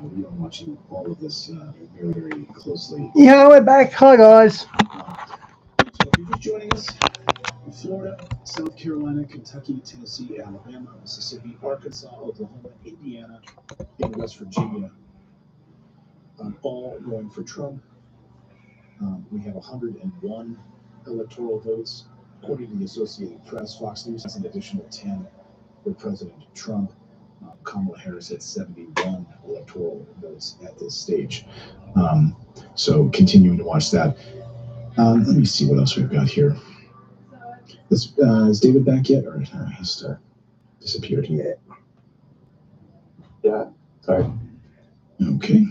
we are watching all of this very, very closely. Yeah, we're back. Hi, guys. So if you're just joining us, Florida, South Carolina, Kentucky, Tennessee, Alabama, Mississippi, Arkansas, Oklahoma, Indiana, and West Virginia, all going for Trump. We have 101 electoral votes. According to the Associated Press, Fox News has an additional 10 for President Trump. Kamala Harris had 71 electoral votes at this stage. So continuing to watch that. Let me see what else we've got here. Is David back yet, or he's still disappeared? Yeah. Sorry. Okay.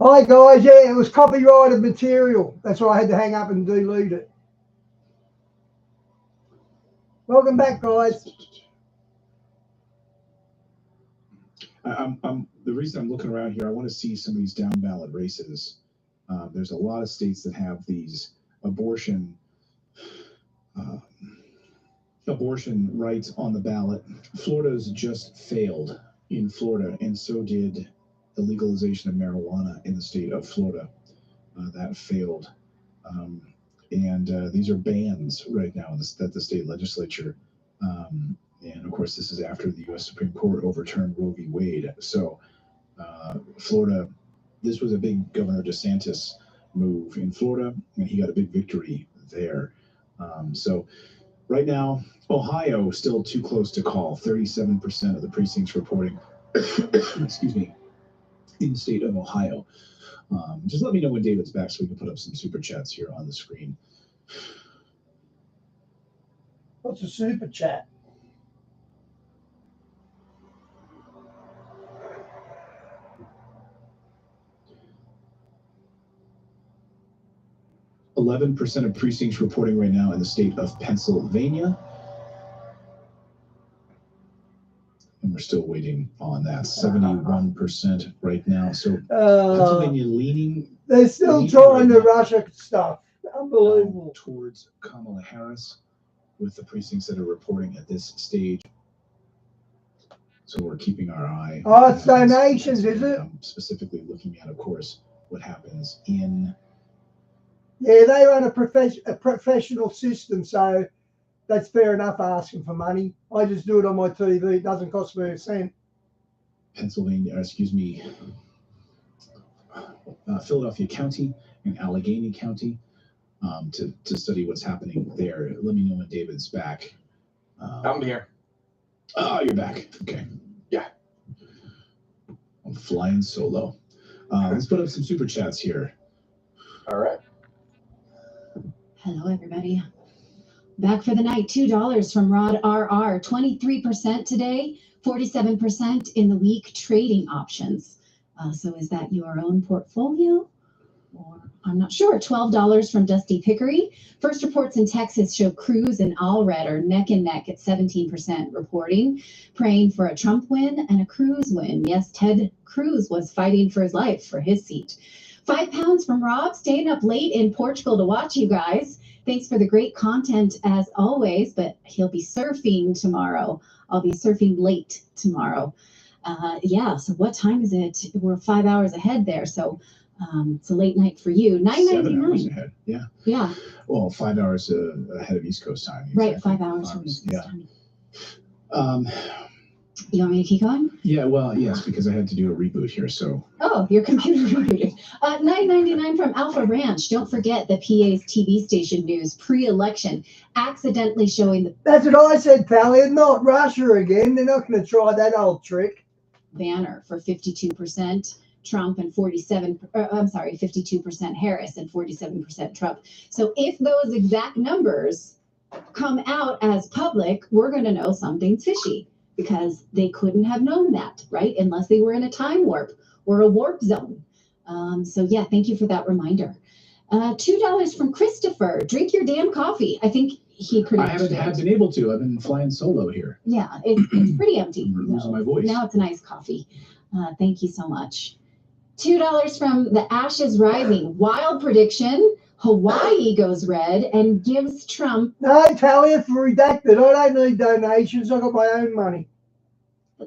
Hi, guys. Yeah, it was copyrighted material. That's why I had to hang up and delete it. Welcome back, guys. The reason I'm looking around here, I want to see some of these down ballot races. There's a lot of states that have these abortion rights on the ballot. Florida's just failed in Florida, and so did the legalization of marijuana in the state of Florida. That failed. And these are bans right now at the state legislature. And of course, this is after the U.S. Supreme Court overturned Roe v. Wade. So Florida, this was a big Governor DeSantis move in Florida, and he got a big victory there. So right now, Ohio still too close to call. 37% of the precincts reporting, excuse me, in the state of Ohio. Just let me know when David's back so we can put up some super chats here on the screen. What's a super chat? %11 of precincts reporting right now in the state of Pennsylvania. And we're still waiting on that. 71% right now. So Pennsylvania leaning. They're still trying to Russia stuff. Unbelievable. Towards Kamala Harris with the precincts that are reporting at this stage. So we're keeping our eye. Oh, it's donations, is it? I'm specifically looking at, of course, what happens in. Yeah, they run a professional system, so that's fair enough asking for money. I just do it on my TV. It doesn't cost me a cent. Philadelphia County and Allegheny County to study what's happening there. Let me know when David's back. I'm here. Oh, you're back. Okay. Yeah. I'm flying solo. Let's put up some super chats here. All right. Hello, everybody. Back for the night, $2 from Rod RR, 23% today, 47% in the week trading options. So is that your own portfolio? Or I'm not sure. $12 from Dusty Pickery. First reports in Texas show Cruz and Allred are neck and neck at 17% reporting, praying for a Trump win and a Cruz win. Yes, Ted Cruz was fighting for his life for his seat. £5 from Rob, staying up late in Portugal to watch you guys. Thanks for the great content as always, but he'll be surfing tomorrow. I'll be surfing late tomorrow. Yeah, so what time is it? We're 5 hours ahead there, so it's a late night for you. 9:99. 7 hours ahead, yeah. Yeah. Well, 5 hours ahead of East Coast time. Exactly. Right, 5 hours from East Coast time. You want me to keep going? Yeah, well, yes, because I had to do a reboot here, so. Oh, your computer rebooted. $9.99 from Alpha Ranch. Don't forget the PA's TV station news pre-election accidentally showing the. That's what I said, pal. It's not Russia again. They're not going to try that old trick. Banner for 52% Trump and 52% Harris and 47% Trump. So if those exact numbers come out as public, we're going to know something's fishy. Because they couldn't have known that, right? Unless they were in a time warp or a warp zone. So yeah, thank you for that reminder. $2 from Christopher. Drink your damn coffee. I think he pretty much I haven't been able to. I've been flying solo here. Yeah, it's pretty empty. I'm losing my voice. Now it's a nice coffee. Thank you so much. $2 from the Ashes Rising. Wild prediction. Hawaii goes red and gives Trump. No, Talia, for redacted. I don't need donations. I got my own money.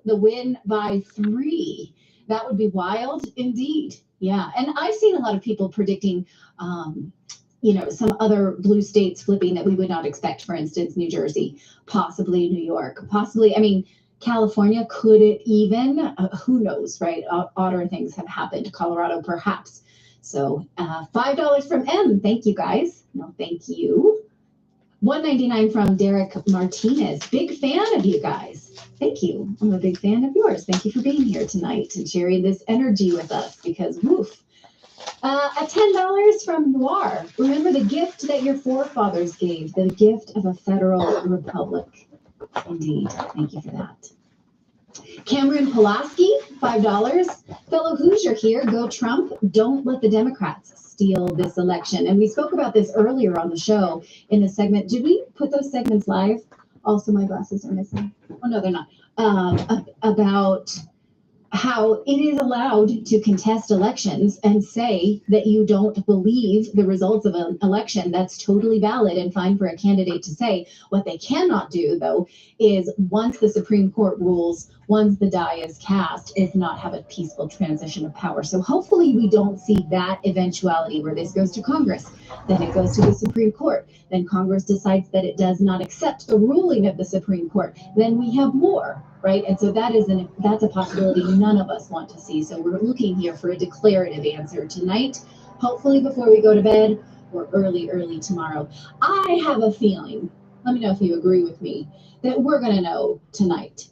The win by 3. That would be wild indeed. Yeah. And I've seen a lot of people predicting, some other blue states flipping that we would not expect. For instance, New Jersey, possibly New York, possibly, California, could it even? Who knows, right? Odder things have happened. Colorado, perhaps. So $5 from M. Thank you, guys. No, thank you. $1.99 from Derek Martinez. Big fan of you guys. Thank you. I'm a big fan of yours. Thank you for being here tonight and sharing this energy with us because woof. $10 from Noir. Remember the gift that your forefathers gave, the gift of a federal republic. Indeed. Thank you for that. Cameron Pulaski, $5. Fellow Hoosier here. Go Trump. Don't let the Democrats steal this election. And we spoke about this earlier on the show in the segment. Did we put those segments live? Also, my glasses are missing. Oh, no, they're not. About how it is allowed to contest elections and say that you don't believe the results of an election. That's totally valid and fine for a candidate to say. What they cannot do, though, is once the Supreme Court rules, once the die is cast, is not have a peaceful transition of power. So hopefully we don't see that eventuality where this goes to Congress, then it goes to the Supreme Court, then Congress decides that it does not accept the ruling of the Supreme Court, then we have war. Right. And so that's a possibility none of us want to see. So we're looking here for a declarative answer tonight, hopefully before we go to bed or early tomorrow. I have a feeling, let me know if you agree with me, that we're going to know tonight.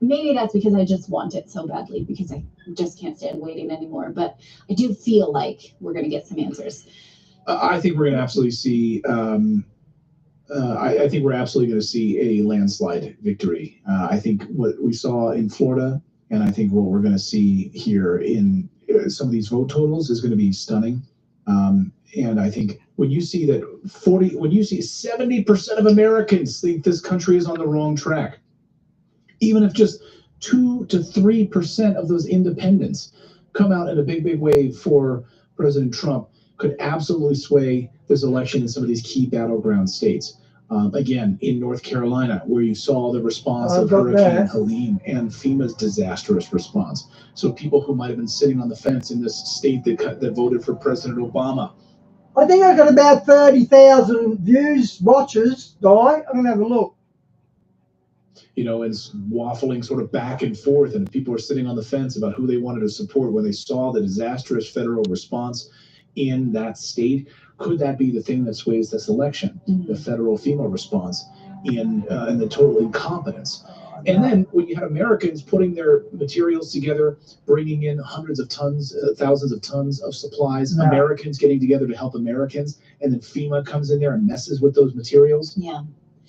Maybe that's because I just want it so badly because I just can't stand waiting anymore. But I do feel like we're going to get some answers. I think we're going to absolutely see. I think we're absolutely going to see a landslide victory. I think what we saw in Florida, and I think what we're going to see here in some of these vote totals is going to be stunning. And I think when you see that 70% of Americans think this country is on the wrong track, even if just 2 to 3% of those independents come out in a big way for President Trump, could absolutely sway this election in some of these key battleground states. Again, in North Carolina, where you saw the response of Hurricane Helene and FEMA's disastrous response. So people who might have been sitting on the fence in this state that voted for President Obama. I think I got about 30,000 views, watches, Di. I'm going to have a look. And waffling sort of back and forth, and people are sitting on the fence about who they wanted to support when they saw the disastrous federal response in that state. Could that be the thing that sways this election? Mm-hmm. The federal FEMA response and the total incompetence. And then when you had Americans putting their materials together, bringing in hundreds of tons, thousands of tons of supplies, Americans getting together to help Americans, and then FEMA comes in there and messes with those materials. Yeah.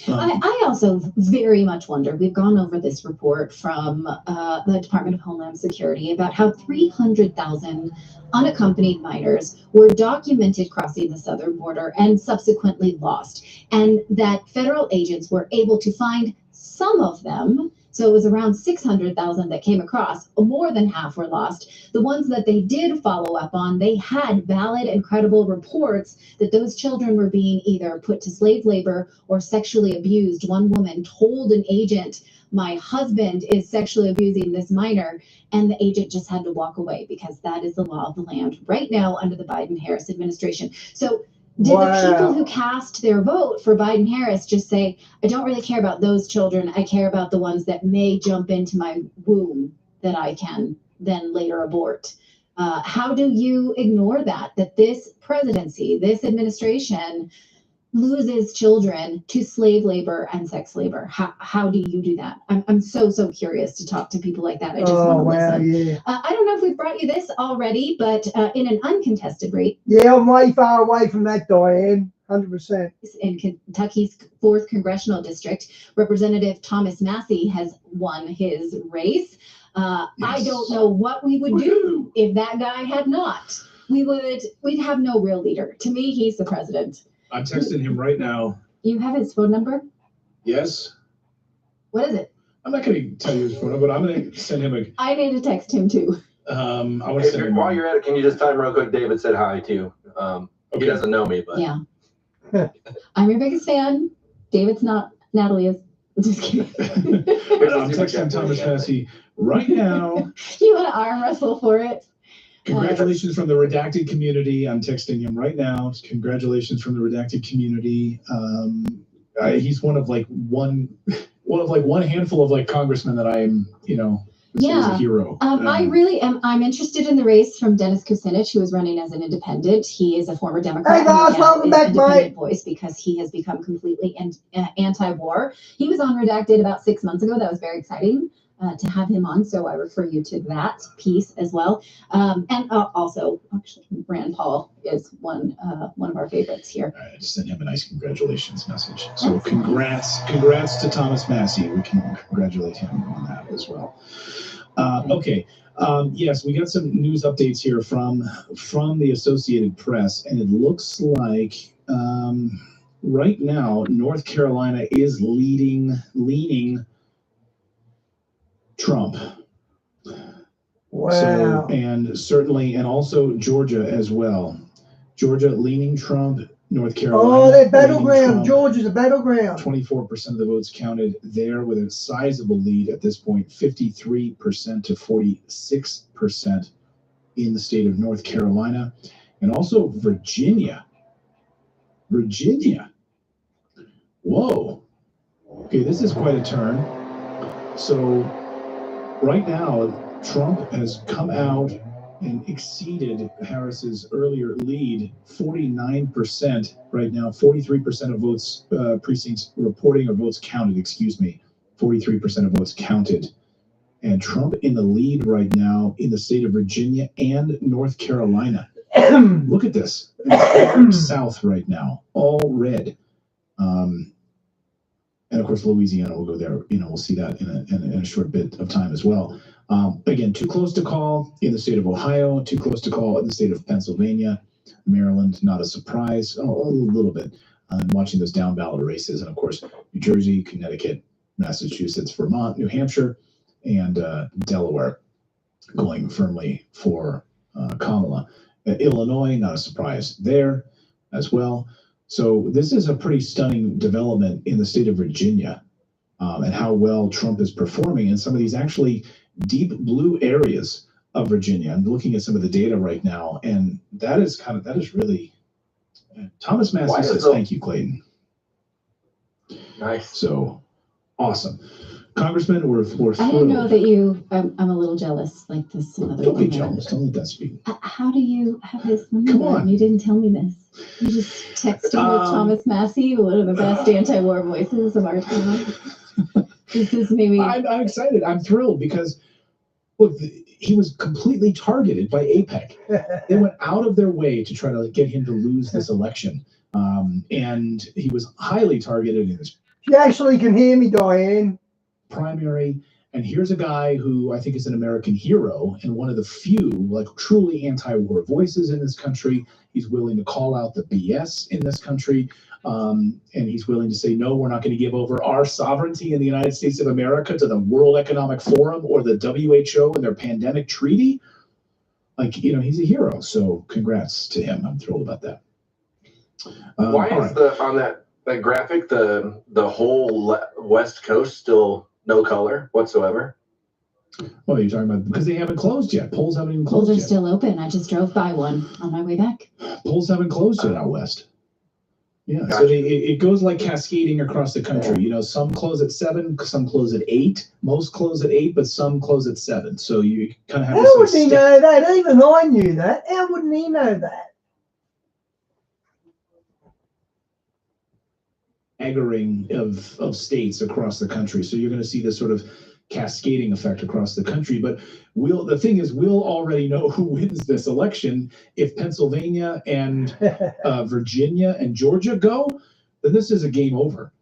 I also very much wonder, we've gone over this report from the Department of Homeland Security about how 300,000 unaccompanied minors were documented crossing the southern border and subsequently lost, and that federal agents were able to find some of them. So it was around 600,000 that came across. More than half were lost. The ones that they did follow up on, they had valid and credible reports that those children were being either put to slave labor or sexually abused. One woman told an agent, "My husband is sexually abusing this minor," and the agent just had to walk away because that is the law of the land right now under the Biden-Harris administration. So did the people who cast their vote for Biden-Harris just say, I don't really care about those children, I care about the ones that may jump into my womb that I can then later abort? How do you ignore that this presidency, this administration loses children to slave labor and sex labor? How do you do that? I'm so curious to talk to people like that. I just want to listen. Yeah. I don't know if we've brought you this already, but in an uncontested rate. Yeah, I'm way far away from that, Diane. 100%. In Kentucky's 4th Congressional District, Representative Thomas Massey has won his race. Yes. I don't know what we would do if that guy had not. We'd have no real leader. To me, he's the president. I'm texting him right now. You have his phone number? Yes. What is it? I'm not going to tell you his phone number, but I'm going to send him I need to text him too. I want to send him. While you're at it, can you just tell him real quick? David said hi too. Okay. He doesn't know me, but yeah. I'm your biggest fan. David's not. Natalie is. Just kidding. I'm texting Thomas Massey right now. You want to arm wrestle for it? Congratulations from the redacted community. I'm texting him right now. Congratulations from the redacted community. He's one of one handful of congressmen that I'm, is a hero. I really am. I'm interested in the race from Dennis Kucinich, who is running as an independent. He is a former Democrat. Hey guys, welcome back, independent voice because he has become completely anti-war. He was on Redacted about 6 months ago. That was very exciting to have him on. So I refer you to that piece as well. And also, actually, Rand Paul is one of our favorites here. All right, I just sent him a nice congratulations message. So congrats to Thomas Massey. We can congratulate him on that as well. Okay. Yes, we got some news updates here from the Associated Press, and it looks like right now North Carolina is leaning Trump. Wow. So, and also Georgia as well. Georgia leaning Trump. North Carolina. Oh, that battleground. Georgia's a battleground. 24% of the votes counted there with a sizable lead at this point, 53% to 46% in the state of North Carolina. And also Virginia. Whoa. Okay, this is quite a turn. So right now, Trump has come out and exceeded Harris's earlier lead, 49% right now, 43% of votes, precincts reporting or votes counted, 43% of votes counted. And Trump in the lead right now in the state of Virginia and North Carolina. Look at this. It's south right now, all red. And of course, Louisiana will go there. We'll see that in a short bit of time as well. Again, too close to call in the state of Ohio, too close to call in the state of Pennsylvania, Maryland, not a surprise, a little bit. Watching those down ballot races, and of course, New Jersey, Connecticut, Massachusetts, Vermont, New Hampshire, and Delaware going firmly for Kamala. Illinois, not a surprise there as well. So this is a pretty stunning development in the state of Virginia, and how well Trump is performing in some of these actually deep blue areas of Virginia. I'm looking at some of the data right now, and that is really. Thomas Massey says, "Thank you, Clayton." Nice. So awesome, Congressman. We're thrilled. I didn't know that you. I'm a little jealous, like this. Don't be jealous. Don't let that speak. How do you have his number? Come on. You didn't tell me this. You just texted with Thomas Massey, one of the best anti-war voices of our time. This is maybe. I'm excited. I'm thrilled because, look, he was completely targeted by AIPAC. They went out of their way to try to get him to lose this election, and he was highly targeted in his. You actually can hear me, Diane. Primary. And here's a guy who I think is an American hero and one of the few truly anti-war voices in this country. He's willing to call out the BS in this country. And he's willing to say, no, we're not going to give over our sovereignty in the United States of America to the World Economic Forum or the WHO and their pandemic treaty. He's a hero. So congrats to him. I'm thrilled about that. Why is on that graphic, the whole West Coast still no color whatsoever? Well, you're talking about because they haven't closed yet. Polls haven't even closed yet. Polls are still open. I just drove by one on my way back. Polls haven't closed yet out west. Yeah, Gotcha. so it goes like cascading across the country. Some close at 7, some close at 8. Most close at 8, but some close at 7. So you kind of have. How would he know that? Even I knew that. How wouldn't he know that? Staggering of states across the country. So you're going to see this sort of cascading effect across the country. But the thing is, we'll already know who wins this election. If Pennsylvania and Virginia and Georgia go, then this is a game over.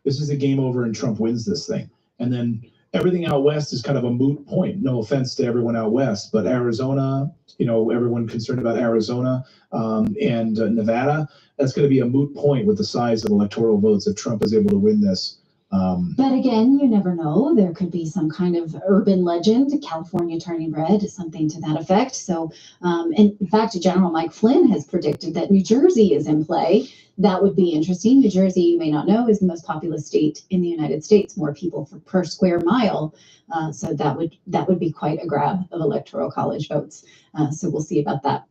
This is a game over and Trump wins this thing. And then everything out west is kind of a moot point. No offense to everyone out west, but Arizona, everyone concerned about Arizona and Nevada, that's going to be a moot point with the size of electoral votes if Trump is able to win this. But again, you never know. There could be some kind of urban legend, California turning red, something to that effect. So, in fact, General Mike Flynn has predicted that New Jersey is in play. that would be interesting. New Jersey, you may not know, is the most populous state in the United States, more people per square mile. So that would be quite a grab of electoral college votes. So we'll see about that.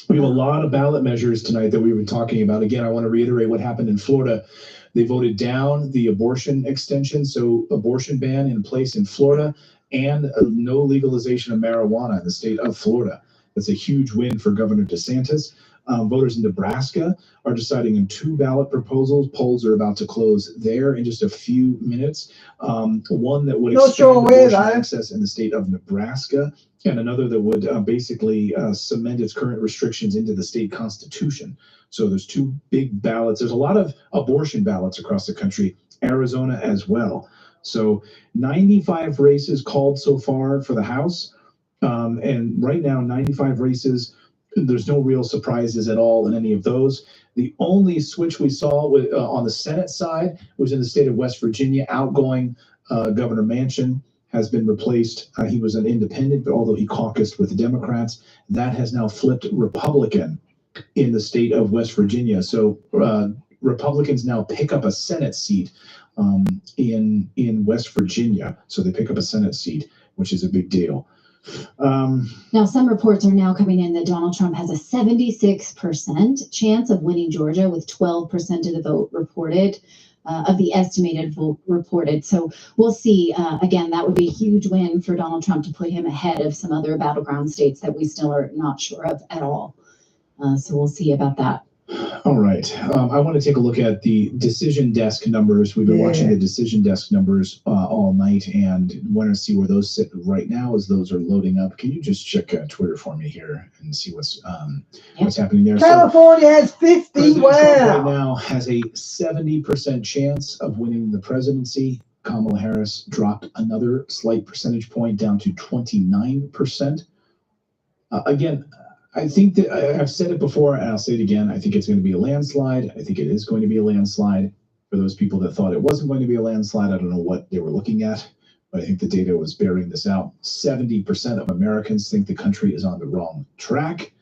We have a lot of ballot measures tonight that we were talking about. Again, I want to reiterate what happened in Florida. They voted down the abortion extension, so abortion ban in place in Florida, and no legalization of marijuana in the state of Florida. That's a huge win for Governor DeSantis. Voters in Nebraska are deciding on 2 ballot proposals. Polls are about to close there in just a few minutes. One that would expand abortion access in the state of Nebraska, and another that would basically cement its current restrictions into the state constitution. So there's 2 big ballots. There's a lot of abortion ballots across the country, Arizona as well. So 95 races called so far for the House. And right now, 95 races. There's no real surprises at all in any of those. The only switch we saw on the Senate side was in the state of West Virginia. Outgoing Governor Manchin has been replaced. He was an independent, but although he caucused with the Democrats, that has now flipped Republican in the state of West Virginia. So Republicans now pick up a Senate seat in West Virginia. So they pick up a Senate seat, which is a big deal. Now, some reports are now coming in that Donald Trump has a 76% chance of winning Georgia, with 12% of the vote reported, of the estimated vote reported. So we'll see. Again, that would be a huge win for Donald Trump to put him ahead of some other battleground states that we still are not sure of at all. So we'll see about that. All right. I want to take a look at the decision desk numbers. We've been watching the decision desk numbers all night, and want to see where those sit right now as those are loading up. Can you just check Twitter for me here and see what's happening there? California has 50. Wow. Trump right now has a 70% chance of winning the presidency. Kamala Harris dropped another slight percentage point down to 29%. Again, I think that I've said it before, and I'll say it again. I think it's going to be a landslide. I think it is going to be a landslide. For those people that thought it wasn't going to be a landslide, I don't know what they were looking at, but I think the data was bearing this out. 70% of Americans think the country is on the wrong track.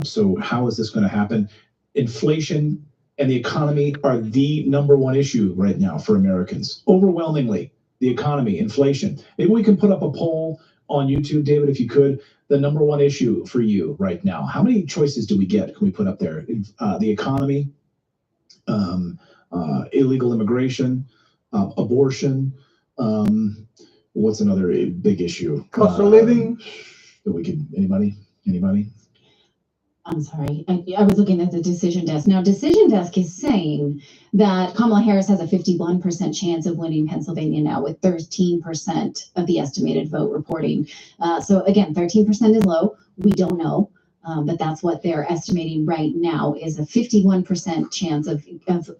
So how is this going to happen? Inflation and the economy are the #1 issue right now for Americans. Overwhelmingly, the economy, inflation. Maybe we can put up a poll on YouTube, David, if you could. The #1 issue for you right now. How many choices do we get? Can we put up there? The economy, illegal immigration, abortion. What's another big issue? Cost of living. That we could. Anybody? I'm sorry. I was looking at the decision desk. Now, decision desk is saying that Kamala Harris has a 51% chance of winning Pennsylvania now, with 13% of the estimated vote reporting. So again, 13% is low. We don't know. But that's what they're estimating right now, is a 51% chance of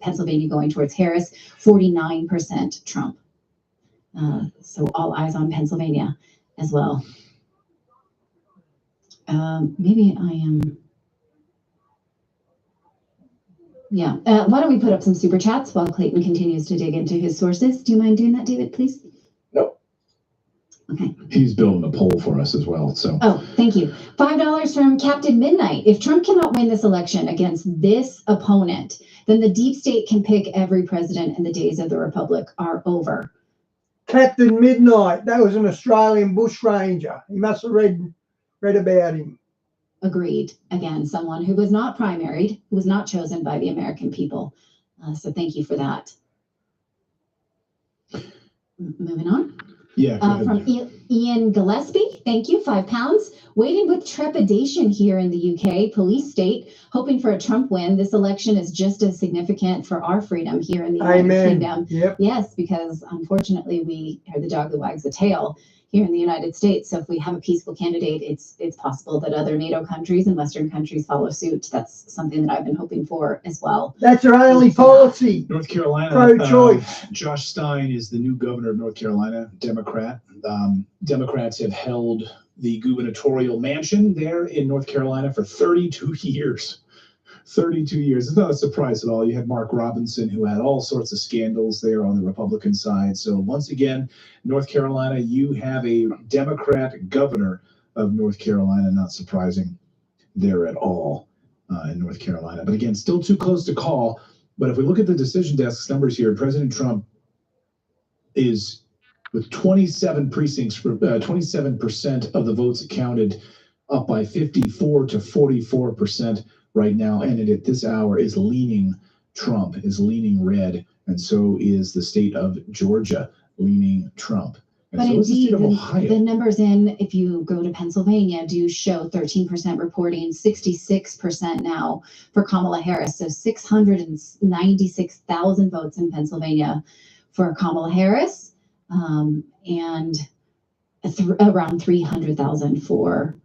Pennsylvania going towards Harris, 49% Trump. So all eyes on Pennsylvania as well. Maybe I am... Yeah. Why don't we put up some super chats while Clayton continues to dig into his sources? Do you mind doing that, David, please? No. Okay. He's building a poll for us as well. So. Oh, thank you. $5 from Captain Midnight. If Trump cannot win this election against this opponent, then the deep state can pick every president and the days of the Republic are over. Captain Midnight. That was an Australian bushranger. You must have read about him. Agreed. Again, someone who was not primaried, who was not chosen by the American people. So thank you for that. Moving on. Yeah. From Ian Gillespie, thank you, £5. Waiting with trepidation here in the UK, police state, hoping for a Trump win. This election is just as significant for our freedom here in the United Kingdom. Yep. Yes, because unfortunately we are the dog that wags the tail here in the United States. So if we have a peaceful candidate, it's possible that other NATO countries and Western countries follow suit. That's something that I've been hoping for as well. That's our only policy. North Carolina, pro-choice. Josh Stein is the new governor of North Carolina, Democrat. Democrats have held the gubernatorial mansion there in North Carolina for 32 years. 32 years. It's not a surprise at all. You had Mark Robinson, who had all sorts of scandals there on the Republican side. So once again, North Carolina, you have a Democrat governor of North Carolina. Not surprising there at all. in North Carolina. But again, still too close to call. But if we look at the decision desk's numbers here, President Trump is with 27 precincts, 27% of the votes counted, up by 54 to 44% right now. And at this hour is leaning Trump, is leaning red. And so is the state of Georgia leaning Trump. And but so indeed, the numbers if you go to Pennsylvania, do show 13% reporting, 66% now for Kamala Harris. So 696,000 votes in Pennsylvania for Kamala Harris, and around 300,000 for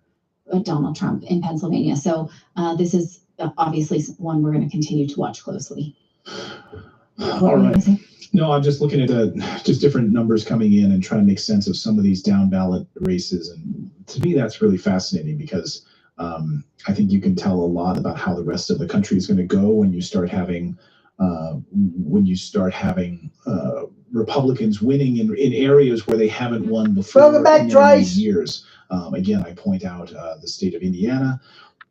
Donald Trump in Pennsylvania. So this is obviously one we're going to continue to watch closely. All right. No, I'm just looking at just different numbers coming in and trying to make sense of some of these down ballot races. And to me, that's really fascinating because I think you can tell a lot about how the rest of the country is going to go when you start having Republicans winning in areas where they haven't won before in many years. Again, I point out the state of Indiana.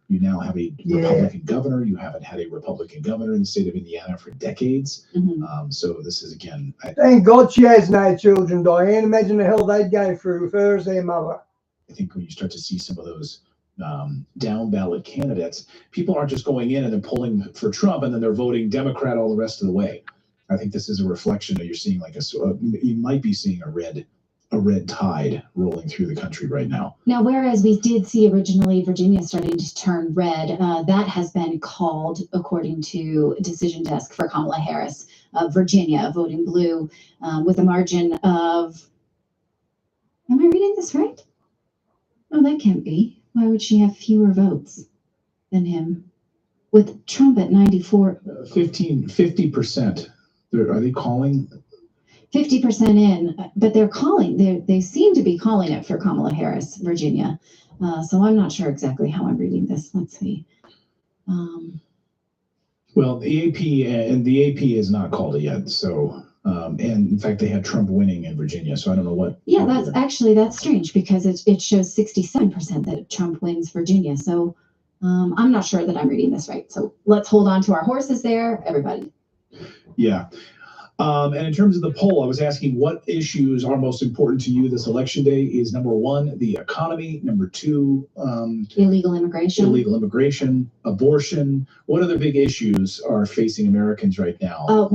You now have a Republican governor. You haven't had a Republican governor in the state of Indiana for decades. So this is, again... Thank God she has no children, Diane. Imagine the hell they'd go through if her as their mother. I think when you start to see some of those down ballot candidates, people aren't just going in and then polling for Trump and then they're voting Democrat all the rest of the way. I think this is a reflection that you're seeing you might be seeing a red tide rolling through the country right now. Now, whereas we did see originally Virginia starting to turn red, that has been called, according to Decision Desk for Kamala Harris, Virginia voting blue with a margin of, am I reading this right? Oh, that can't be. Why would she have fewer votes than him? With Trump at 94. 50%. Are they calling? 50% in, but they seem to be calling it for Kamala Harris, Virginia. So I'm not sure exactly how I'm reading this. Let's see. Well, the AP has not called it yet. So, and in fact, they had Trump winning in Virginia. So I don't know what. Yeah, that's strange because it shows 67% that Trump wins Virginia. So I'm not sure that I'm reading this right. So let's hold on to our horses there, everybody. Yeah. And in terms of the poll, I was asking what issues are most important to you this election day. Is number one, the economy. Number two, illegal immigration, abortion. What other big issues are facing Americans right now?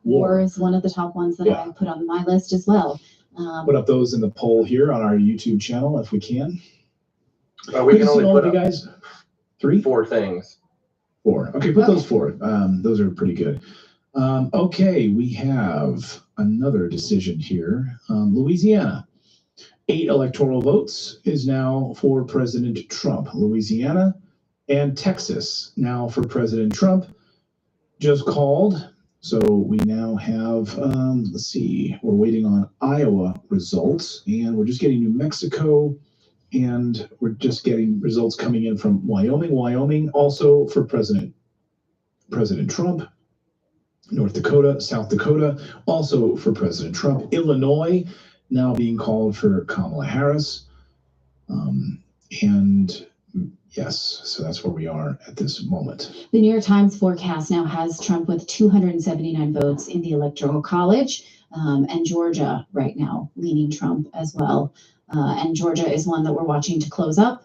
War is one of the top ones that I put on my list as well. Put up those in the poll here on our YouTube channel if we can. We can only put up guys. 4 things. 4. Okay, put those 4. Those are pretty good. Okay, we have another decision here. Louisiana, 8 electoral votes is now for President Trump. Louisiana and Texas now for President Trump. Just called. So we now have, let's see, we're waiting on Iowa results, and we're just getting New Mexico, and we're just getting results coming in from Wyoming. Wyoming also for President Trump. North Dakota, South Dakota, also for President Trump. Illinois now being called for Kamala Harris. And yes, so that's where we are at this moment. The New York Times forecast now has Trump with 279 votes in the Electoral College, and Georgia right now leaning Trump as well. And Georgia is one that we're watching to close up.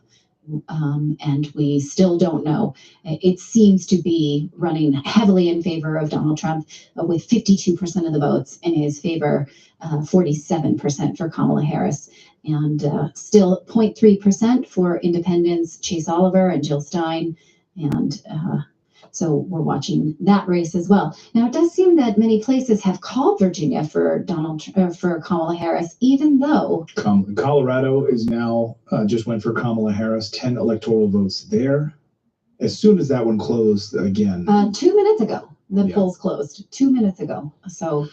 And we still don't know. It seems to be running heavily in favor of Donald Trump with 52% of the votes in his favor, 47% for Kamala Harris, and still 0.3% for independents, Chase Oliver and Jill Stein. And so we're watching that race as well. Now, it does seem that many places have called Virginia for for Kamala Harris, even though Colorado is now just went for Kamala Harris, 10 electoral votes there. As soon as that one closed, again, 2 minutes ago, the polls closed 2 minutes ago. So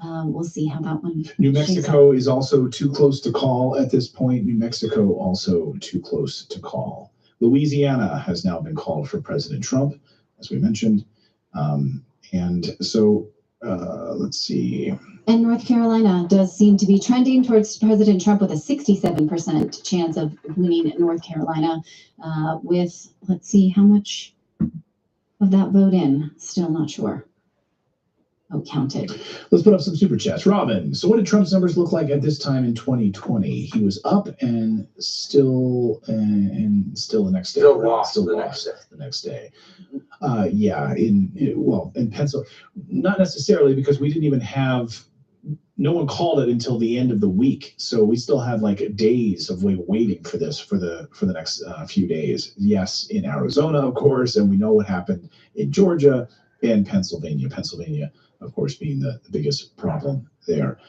we'll see how that one. New Mexico is also too close to call at this point. New Mexico also too close to call. Louisiana has now been called for President Trump, as we mentioned. And so let's see. And North Carolina does seem to be trending towards President Trump with a 67% chance of winning North Carolina with, let's see how much of that vote in. Still not sure. Oh, counted. Let's put up some super chats. Robin, so what did Trump's numbers look like at this time in 2020? He was up and still the next day. Still lost the next day. In Pennsylvania, not necessarily, because we didn't even have. No one called it until the end of the week, so we still had like days of waiting for this for the next few days. Yes, in Arizona, of course, and we know what happened in Georgia and Pennsylvania. Pennsylvania, of course, being the biggest problem there.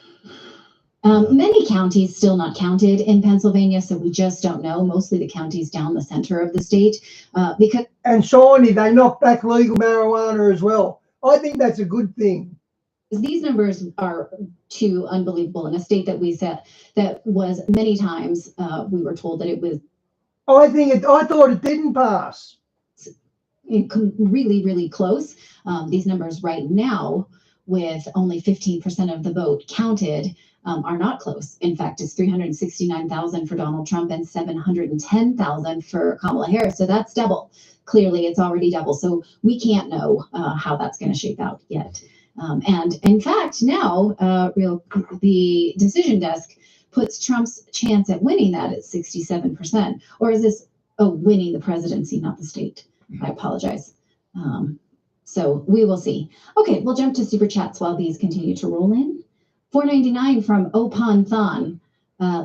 Many counties still not counted in Pennsylvania, so we just don't know. Mostly the counties down the center of the state, and Shawnee, they knocked back legal marijuana as well. I think that's a good thing. These numbers are too unbelievable in a state that we said that was many times we were told that it was. I thought it didn't pass. Really, really close. These numbers right now, with only 15% of the vote counted, are not close. In fact, it's 369,000 for Donald Trump and 710,000 for Kamala Harris. So that's double. Clearly, it's already double. So we can't know how that's going to shape out yet. And in fact, now the decision desk puts Trump's chance at winning that at 67%. Or is this winning the presidency, not the state? I apologize. So we will see. Okay, we'll jump to super chats while these continue to roll in. $4.99 from Opan Than.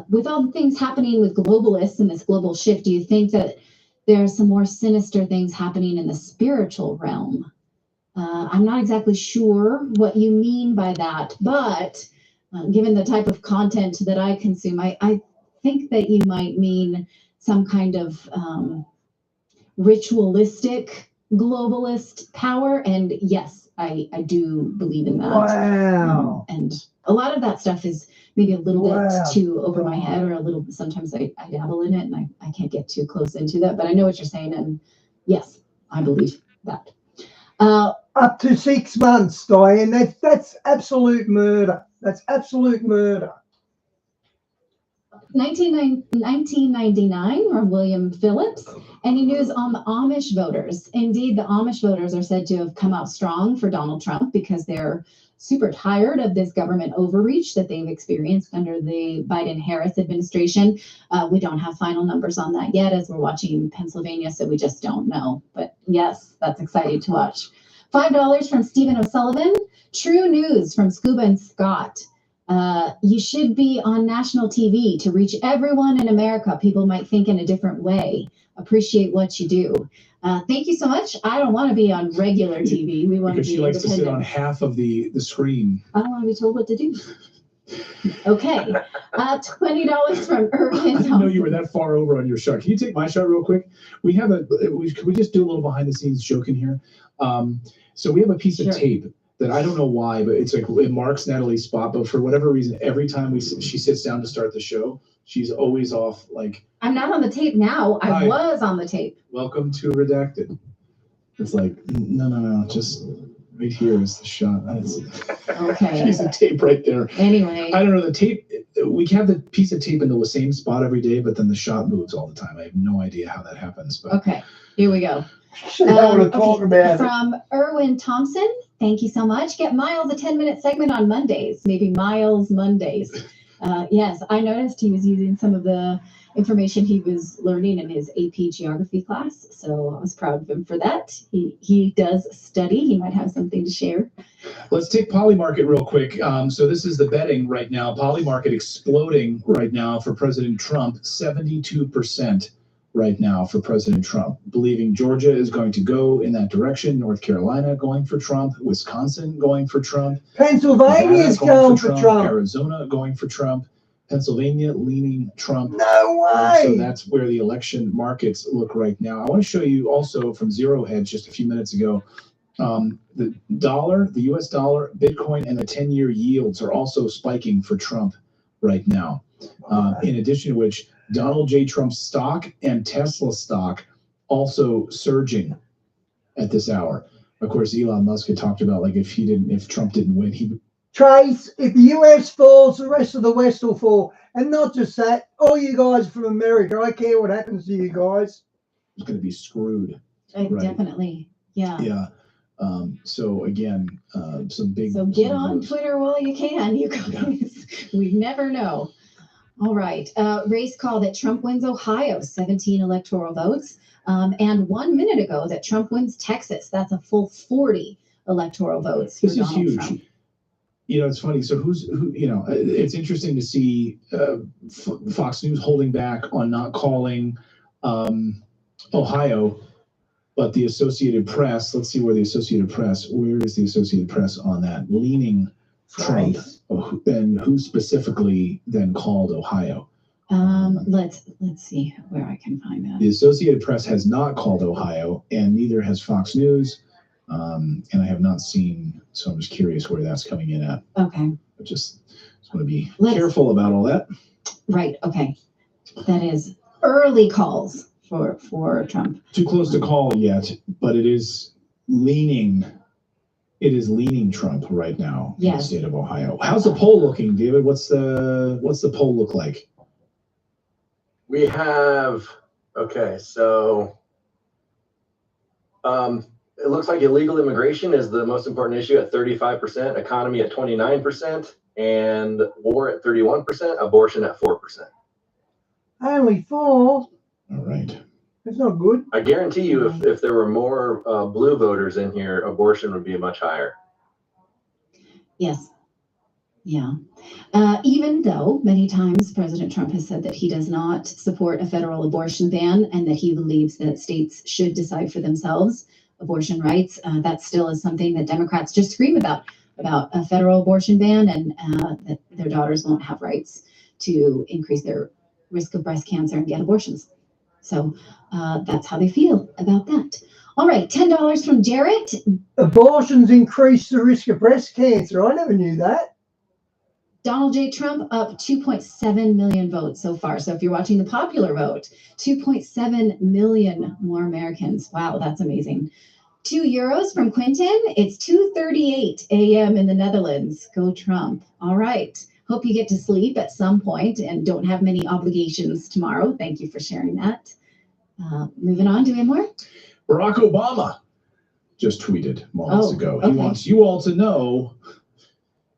With all the things happening with globalists and this global shift, do you think that there are some more sinister things happening in the spiritual realm? I'm not exactly sure what you mean by that, but given the type of content that I consume, I think that you might mean some kind of ritualistic globalist power. And yes, I do believe in that. Wow. And a lot of that stuff is maybe a little bit too over my head, or a little, sometimes I dabble in it and I can't get too close into that, but I know what you're saying. And yes, I believe that. Up to 6 months, Diane. That's absolute murder. That's absolute murder. 1999 from William Phillips. Any news on the Amish voters? Indeed, the Amish voters are said to have come out strong for Donald Trump because they're super tired of this government overreach that they've experienced under the Biden-Harris administration. We don't have final numbers on that yet as we're watching Pennsylvania, so we just don't know. But yes, that's exciting to watch. $5 from Stephen O'Sullivan. True news from Scuba and Scott. You should be on national TV to reach everyone in America. People might think in a different way. Appreciate what you do. Thank you so much. I don't want to be on regular TV. We want because to be she likes independent. to sit on half of the screen. I don't want to be told what to do. Okay. $20 from Irvin. I didn't know you were that far over on your shot. Can you take my shot real quick? We have could we just do a little behind the scenes joke in here? So we have a piece of tape that I don't know why, but it's like it marks Natalie's spot. But for whatever reason, every time she sits down to start the show, she's always off. Like, I'm not on the tape now. I was on the tape. Welcome to Redacted. It's like no, just right here is the shot. Okay. Piece of tape right there. Anyway, I don't know, the tape. We have the piece of tape in the same spot every day, but then the shot moves all the time. I have no idea how that happens. But okay, here we go. From Erwin Thompson, thank you so much. Get Miles a 10-minute segment on Mondays, maybe Miles Mondays. Yes, I noticed he was using some of the information he was learning in his AP geography class, so I was proud of him for that. He does study. He might have something to share. Let's take Polymarket real quick. So this is the betting right now. Polymarket exploding right now for President Trump, 72%. Right now for President Trump, believing Georgia is going to go in that direction, North Carolina going for Trump, Wisconsin going for Trump, Pennsylvania is going for Trump, Arizona going for Trump, Pennsylvania leaning Trump. No way. So that's where the election markets look right now. I want to show you also from Zero Hedge just a few minutes ago, the dollar, the US dollar, Bitcoin, and the 10-year yields are also spiking for Trump right now. In addition to which, Donald J. Trump's stock and Tesla stock also surging at this hour. Of course, Elon Musk had talked about like if Trump didn't win, he would. Trace, if the US falls, the rest of the West will fall. And not just that, all you guys from America, I care what happens to you guys. It's going to be screwed. Right. Definitely. Yeah. Yeah. So again, some big. So get some on moves. Twitter while you can, you guys. We never know. All right. Race call that Trump wins Ohio, 17 electoral votes. And 1 minute ago that Trump wins Texas. That's a full 40 electoral votes for This is Donald huge. Trump. You know, it's funny. So who? You know, it's interesting to see Fox News holding back on not calling Ohio, but the Associated Press. Let's see where the Associated Press. Where is the Associated Press on that? Leaning Trump, and who specifically then called Ohio? Let's see where I can find that. The Associated Press has not called Ohio, and neither has Fox News. And I have not seen, so I'm just curious where that's coming in at. Okay. I just want to be careful about all that. Right. Okay. That is early calls for Trump. Too close to call yet, but it is leaning. It is leaning Trump right now in the state of Ohio. How's the poll looking, David? What's the poll look like? We have so it looks like illegal immigration is the most important issue at 35%, economy at 29%, and war at 31%, abortion at 4%. Only 4. All right. That's not good. I guarantee you, if there were more blue voters in here, abortion would be much higher. Yes. Yeah. Even though many times President Trump has said that he does not support a federal abortion ban and that he believes that states should decide for themselves abortion rights, that still is something that Democrats just scream about a federal abortion ban, and that their daughters won't have rights to increase their risk of breast cancer and get abortions. So that's how they feel about that. All right, $10 from Jarrett. Abortions increase the risk of breast cancer. I never knew that. Donald J. Trump up 2.7 million votes so far. So if you're watching the popular vote, 2.7 million more Americans. Wow, that's amazing. €2 from Quinton. It's 2:38 a.m. in the Netherlands. Go Trump. All right. Hope you get to sleep at some point and don't have many obligations tomorrow. Thank you for sharing that. Moving on. Do we have more? Barack Obama just tweeted moments ago. He wants you all to know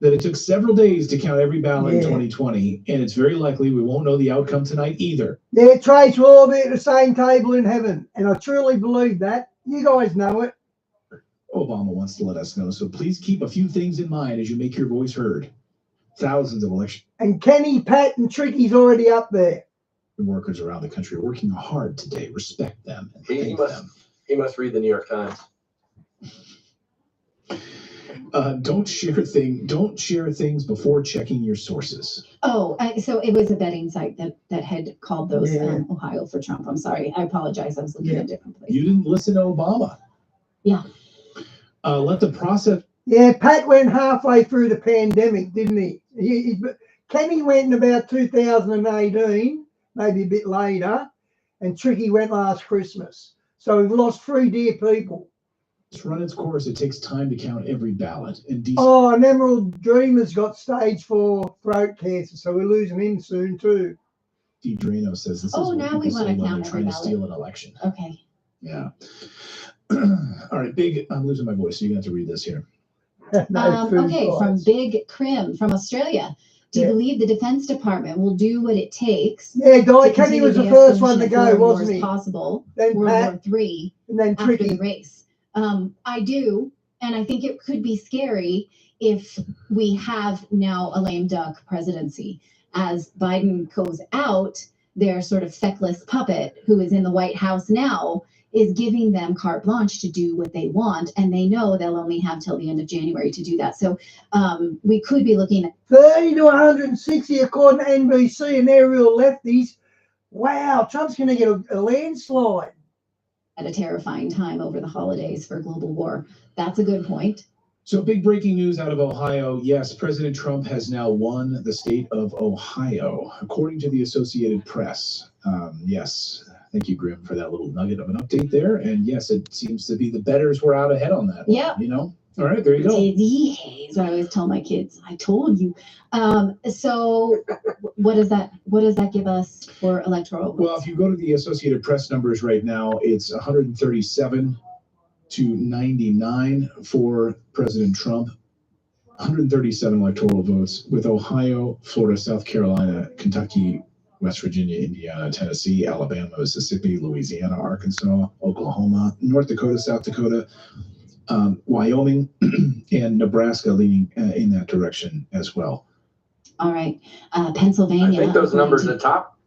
that it took several days to count every ballot in 2020, and it's very likely we won't know the outcome tonight either. Yeah, Trace will all be at the same table in heaven, and I truly believe that. You guys know it. Obama wants to let us know, so please keep a few things in mind as you make your voice heard. Thousands of elections. And Kenny, Pat, and Tricky's already up there. The workers around the country are working hard today. Respect them and thank them. He must read the New York Times. Don't share things before checking your sources. So it was a betting site that had called those Ohio for Trump. I'm sorry. I apologize. I was looking at a different place. You didn't listen to Obama. Yeah. Let the process. Yeah, Pat went halfway through the pandemic, didn't he? Kenny went in about 2018, maybe a bit later, and Tricky went last Christmas. So we've lost 3 dear people. It's run its course. It takes time to count every ballot. And Emerald Dreamer's got stage 4 throat cancer, so we're losing him soon too. Steve Drano says this is what now we want to count trying to steal an election. Okay. Yeah. All right, I'm losing my voice, so you're going to have to read this here. From Big Crim from Australia. Do you believe the Defense Department will do what it takes? Yeah, Guy Kenny was the first one to go, wasn't he? Possible. Then World War III. And then after the race. I do, and I think it could be scary if we have now a lame duck presidency. As Biden goes out, their sort of feckless puppet, who is in the White House now, is giving them carte blanche to do what they want, and they know they'll only have till the end of January to do that. So we could be looking at 30 to 160 according to NBC, and they're real lefties. Wow, Trump's going to get a landslide. At a terrifying time over the holidays for global war. That's a good point. So big breaking news out of Ohio. Yes, President Trump has now won the state of Ohio, according to the Associated Press. Yes. Thank you, Grim, for that little nugget of an update there. And yes, it seems to be the bettors were out ahead on that. Yeah. You know? All right, there you go. That's what I always tell my kids. I told you. So what does that give us for electoral votes? Well, if you go to the Associated Press numbers right now, it's 137 to 99 for President Trump. 137 electoral votes, with Ohio, Florida, South Carolina, Kentucky, West Virginia, Indiana, Tennessee, Alabama, Mississippi, Louisiana, Arkansas, Oklahoma, North Dakota, South Dakota, Wyoming, and Nebraska leaning in that direction as well. All right. Pennsylvania. I think those numbers according at top.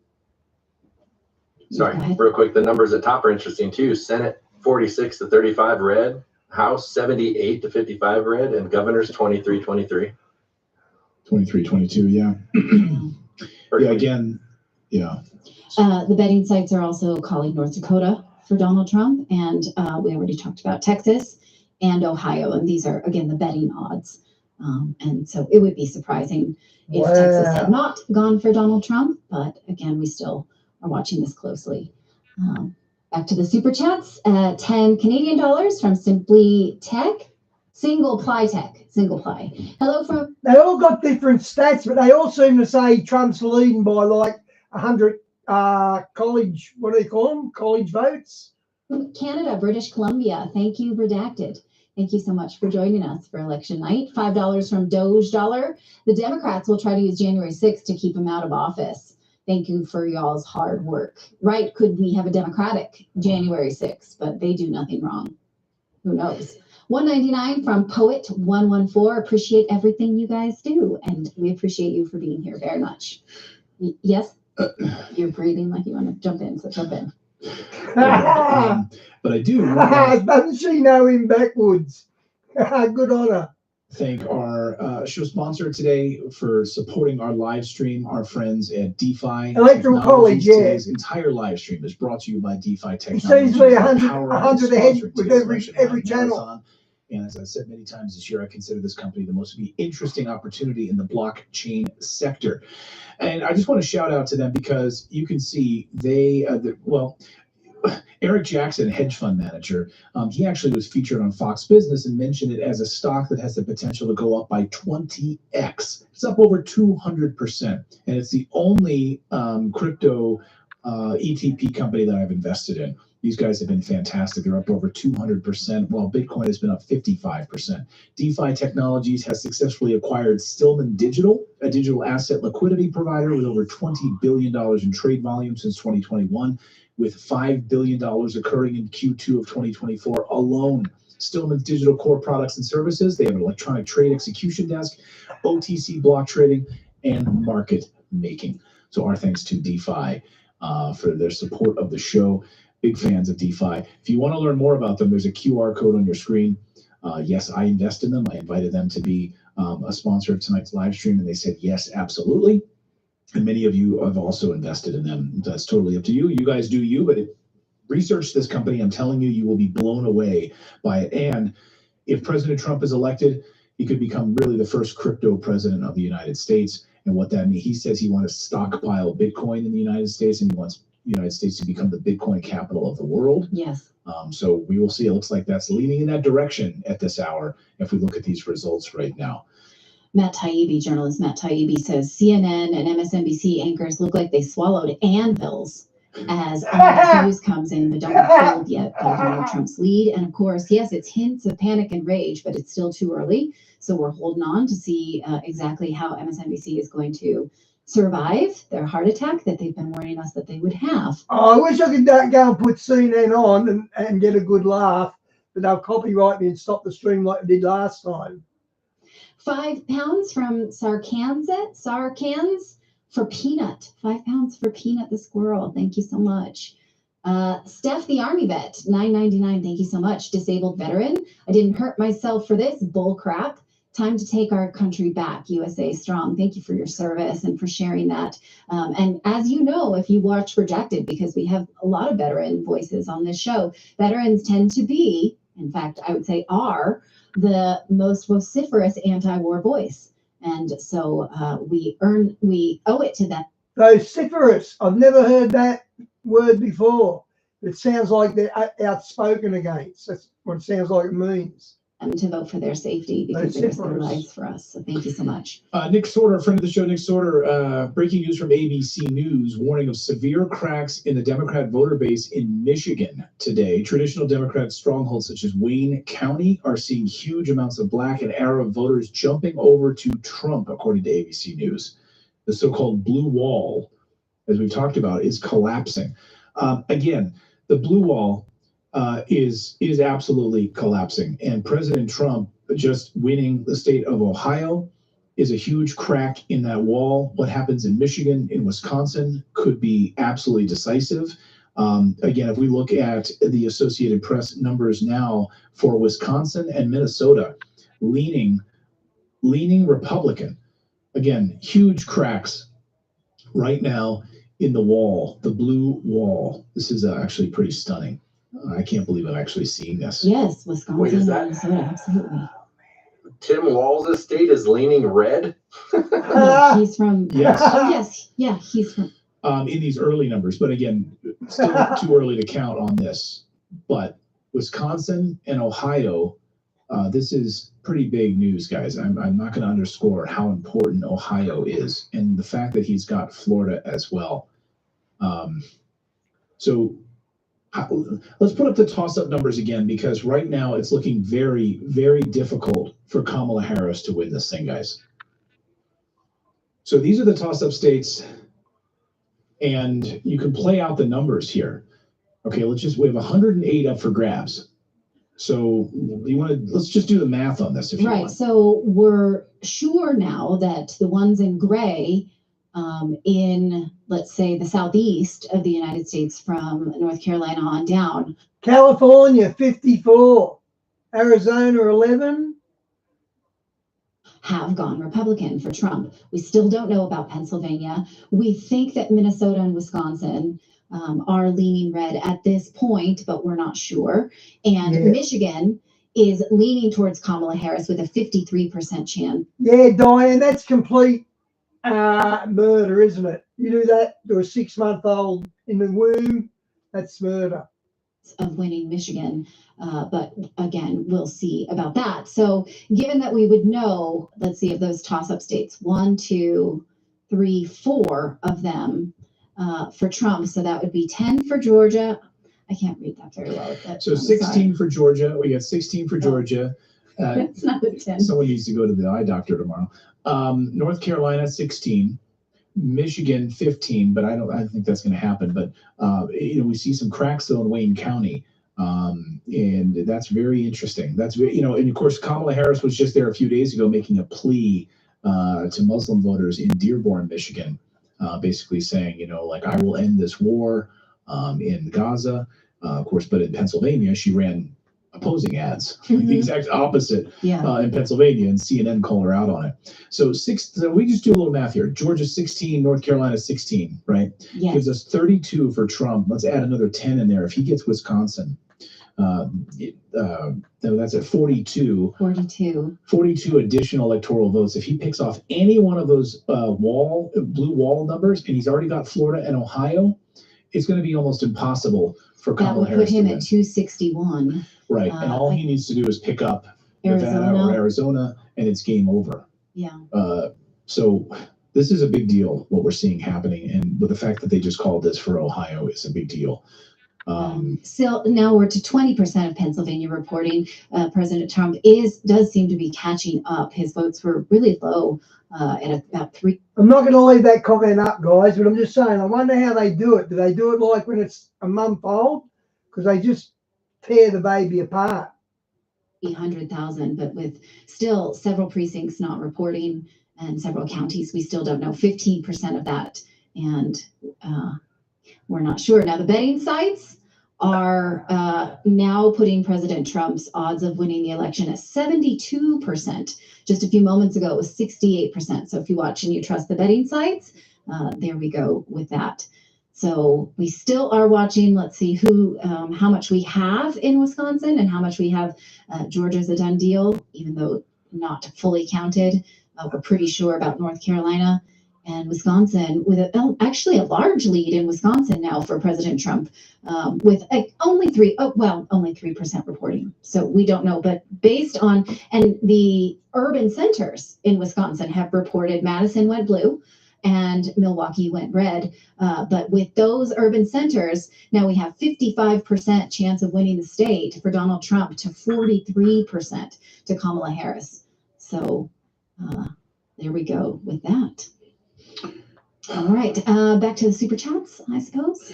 Sorry, real quick. The numbers at top are interesting too. Senate 46 to 35 red, House 78 to 55 red, and Governor's 23-23. 23-22, yeah. Yeah, again, yeah. The betting sites are also calling North Dakota for Donald Trump, and we already talked about Texas and Ohio, and these are, again, the betting odds. And so it would be surprising if Texas had not gone for Donald Trump, but again, we still are watching this closely. Back to the super chats. 10 Canadian dollars from Simply Tech. Single Ply Tech. Single Ply. Hello from. They all got different stats, but they all seem to say Trump's leading by like 100 college, what do they call them? College votes. Canada, British Columbia. Thank you, Redacted. Thank you so much for joining us for election night. $5 from Doge Dollar. The Democrats will try to use January 6th to keep him out of office. Thank you for y'all's hard work. Right? Could we have a Democratic January 6th? But they do nothing wrong. Who knows? $1.99 from Poet114. Appreciate everything you guys do, and we appreciate you for being here very much. Yes? You're breathing like you want to jump in, so jump in. But I do. Doesn't she know him backwards? Good on her. Thank our show sponsor today for supporting our live stream, our friends at DeFi Electoral College. Today's entire live stream is brought to you by DeFi Technologies. He seems to be 100 ahead with every channel. And as I said many times this year, I consider this company the most interesting opportunity in the blockchain sector. And I just want to shout out to them because you can see they, Eric Jackson, hedge fund manager, he actually was featured on Fox Business and mentioned it as a stock that has the potential to go up by 20x. It's up over 200%. And it's the only crypto ETP company that I've invested in. These guys have been fantastic. They're up over 200%, while Bitcoin has been up 55%. DeFi Technologies has successfully acquired Stillman Digital, a digital asset liquidity provider with over $20 billion in trade volume since 2021, with $5 billion occurring in Q2 of 2024 alone. Stillman's digital core products and services, they have an electronic trade execution desk, OTC block trading, and market making. So our thanks to DeFi for their support of the show. Big fans of DeFi. If you want to learn more about them, there's a QR code on your screen. Yes, I invest in them. I invited them to be a sponsor of tonight's live stream, and they said yes, absolutely. And many of you have also invested in them. That's totally up to you. You guys do you, but research this company. I'm telling you, you will be blown away by it. And if President Trump is elected, he could become really the first crypto president of the United States. And what that means, he says he wants to stockpile Bitcoin in the United States, and he wants the United States to become the Bitcoin capital of the world. Yes. So we will see. It looks like that's leaning in that direction at this hour if we look at these results right now. Matt Taibbi, journalist Matt Taibbi, says CNN and MSNBC anchors look like they swallowed anvils as news comes in, but don't fold yet by Donald Trump's lead. And of course, yes, it's hints of panic and rage, but it's still too early. So we're holding on to see exactly how MSNBC is going to survive their heart attack that they've been warning us that they would have. Oh, I wish I could go and put CNN on and get a good laugh, but they'll copyright me and stop the stream like they did last time. £5 from Sarkans for Peanut. £5 for Peanut the squirrel. Thank you so much. Steph the Army vet, $9.99. Thank you so much. Disabled veteran. I didn't hurt myself for this bull crap. Time to take our country back. USA strong. Thank you for your service and for sharing that. And as you know, if you watch Redacted, because we have a lot of veteran voices on this show, veterans tend to be, in fact, I would say are the most vociferous anti-war voice. And so we owe it to them. Vociferous. I've never heard that word before. It sounds like they're outspoken against. That's what it sounds like it means. to vote for their safety because they risk their lives for us. So thank you so much. Nick Sorter, friend of the show, Nick Sorter, breaking news from ABC News, warning of severe cracks in the Democrat voter base in Michigan today. Traditional Democrat strongholds such as Wayne County are seeing huge amounts of Black and Arab voters jumping over to Trump, according to ABC News. The so-called blue wall, as we've talked about, is collapsing. Again, the blue wall is absolutely collapsing, and President Trump just winning the state of Ohio is a huge crack in that wall. What happens in Michigan, in Wisconsin, could be absolutely decisive. Again, if we look at the Associated Press numbers now for Wisconsin and Minnesota, leaning Republican. Again, huge cracks right now in the wall, the blue wall. This is actually pretty stunning. I can't believe I'm actually seeing this. Yes, Wisconsin. Wait, is that Minnesota, absolutely. Tim Walz's state is leaning red? No, he's from. Yes. Oh, yes. Yeah, he's from. In these early numbers, but again, still too early to count on this. But Wisconsin and Ohio, this is pretty big news, guys. I'm not going to underscore how important Ohio is, and the fact that he's got Florida as well. So let's put up the toss-up numbers again, because right now it's looking very, very difficult for Kamala Harris to win this thing, guys. So these are the toss-up states, and you can play out the numbers here. Okay, we have 108 up for grabs. So let's just do the math on this if you want. Right. So we're sure now that the ones in gray in, let's say, the southeast of the United States from North Carolina on down. California, 54. Arizona, 11. Have gone Republican for Trump. We still don't know about Pennsylvania. We think that Minnesota and Wisconsin are leaning red at this point, but we're not sure. And Michigan is leaning towards Kamala Harris with a 53% chance. Yeah, Diane, that's complete murder, isn't it? You do that to a 6-month-old in the womb, that's murder. Of winning Michigan. But again, we'll see about that. So given that we would know, let's see, of those toss-up states, 1, 2, 3, 4 of them for Trump. So that would be 10 for Georgia. I can't read that very well. So 16 for Georgia. We got 16 for Georgia. That's not a 10. Someone needs to go to the eye doctor tomorrow. North Carolina, 16. Michigan, 15, but I think that's going to happen. But we see some cracks though in Wayne County, and that's very interesting. That's very, and of course Kamala Harris was just there a few days ago making a plea to Muslim voters in Dearborn, Michigan, basically saying, I will end this war in Gaza. Of course, but in Pennsylvania, she ran opposing ads, like the exact opposite in Pennsylvania, and CNN called her out on it. So we just do a little math here. Georgia 16, North Carolina 16, right? Yes. Gives us 32 for Trump. Let's add another 10 in there. If he gets Wisconsin, that's at 42. 42 additional electoral votes. If he picks off any one of those blue wall numbers, and he's already got Florida and Ohio, it's going to be almost impossible for Kamala Harris to win. That would put him at 261. Right, and all he needs to do is pick up Nevada or Arizona, and it's game over. Yeah. So this is a big deal, what we're seeing happening, and with the fact that they just called this for Ohio, it's a big deal. So now we're to 20% of Pennsylvania reporting. President Trump does seem to be catching up. His votes were really low at about 3. I'm not going to leave that comment up, guys, but I'm just saying, I wonder how they do it. Do they do it like when it's a month old? Because they just tear the baby apart. 800,000, but with still several precincts not reporting and several counties, we still don't know 15% of that. And we're not sure. Now, the betting sites are now putting President Trump's odds of winning the election at 72%. Just a few moments ago, it was 68%. So if you watch and you trust the betting sites, there we go with that. So we still are watching. Let's see how much we have in Wisconsin and how much we have. Georgia's a done deal, even though not fully counted. We're pretty sure about North Carolina. And Wisconsin, with actually a large lead in Wisconsin now for President Trump, with only 3% reporting. So we don't know, but based on, and the urban centers in Wisconsin have reported Madison went blue and Milwaukee went red. But with those urban centers, now we have 55% chance of winning the state for Donald Trump to 43% to Kamala Harris. So there we go with that. All right, back to the super chats, I suppose.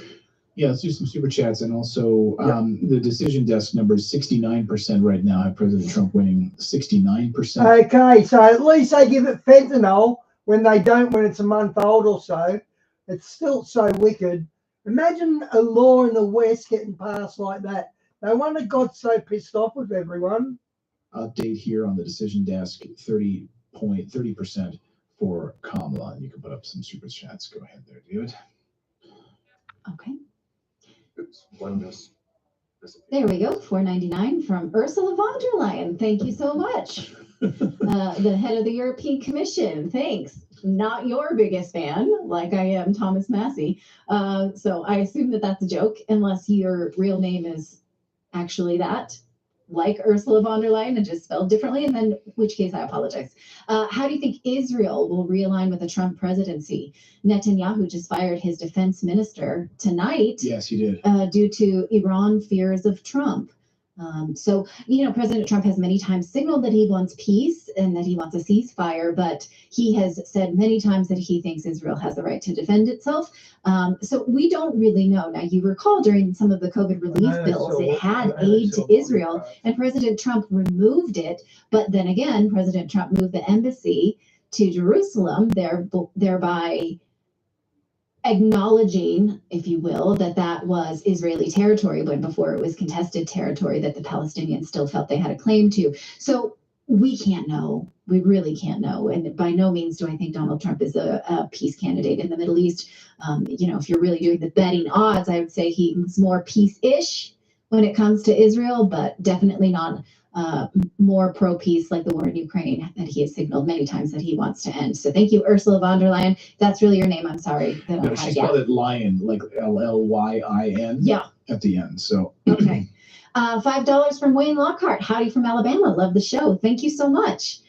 Yeah, let's do some super chats. And also the decision desk number is 69% right now. Have President Trump winning 69%. Okay, so at least they give it fentanyl when they don't, when it's a month old or so. It's still so wicked. Imagine a law in the West getting passed like that. No wonder God's so pissed off with everyone. Update here on the decision desk, 30% for Kamala. You can put up some super chats. Go ahead there, David. Okay. Oops, one miss. There we go, $4.99 from Ursula von der Leyen. Thank you so much. The head of the European Commission. Thanks. Not your biggest fan, like I am Thomas Massey. So I assume that that's a joke, unless your real name is actually that, like Ursula von der Leyen, and just spelled differently, and then which case I apologize. How do you think Israel will realign with the Trump presidency? Netanyahu just fired his defense minister tonight. Yes, he did. Due to Iran fears of Trump. So, President Trump has many times signaled that he wants peace and that he wants a ceasefire, but he has said many times that he thinks Israel has the right to defend itself. So we don't really know. Now, you recall during some of the COVID relief bills, it had aid to Israel, and President Trump removed it. But then again, President Trump moved the embassy to Jerusalem, thereby acknowledging, if you will, that was Israeli territory, when before it was contested territory that the Palestinians still felt they had a claim to. So we can't know. We really can't know. And by no means do I think Donald Trump is a peace candidate in the Middle East. If you're really doing the betting odds, I would say he's more peace-ish when it comes to Israel, but definitely not more pro-peace like the war in Ukraine that he has signaled many times that he wants to end. So thank you, Ursula von der Leyen. That's really your name. I'm sorry. No, she spelled it lion, like L-L-Y-I-N. Yeah. At the end. So okay. $5 from Wayne Lockhart. Howdy from Alabama. Love the show. Thank you so much.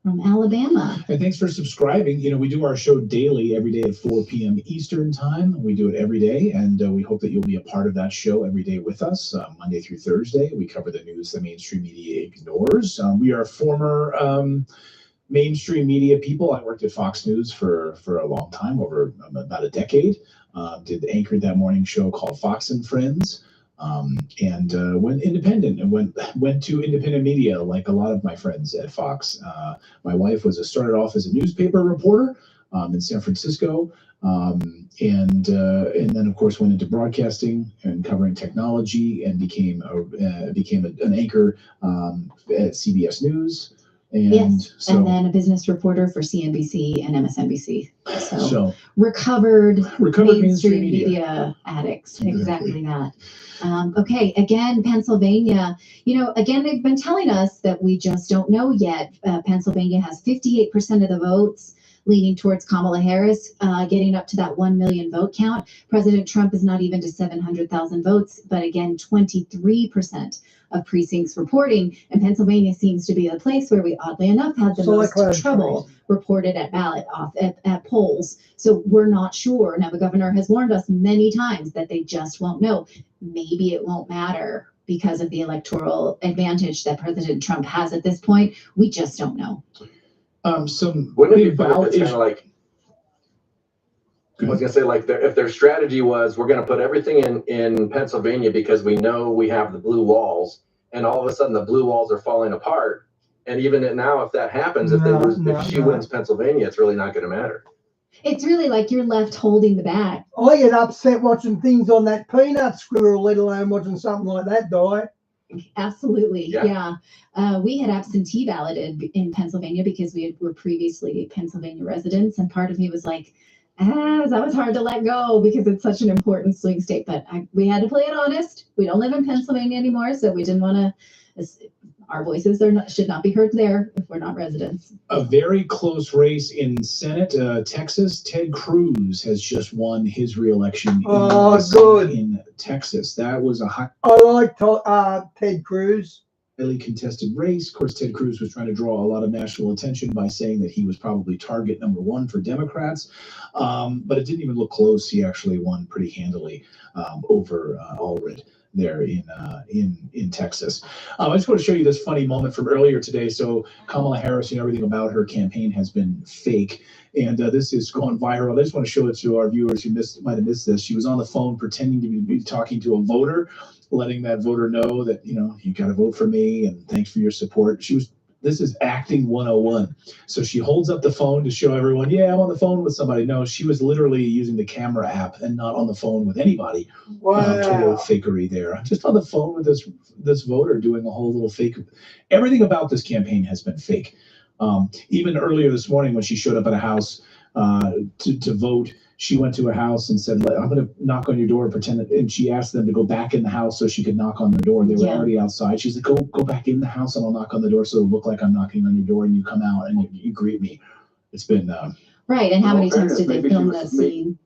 From Alabama. And thanks for subscribing. We do our show daily, every day at 4 p.m. Eastern time. We do it every day, and we hope that you'll be a part of that show every day with us, Monday through Thursday. We cover the news the mainstream media ignores. We are former mainstream media people. I worked at Fox News for a long time, over about a decade. Anchored that morning show called Fox and Friends. And went independent and went to independent media, like a lot of my friends at Fox. My wife started off as a newspaper reporter in San Francisco, and then of course went into broadcasting and covering technology, and became an anchor at CBS News. And yes, so, and then a business reporter for CNBC and MSNBC. So recovered mainstream media addicts. Exactly that. Okay, again, Pennsylvania. Again, they've been telling us that we just don't know yet. Pennsylvania has 58% of the votes, leaning towards Kamala Harris, getting up to that 1 million vote count. President Trump is not even to 700,000 votes, but again, 23% of precincts reporting. And Pennsylvania seems to be the place where we, oddly enough, had the most trouble reported at at polls. So we're not sure. Now, the governor has warned us many times that they just won't know. Maybe it won't matter because of the electoral advantage that President Trump has at this point. We just don't know. Wouldn't it be funny if it's kind of like, I was gonna say, like, if their strategy was, we're gonna put everything in Pennsylvania because we know we have the blue walls, and all of a sudden the blue walls are falling apart. And even now, if that happens, if she wins Pennsylvania, it's really not gonna matter. It's really like you're left holding the bag. I get upset watching things on that peanut squirrel, let alone watching something like that die. Absolutely. Yeah. We had absentee balloted in Pennsylvania because we were previously Pennsylvania residents. And part of me was like, that was hard to let go because it's such an important swing state. But we had to play it honest. We don't live in Pennsylvania anymore, so we didn't want to. our voices should not be heard there if we're not residents. A very close race in Senate, Texas. Ted Cruz has just won his re-election in Texas. That was a I like Ted Cruz. Highly contested race. Of course, Ted Cruz was trying to draw a lot of national attention by saying that he was probably target number one for Democrats, but it didn't even look close. He actually won pretty handily over Allred there in Texas. I just want to show you this funny moment from earlier today. So Kamala Harris, everything about her campaign has been fake, and this is going viral. I just want to show it to our viewers who might have missed this. She was on the phone pretending to be talking to a voter, letting that voter know that, you got to vote for me and thanks for your support. This is acting 101. So she holds up the phone to show everyone, yeah, I'm on the phone with somebody. No, she was literally using the camera app and not on the phone with anybody. Wow. Total fakery there. I'm just on the phone with this voter doing a whole little fake. Everything about this campaign has been fake. Even earlier this morning when she showed up at a house to vote, she went to a house and said, I'm going to knock on your door and pretend that, and she asked them to go back in the house so she could knock on their door. They were already outside. She's like, go back in the house and I'll knock on the door so it'll look like I'm knocking on your door and you come out and you greet me. It's been... right, and how many times did they film that scene?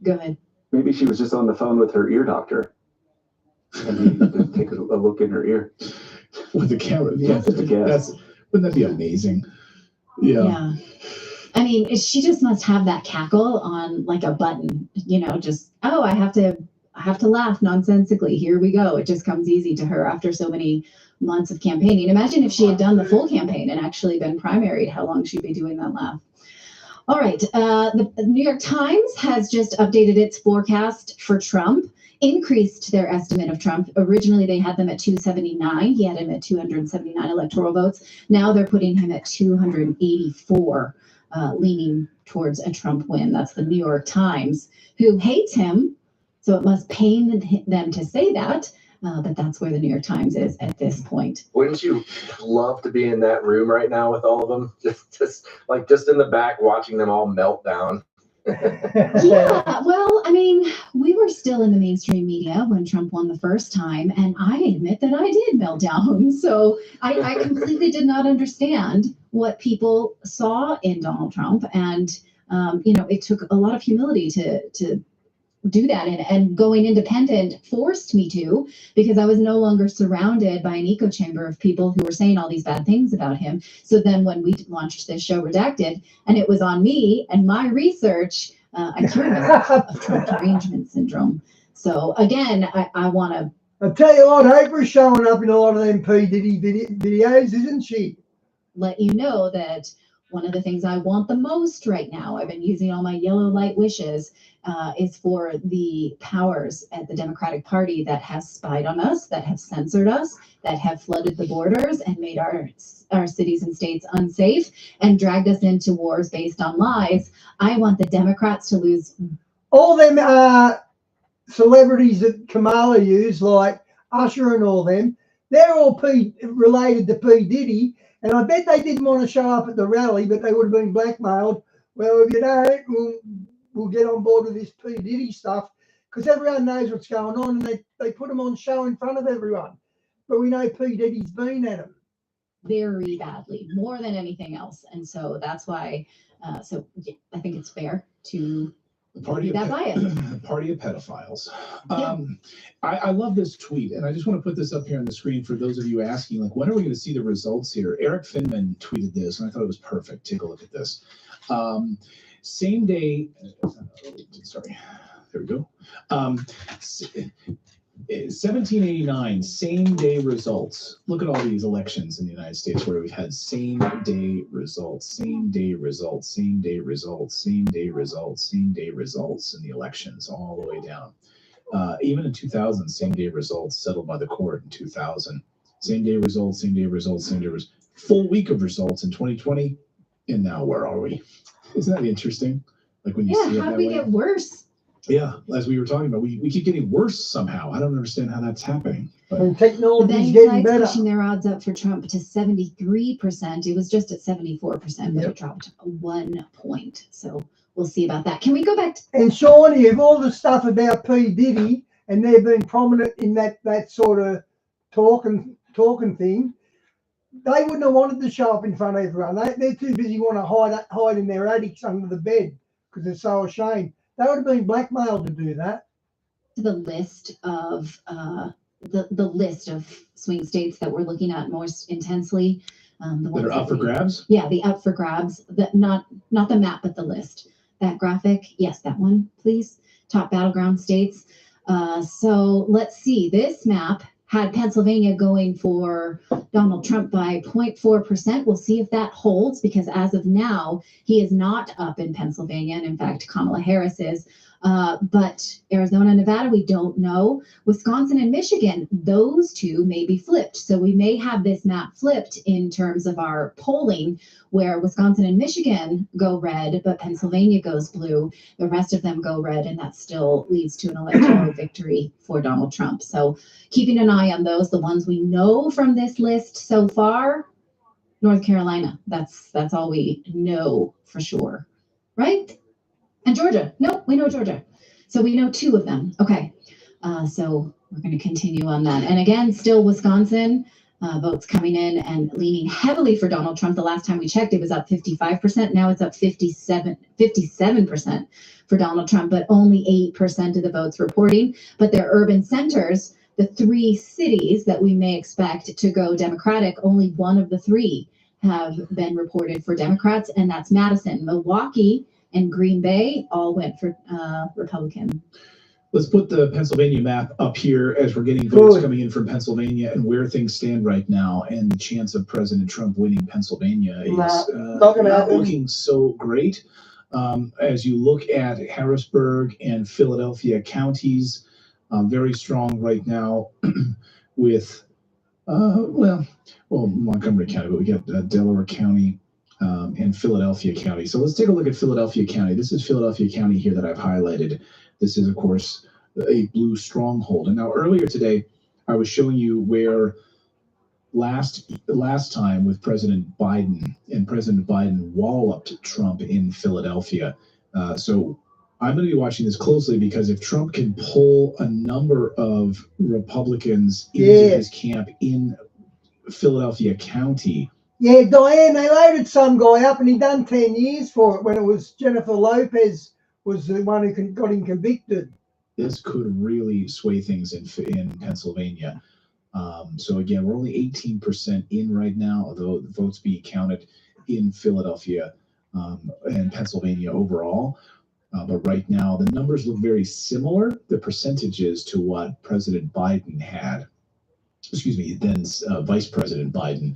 Go ahead. Maybe she was just on the phone with her ear doctor and he just take a look in her ear. With the camera, yeah. Wouldn't that be amazing? Yeah. I mean, she just must have that cackle on like a button, just, I have to laugh nonsensically. Here we go. It just comes easy to her after so many months of campaigning. Imagine if she had done the full campaign and actually been primaried, how long she'd be doing that laugh. All right. The New York Times has just updated its forecast for Trump, increased their estimate of Trump. Originally, they had them at 279. He had him at 279 electoral votes. Now they're putting him at 284. Leaning towards a Trump win. That's the New York Times, who hates him. So it must pain them to say that, but that's where the New York Times is at this point. Wouldn't you love to be in that room right now with all of them? Just in the back watching them all melt down. Yeah, well, I mean, we were still in the mainstream media when Trump won the first time, and I admit that I did melt down. So I completely did not understand what people saw in Donald Trump, and it took a lot of humility to do that, and going independent forced me to, because I was no longer surrounded by an echo chamber of people who were saying all these bad things about him. So then when we launched this show Redacted, and it was on me and my research, I cured myself of Trump derangement syndrome. So again, I want to... I'll tell you what, Oprah's showing up in a lot of them P. Diddy videos, isn't she? Let you know that one of the things I want the most right now, I've been using all my yellow light wishes, is for the powers at the Democratic Party that have spied on us, that have censored us, that have flooded the borders and made our cities and states unsafe and dragged us into wars based on lies. I want the Democrats to lose. All them celebrities that Kamala used, like Usher and all them, they're all related to P. Diddy. And I bet they didn't want to show up at the rally, but they would have been blackmailed. Well, if you don't, we'll get on board with this P. Diddy stuff, because everyone knows what's going on, and they put them on show in front of everyone. But we know P. Diddy's been at them. Very badly, more than anything else. And so that's why, I think it's fair to... Party of pedophiles. I love this tweet, and I just want to put this up here on the screen for those of you asking, when are we going to see the results here? Eric Finman tweeted this, and I thought it was perfect. Take a look at this. Same day, sorry, there we go. 1789, same day results. Look at all these elections in the United States where we've had same day results in the elections all the way down. Even in 2000, same day results settled by the court in 2000. Same day results. Full week of results in 2020. And now where are we? Isn't that interesting? Like when you see it how that do we way? get worse? Yeah, as we were talking about, we keep getting worse somehow. I don't understand how that's happening. But And technology's The getting better. pushing their odds up for Trump to 73%. It was just at 74%, but it dropped 1 point. So we'll see about that. Can we go back to... And Shawnee, of all the stuff about P. Diddy, and they've been prominent in that sort of talking thing, they wouldn't have wanted to show up in front of everyone. They're too busy want to hide in their attics under the bed because they're so ashamed. They would have been blackmailed to do that. The list of the list of swing states that we're looking at most intensely. The ones That are up for grabs? Yeah, the up for grabs. Not the map, but the list. That graphic, yes, that one, please. Top battleground states. So let's see. This map had Pennsylvania going for Donald Trump by 0.4%. We'll see if that holds, because as of now, he is not up in Pennsylvania. And in fact, Kamala Harris is. But Arizona, Nevada, we don't know. Wisconsin and Michigan, those two may be flipped. So we may have this map flipped in terms of our polling, where Wisconsin and Michigan go red, but Pennsylvania goes blue. The rest of them go red, and that still leads to an electoral victory for Donald Trump. So keeping an eye on those, the ones we know from this list so far, North Carolina, that's all we know for sure, right? And Georgia. No, we know Georgia. So we know two of them. Okay. So we're going to continue on that. And again, still Wisconsin, votes coming in and leaning heavily for Donald Trump. The last time we checked, it was up 55%. Now it's up 57% for Donald Trump, but only 8% of the votes reporting. But their urban centers, the three cities that we may expect to go Democratic, only one of the three have been reported for Democrats, and that's Madison. Milwaukee and Green Bay all went for Republican. Let's put the Pennsylvania map up here as we're getting votes coming in from Pennsylvania and where things stand right now. And the chance of President Trump winning Pennsylvania is not looking so great. As you look at Harrisburg and Philadelphia counties, very strong right now with, Montgomery County, but we got Delaware County, and Philadelphia County. So let's take a look at Philadelphia County. This is Philadelphia County here that I've highlighted. This is, of course, a blue stronghold. And now earlier today, I was showing you where last time with President Biden, and President Biden walloped Trump in Philadelphia. So I'm going to be watching this closely, because if Trump can pull a number of Republicans into his camp in Philadelphia County. Yeah, Diane, they loaded some guy up and he done 10 years for it when it was Jennifer Lopez was the one who got him convicted. This could really sway things in Pennsylvania. So again, we're only 18% in right now, although the votes being counted in Philadelphia and Pennsylvania overall. But right now, the numbers look very similar, the percentages, to what President Biden had. Then Vice President Biden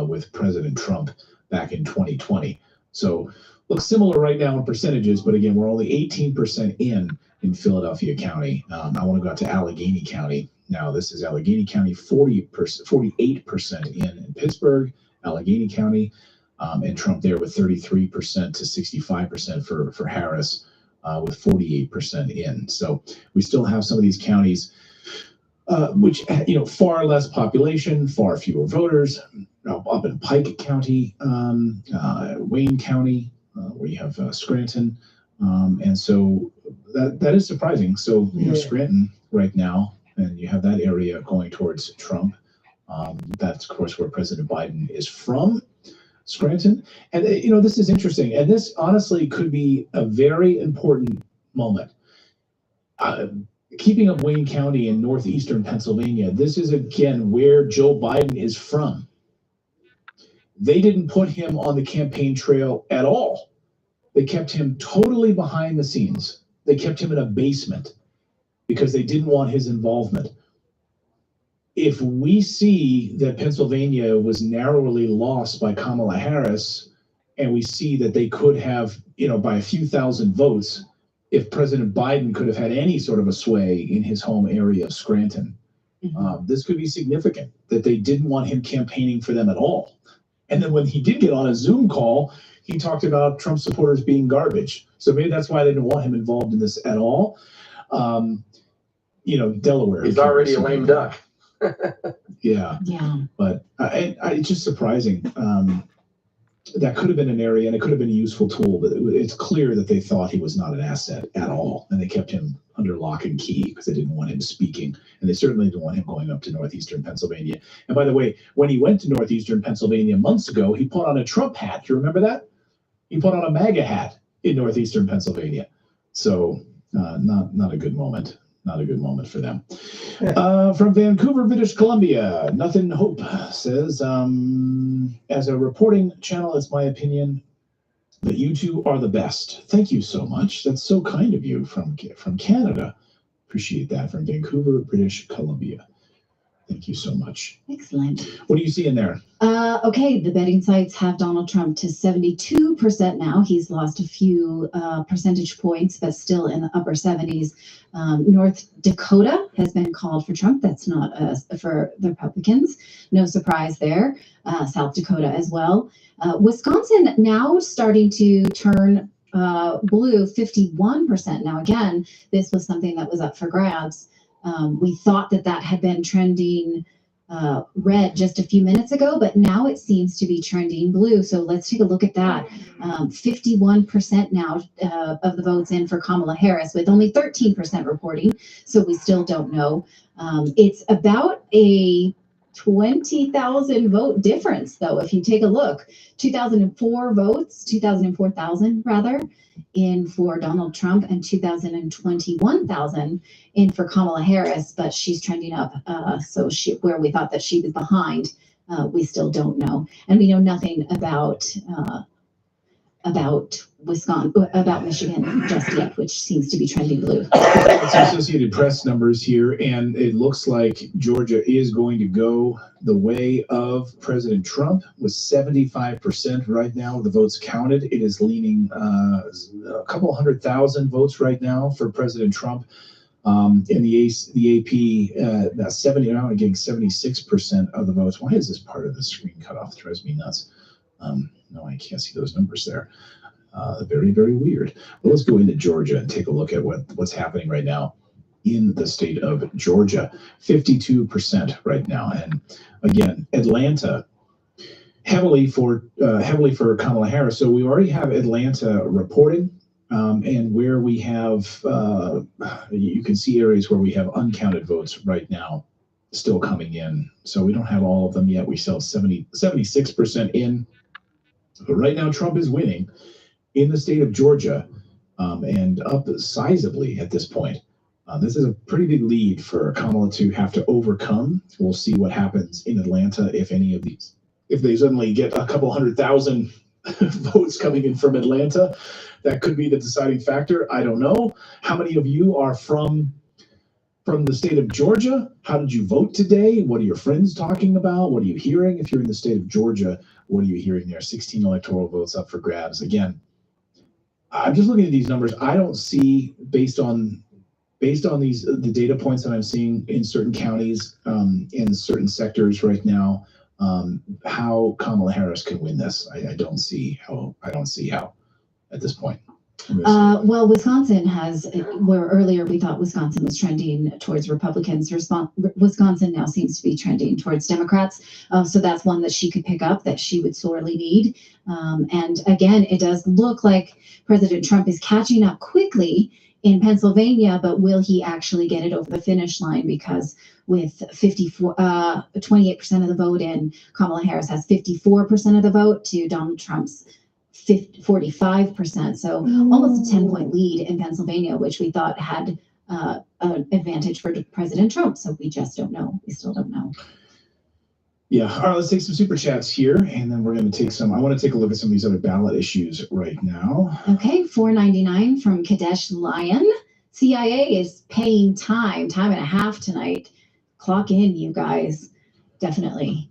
with President Trump back in 2020. So looks similar right now in percentages, but again, we're only 18% in Philadelphia County. I want to go out to Allegheny County. Now, this is Allegheny County, 48% in Pittsburgh, Allegheny County, and Trump there with 33% to 65% for Harris, with 48% in. So we still have some of these counties, which, far less population, far fewer voters. Up in Pike County, Wayne County, where you have Scranton, and so that is surprising. So Scranton right now, and you have that area going towards Trump. That's of course where President Biden is from, Scranton, and this is interesting, and this honestly could be a very important moment. Keeping up Wayne County in northeastern Pennsylvania, this is again where Joe Biden is from. They didn't put him on the campaign trail at all. They kept him totally behind the scenes. They kept him in a basement because they didn't want his involvement. If we see that Pennsylvania was narrowly lost by Kamala Harris, and we see that they could have, by a few thousand votes, if President Biden could have had any sort of a sway in his home area of Scranton, this could be significant, that they didn't want him campaigning for them at all. And then when he did get on a Zoom call, he talked about Trump supporters being garbage. So maybe that's why they didn't want him involved in this at all. Delaware. He's already a lame duck. Yeah. But it's just surprising. that could have been an area, and it could have been a useful tool, but it's clear that they thought he was not an asset at all, and they kept him under lock and key because they didn't want him speaking, and they certainly didn't want him going up to northeastern Pennsylvania. And by the way, when he went to northeastern Pennsylvania months ago, he put on a Trump hat. Do you remember that? He put on a MAGA hat in northeastern Pennsylvania. So not a good moment. Not a good moment for them. From Vancouver, British Columbia, Nothing Hope says, as a reporting channel, it's my opinion that you two are the best. Thank you so much. That's so kind of you from Canada. Appreciate that. From Vancouver, British Columbia. Thank you so much. Excellent. What do you see in there? Okay, the betting sites have Donald Trump to 72% now. He's lost a few percentage points, but still in the upper 70s. North Dakota has been called for Trump. That's not for the Republicans. No surprise there. South Dakota as well. Wisconsin now starting to turn blue, 51%. Now, again, this was something that was up for grabs. We thought that had been trending red just a few minutes ago, but now it seems to be trending blue. So let's take a look at that. 51% now of the votes in for Kamala Harris, with only 13% reporting. So we still don't know. It's about a 20,000 vote difference, though. If you take a look, 2004,000 rather, in for Donald Trump, and 2021,000 in for Kamala Harris, but she's trending up. So where we thought that she was behind, we still don't know, and we know nothing about Michigan just yet, which seems to be trending blue. It's Associated Press numbers here, and it looks like Georgia is going to go the way of President Trump with 75% right now of the votes counted. It is leaning a couple 100,000 votes right now for President Trump. In the AP, about 70 now, getting 76% of the votes. Why is this part of the screen cut off? It drives me nuts. No, I can't see those numbers there. Very, very weird. Well, let's go into Georgia and take a look at what's happening right now in the state of Georgia. 52% right now. And again, Atlanta, heavily for Kamala Harris. So we already have Atlanta reporting, and where we have, you can see areas where we have uncounted votes right now still coming in. So we don't have all of them yet. We still have 76% in. But right now, Trump is winning in the state of Georgia, and up sizably at this point. This is a pretty big lead for Kamala to have to overcome. We'll see what happens in Atlanta if they suddenly get a couple 100,000 votes coming in from Atlanta. That could be the deciding factor. I don't know. How many of you are from the state of Georgia? How did you vote today? What are your friends talking about? What are you hearing? If you're in the state of Georgia, what are you hearing there? 16 electoral votes up for grabs. Again, I'm just looking at these numbers. I don't see, based on the data points that I'm seeing in certain counties, in certain sectors right now, how Kamala Harris can win this. I don't see how at this point. Well, Wisconsin has, where earlier we thought Wisconsin was trending towards Republicans, Wisconsin now seems to be trending towards Democrats. So that's one that she could pick up that she would sorely need. And again, it does look like President Trump is catching up quickly in Pennsylvania, but will he actually get it over the finish line? Because with 28% of the vote in, Kamala Harris has 54% of the vote to Donald Trump's 45%. So almost a 10-point lead in Pennsylvania, which we thought had an advantage for President Trump. So we just don't know. We still don't know. Yeah. All right, let's take some super chats here, and then we're going to take some. I want to take a look at some of these other ballot issues right now. Okay, $4.99 from Kadesh Lyon. CIA is paying time and a half tonight. Clock in, you guys. Definitely.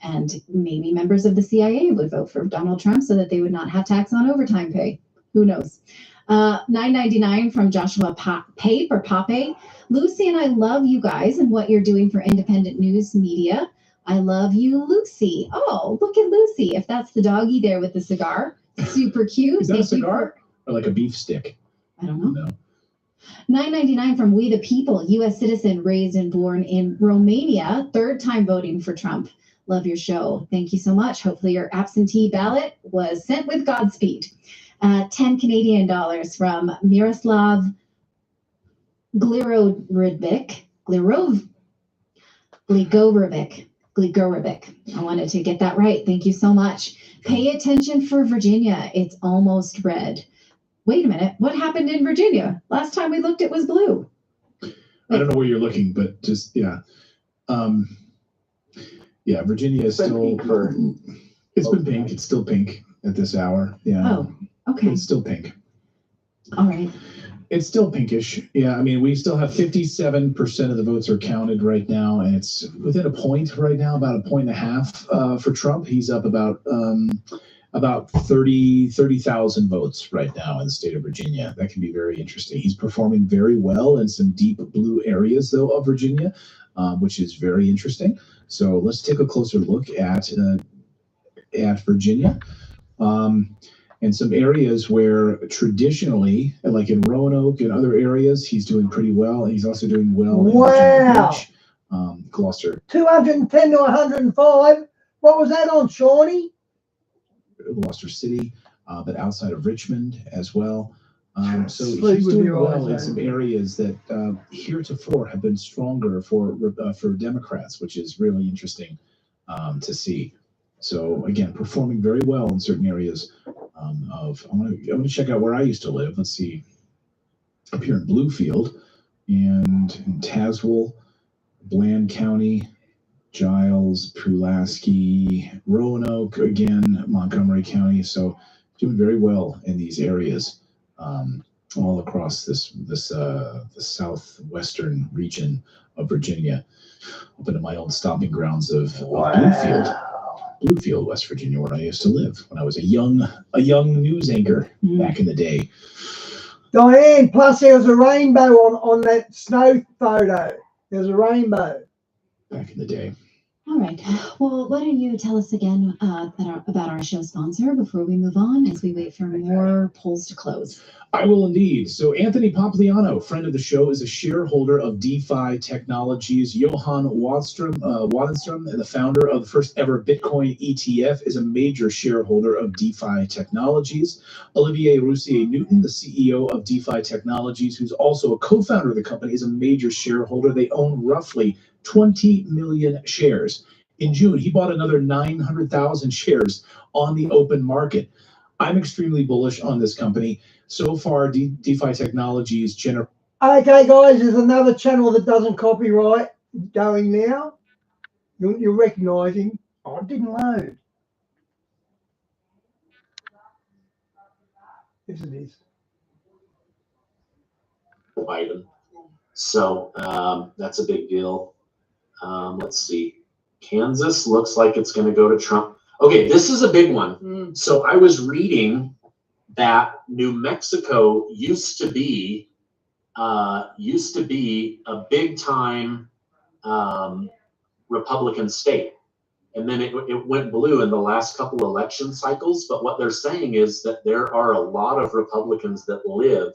And maybe members of the CIA would vote for Donald Trump so that they would not have tax on overtime pay. Who knows? $9.99 from Joshua Pape. Lucy and I love you guys and what you're doing for independent news media. I love you, Lucy. Oh, look at Lucy. If that's the doggy there with the cigar, super cute. Is that a cigar or like a beef stick? I don't know. No. $9.99 from We the People, U.S. citizen raised and born in Romania, third time voting for Trump. Love your show. Thank you so much. Hopefully your absentee ballot was sent with Godspeed. 10 Canadian dollars from Miroslav Gligorevic. I wanted to get that right. Thank you so much. Pay attention for Virginia. It's almost red. Wait a minute. What happened in Virginia? Last time we looked, it was blue. I don't know where you're looking, but just, yeah. Yeah, Virginia is still, it's been pink. It's still pink at this hour. Yeah. Oh, okay. It's still pink. All right. It's still pinkish. Yeah, I mean, we still have 57% of the votes are counted right now, and it's within a point right now, about a point and a half for Trump. He's up about 30,000 votes right now in the state of Virginia. That can be very interesting. He's performing very well in some deep blue areas, though, of Virginia, which is very interesting. So let's take a closer look at Virginia. And some areas where traditionally, like in Roanoke and other areas, he's doing pretty well. He's also doing well in Virginia Beach, Gloucester. 210 to 105. What was that on, Shawnee? Gloucester City, but outside of Richmond as well. So he's doing well in some areas that heretofore have been stronger for Democrats, which is really interesting to see. So again, performing very well in certain areas I'm going to check out where I used to live. Let's see, up here in Bluefield and in Tazewell, Bland County, Giles, Pulaski, Roanoke, again, Montgomery County. So doing very well in these areas, all across the southwestern region of Virginia, up into my own stomping grounds of Bluefield, West Virginia, where I used to live when I was a young news anchor back in the day. Diane, plus there was a rainbow on that snow photo. There's a rainbow. Back in the day. All right. Well, why don't you tell us again about our show sponsor before we move on as we wait for more polls to close? I will indeed. So Anthony Pompliano, friend of the show, is a shareholder of DeFi Technologies. Johan Wadenstrom, the founder of the first ever Bitcoin ETF, is a major shareholder of DeFi Technologies. Olivier Roussier-Newton, the CEO of DeFi Technologies, who's also a co-founder of the company, is a major shareholder. They own roughly 20 million shares. In June, he bought another 900,000 shares on the open market. I'm extremely bullish on this company. So far, DeFi Technologies Okay, guys, there's another channel that doesn't copyright going now. You're recognizing. Oh, it didn't load. Yes, it is. Biden. So that's a big deal. Let's see. Kansas looks like it's going to go to Trump. Okay, this is a big one. So I was reading that New Mexico used to be a big time Republican state, and then it went blue in the last couple election cycles. But what they're saying is that there are a lot of Republicans that live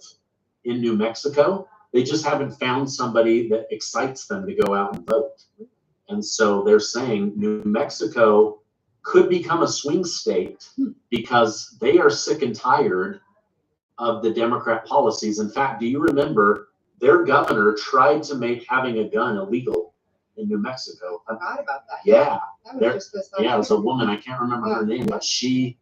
in New Mexico. They just haven't found somebody that excites them to go out and vote. And so they're saying New Mexico could become a swing state because they are sick and tired of the Democrat policies. In fact, do you remember their governor tried to make having a gun illegal in New Mexico? I forgot about that. Yeah. That was just it was a woman. I can't remember her name, but she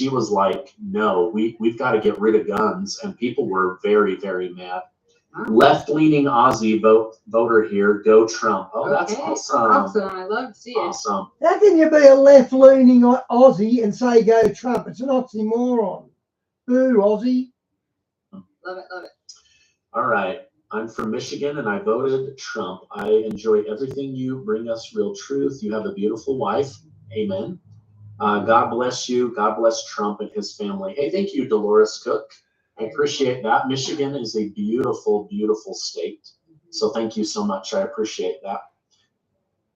was like, no, we've got to get rid of guns. And people were very, very mad. Left-leaning Aussie voter here, go Trump. Oh, that's awesome. Awesome. I love to see it. Awesome. How can you be a left-leaning Aussie and say go Trump? It's an oxymoron. Boo, Aussie. Love it, love it. All right. I'm from Michigan and I voted Trump. I enjoy everything you bring us, real truth. You have a beautiful wife. Amen. God bless you. God bless Trump and his family. Hey, thank you, Dolores Cook. I appreciate that. Michigan is a beautiful, beautiful state. So thank you so much. I appreciate that.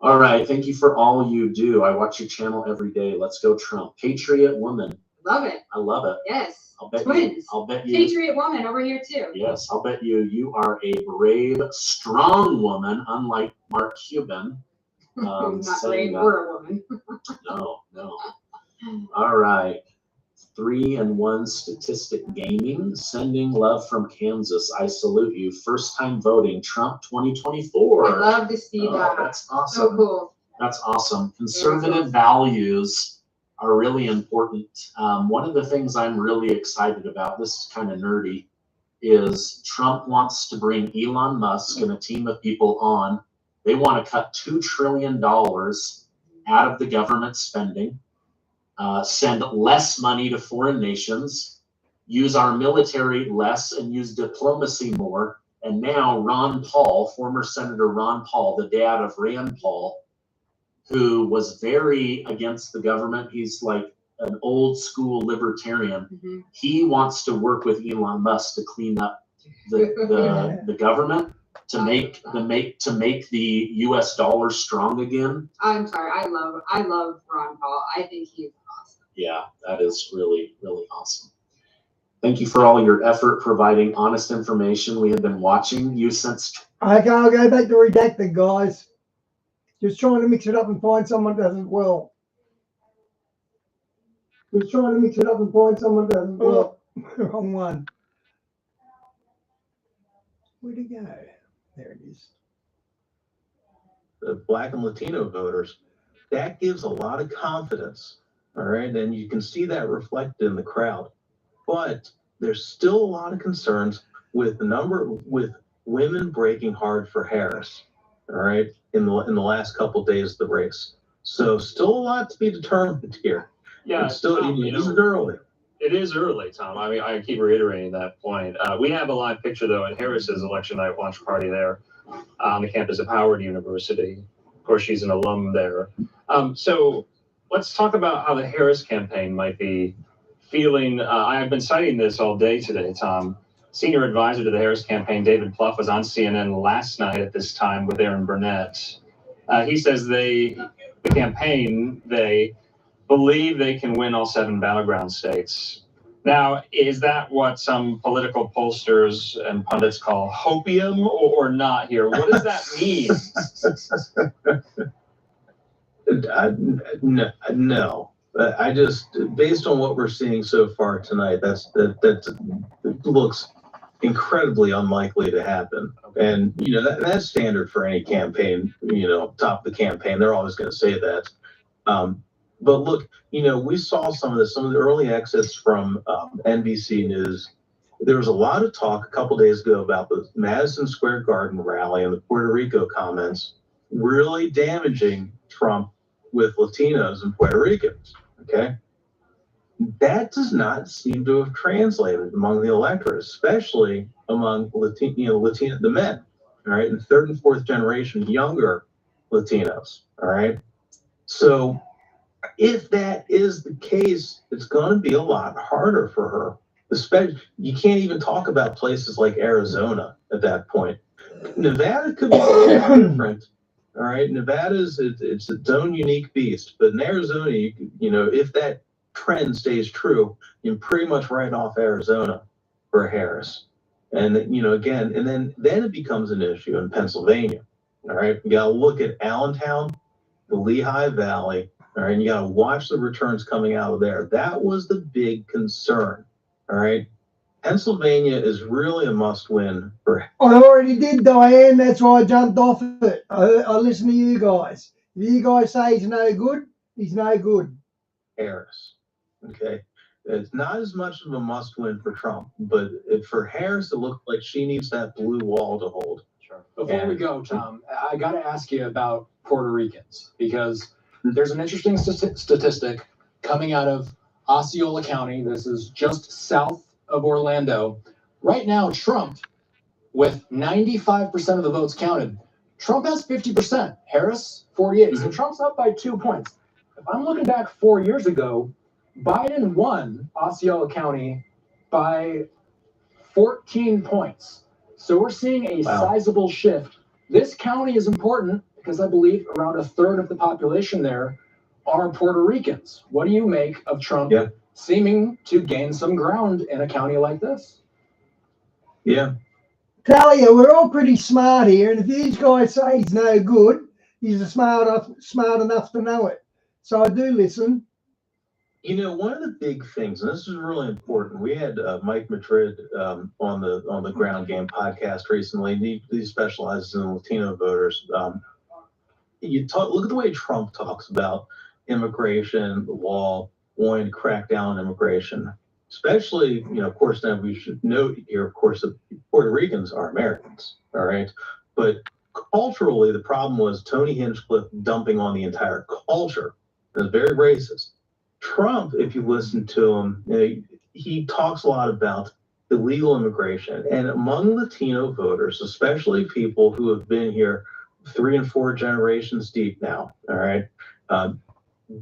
All right. Thank you for all you do. I watch your channel every day. Let's go Trump. Patriot woman. Love it. I love it. Yes. I'll bet Twins. I'll bet you. Patriot woman over here too. Yes, I'll bet you are a brave, strong woman, unlike Mark Cuban. Not saying rain that. or a woman. No. All right. 3-1 Statistic Gaming, sending love from Kansas. I salute you. First time voting, Trump 2024. I love to see that. That's awesome. So cool. That's awesome. Conservative values are really important. One of the things I'm really excited about, this is kind of nerdy, is Trump wants to bring Elon Musk and a team of people on. They want to cut $2 trillion out of the government spending, send less money to foreign nations, use our military less and use diplomacy more. And now Ron Paul, former Senator Ron Paul, the dad of Rand Paul, who was very against the government. He's like an old school libertarian. Mm-hmm. He wants to work with Elon Musk to clean up the government, to make the US dollar strong again. I'm sorry. I love Ron Paul. I think he's awesome. Yeah, that is really, really awesome. Thank you for all your effort providing honest information. We have been watching you since. Okay, I'll go back to redacted, guys. Just trying to mix it up and find someone that does it well. Just trying to mix it up and find someone that does it well. Wrong one. Where'd it go? There it is. The Black and Latino voters, that gives a lot of confidence. All right. And you can see that reflected in the crowd. But there's still a lot of concerns with women breaking hard for Harris. All right. In the last couple of days of the race. So still a lot to be determined here. Yeah. It's still, Tom, it isn't early. It is early, Tom. I mean, I keep reiterating that point. We have a live picture, though, at Harris's election night watch party there on the campus of Howard University. Of course, she's an alum there. So let's talk about how the Harris campaign might be feeling. I've been citing this all day today, Tom. Senior advisor to the Harris campaign, David Plouffe, was on CNN last night at this time with Aaron Burnett. He says the campaign, they believe they can win all 7 battleground states. Now, is that what some political pollsters and pundits call hopium or not here? What does that mean? No. I just, based on what we're seeing so far tonight, that looks incredibly unlikely to happen. And, that's standard for any campaign, top of the campaign. They're always going to say that. But look, we saw some of the early exits from NBC News. There was a lot of talk a couple days ago about the Madison Square Garden rally and the Puerto Rico comments really damaging Trump with Latinos and Puerto Ricans. Okay. That does not seem to have translated among the electorate, especially among Latino, the men, all right, and 3rd and 4th generation younger Latinos, all right. So if that is the case, it's going to be a lot harder for her. Especially, you can't even talk about places like Arizona at that point. Nevada could be different. All right, Nevada's it's its own unique beast, but in Arizona, if that trend stays true, you can pretty much write off Arizona for Harris. And again, and then it becomes an issue in Pennsylvania. All right, you got to look at Allentown, the Lehigh Valley. All right, you got to watch the returns coming out of there. That was the big concern. All right, Pennsylvania is really a must-win for. I already did, Diane. That's why I jumped off it. I listen to you guys. If you guys say he's no good, he's no good. Harris. Okay. It's not as much of a must-win for Trump, but for Harris, it looks like she needs that blue wall to hold. Sure. Before we go, Tom, I got to ask you about Puerto Ricans, because there's an interesting statistic coming out of Osceola County. This is just south of Orlando. Right now, Trump, with 95% of the votes counted, Trump has 50%, Harris 48%. So Trump's up by 2 points. If I'm looking back 4 years ago, Biden won Osceola County by 14 points. So we're seeing a sizable shift. This county is important because I believe around 1/3 of the population there are Puerto Ricans. What do you make of Trump seeming to gain some ground in a county like this? Yeah. Tell you, we're all pretty smart here, and if these guys say he's no good, He's smart enough to know it. So I do listen. You know, one of the big things, and this is really important. We had Mike Madrid on the Ground Game podcast recently. He specializes in Latino voters. Look at the way Trump talks about immigration, the wall, wanting to crack down on immigration. Especially, you know, of course, now we should note here, of course, that Puerto Ricans are Americans, all right? But culturally, the problem was Tony Hinchcliffe dumping on the entire culture. It was very racist. Trump, if you listen to him, you know, he talks a lot about illegal immigration. And among Latino voters, especially people who have been here 3 and 4 generations deep now, all right,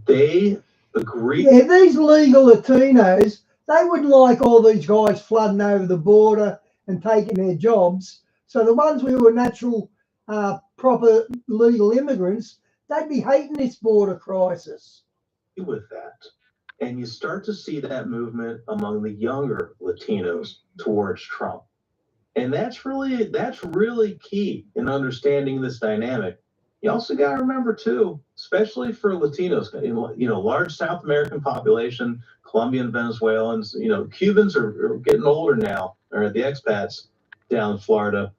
they agree. Yeah, these legal Latinos, they wouldn't like all these guys flooding over the border and taking their jobs. So the ones who were natural, proper legal immigrants, they'd be hating this border crisis. With that, and you start to see that movement among the younger Latinos towards Trump, and that's really key in understanding this dynamic. You also got to remember too, especially for Latinos, you know, large South American population, Colombian, Venezuelans, you know, Cubans are getting older now, or the expats down in Florida,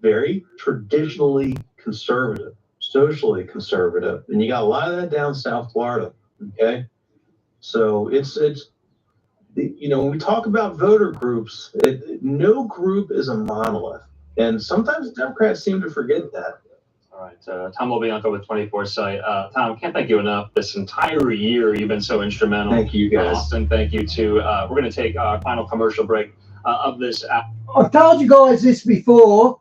very traditionally conservative, socially conservative, and you got a lot of that down South Florida. Okay, so it's you know, when we talk about voter groups, no group is a monolith, and sometimes Democrats seem to forget that. All right, Tom Lobianco with 24 Sight. Tom, can't thank you enough. This entire year, you've been so instrumental. Thank you, guys. Austin, thank you too. We're going to take our final commercial break of this. I've told you guys this before.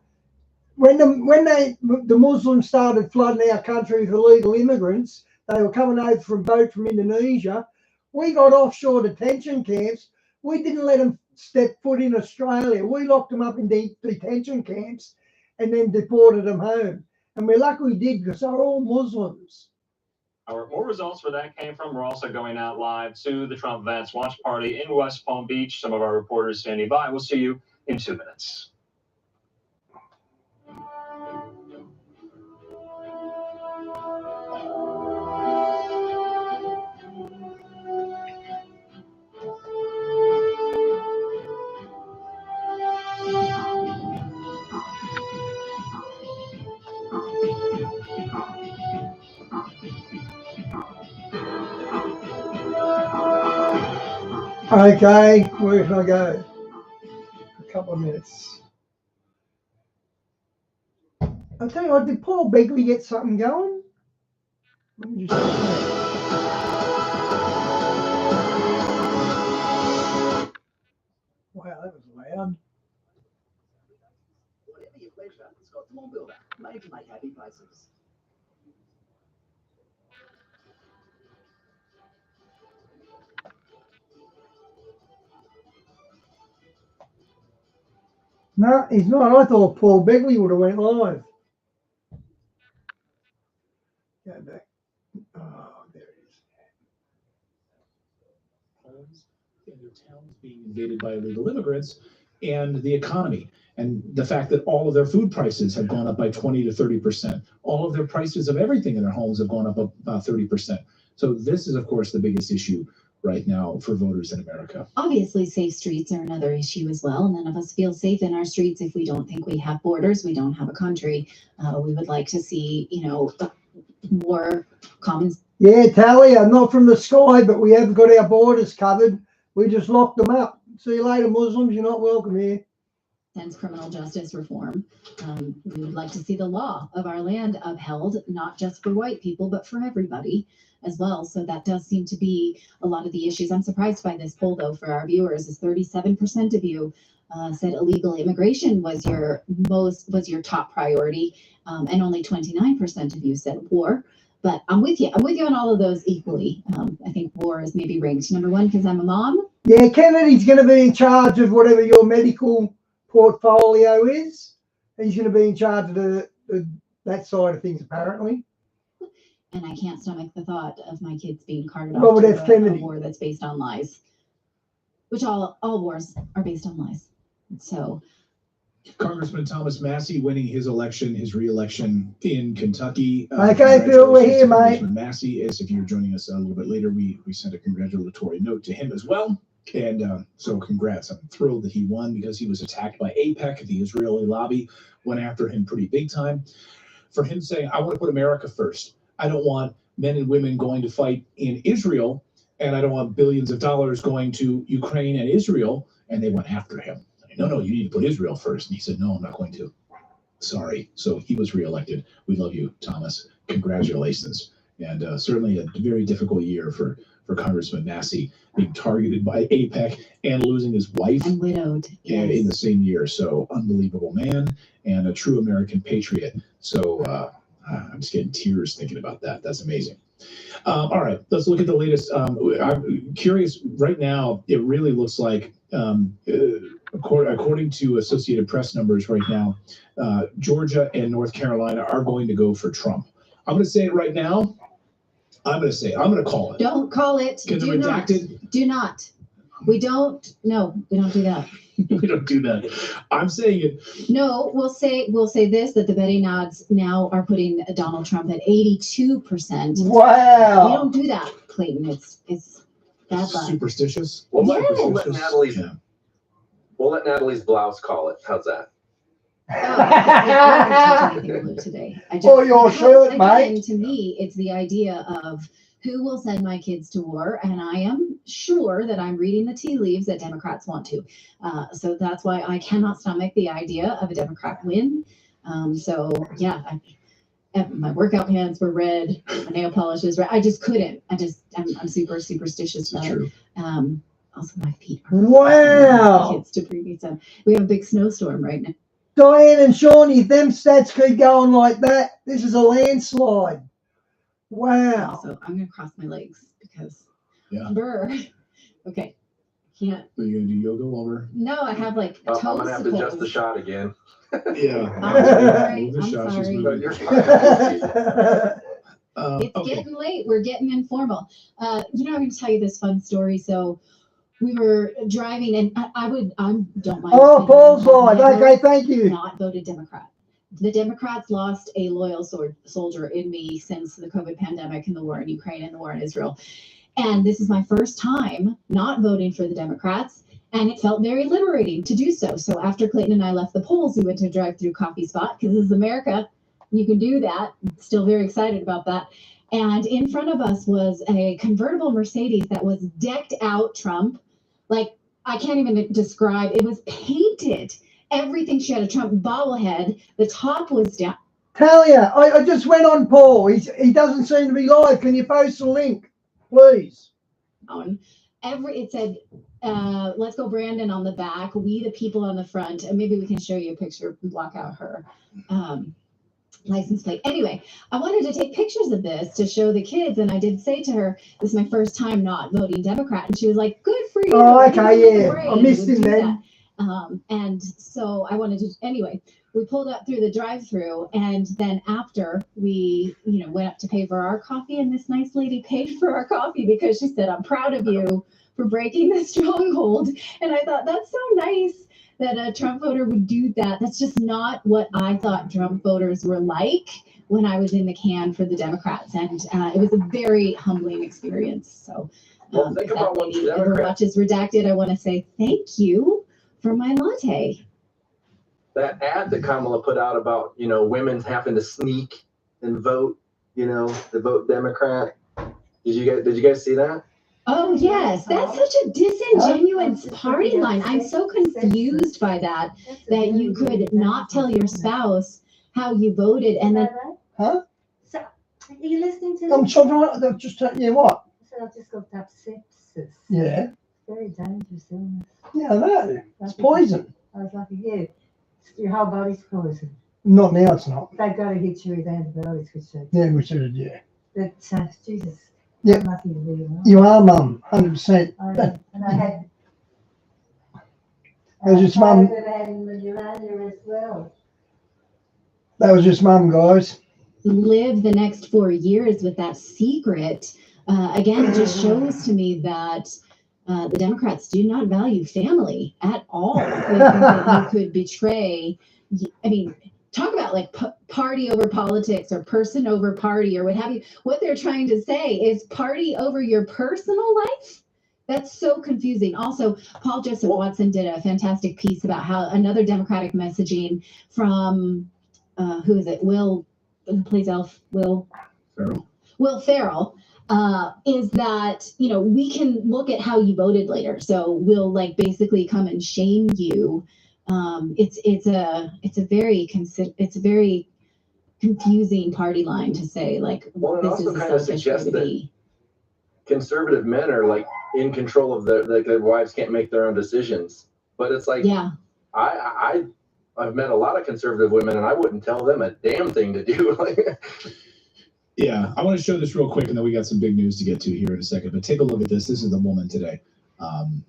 When the Muslims started flooding our country with illegal immigrants, they were coming over from boat from Indonesia. We got offshore detention camps. We didn't let them step foot in Australia. We locked them up in detention camps and then deported them home. And we're lucky we did because they're all Muslims. More results where that came from. We're also going out live to the Trump Vets Watch Party in West Palm Beach. Some of our reporters standing by. We'll see you in 2 minutes. Okay, where can I go? A couple of minutes. I'll tell you what, did Paul Begley get something going? Let me just wow, that was loud. Whatever your pleasure, it's got the Lawn Builder, made to make happy places. No, he's not. I thought Paul Begley would have went live. Go back. Oh, there it is. Homes in their towns being invaded by illegal immigrants, and the economy, and the fact that all of their food prices have gone up by 20 to 30%. All of their prices of everything in their homes have gone up about 30%. So this is, of course, the biggest issue right now for voters in America. Obviously, safe streets are another issue as well. None of us feel safe in our streets if we don't think we have borders. We don't have a country. We would like to see, you know, more common. Yeah, Talia, not from the sky, but we have got our borders covered. We just locked them up. See you later, Muslims. You're not welcome here. Sense criminal justice reform. We would like to see the law of our land upheld, not just for white people, but for everybody as well. So that does seem to be a lot of the issues. I'm surprised by this poll, though, for our viewers, is 37% of you said illegal immigration was your top priority, and only 29% of you said war. But I'm with you. I'm with you on all of those equally. I think war is maybe ranked number one because I'm a mom. Yeah, Kennedy's going to be in charge of whatever your medical portfolio is. He's going to be in charge of that side of things, apparently. And I can't stomach the thought of my kids being carted Robert off F. to a Kennedy. war that's based on lies, which all wars are based on lies. So Congressman Thomas Massey winning his re-election in Kentucky. Okay, Phil, we're here, mate. Congressman Massey, as if you're joining us a little bit later, we sent a congratulatory note to him as well. And so congrats. I'm thrilled that he won because he was attacked by AIPAC. The Israeli lobby went after him pretty big time for him saying, I want to put America first. I don't want men and women going to fight in Israel, and I don't want billions of dollars going to Ukraine and Israel. And they went after him. No, you need to put Israel first. And he said, no, I'm not going to. Sorry. So he was reelected. We love you, Thomas. Congratulations. And certainly a very difficult year for Congressman Massey, being targeted by AIPAC and losing his wife and widowed in the same year. So unbelievable man and a true American patriot. So I'm just getting tears thinking about that. That's amazing. All right, let's look at the latest. I'm curious right now. It really looks like, according to Associated Press numbers right now, Georgia and North Carolina are going to go for Trump. I'm going to say it right now. I'm going to call it. Don't call it. Can the redacted? Do not. We don't do that. We don't do that. I'm saying it. No, we'll say this, that the betting odds now are putting Donald Trump at 82%. Wow. We don't do that, Clayton. It's bad luck. Superstitious. We'll Yes. let Natalie's blouse call it. How's that? I didn't touch anything blue today. Your shirt, mate. To me, it's the idea of who will send my kids to war, and I am sure that I'm reading the tea leaves that Democrats want to. So that's why I cannot stomach the idea of a Democrat win. My workout pants were red, my nail polish is red. I just couldn't. I'm super superstitious about it. Also, my feet are wow. kids to bring me some. We have a big snowstorm right now. Diane and Shawnee, if them stats keep going like that, this is a landslide. Wow. So I'm going to cross my legs because, burr. Okay. Can't. Are you going to do yoga while we're? No, I have like toes. I'm going to have to adjust the shot again. Yeah. I'm sorry. It's getting late. We're getting informal. I'm going to tell you this fun story. So we were driving, and I don't mind. Oh, Paul's live. Okay, thank you. Not voted Democrat. The Democrats lost a loyal soldier in me since the COVID pandemic and the war in Ukraine and the war in Israel. And this is my first time not voting for the Democrats. And it felt very liberating to do so. So after Clayton and I left the polls, we went to a drive-through coffee spot because this is America. You can do that. Still very excited about that. And in front of us was a convertible Mercedes that was decked out Trump. Like, I can't even describe. It was painted. Everything. She had a Trump bobblehead. The top was down. Talia, I just went on Paul. He doesn't seem to be live. Can you post a link, please? It said, let's go Brandon on the back, we the people on the front, and maybe we can show you a picture and block out her license plate. Anyway, I wanted to take pictures of this to show the kids, and I did say to her, this is my first time not voting Democrat, and she was like, good for you. Oh, okay, yeah. I missed him then. And so I wanted to, anyway, we pulled up through the drive-through, and then after we, went up to pay for our coffee, and this nice lady paid for our coffee because she said, I'm proud of you for breaking the stronghold. And I thought, that's so nice that a Trump voter would do that. That's just not what I thought Trump voters were like when I was in the can for the Democrats. And it was a very humbling experience. So think about what the ever watches Redacted, I want to say thank you for my latte. That ad that Kamala put out about, women having to sneak and vote, to vote Democrat. Did you guys see that? Oh, yes. That's such a disingenuous party line. I'm so confused by that you could not tell your spouse how you voted and then. Huh? So, are you listening to I'm talking just yeah, what? So I've just got sepsis. Yeah. Very dangerous illness. Yeah, I know. It's poison. I was like, yeah, your whole body's poison. Not now, it's not. They've got to hit you with antibiotics, which they do. Yeah, we should, yeah. But, Jesus. Yeah. I'm lucky to be around. You are, Mum, 100%. And I had. That was just Mum. I had pneumonia as well. That was just Mum, guys. Live the next 4 years with that secret. Again, it just shows to me that the Democrats do not value family at all. They think that you could betray. I mean, talk about like party over politics or person over party or what have you. What they're trying to say is party over your personal life. That's so confusing. Also, Paul Joseph Watson did a fantastic piece about how another Democratic messaging from who is it? Will, who plays Elf? Will Ferrell. Will Ferrell. Is that, you know, we can look at how you voted later. So we'll like basically come and shame you. It's a very confusing party line to say like, well, it this also is a kind of selfish way suggests to that be. conservative men are like in control of their wives can't make their own decisions. But it's like, Yeah. I've met a lot of conservative women and I wouldn't tell them a damn thing to do. Yeah, I want to show this real quick, and then we got some big news to get to here in a second. But take a look at this. This is the woman today.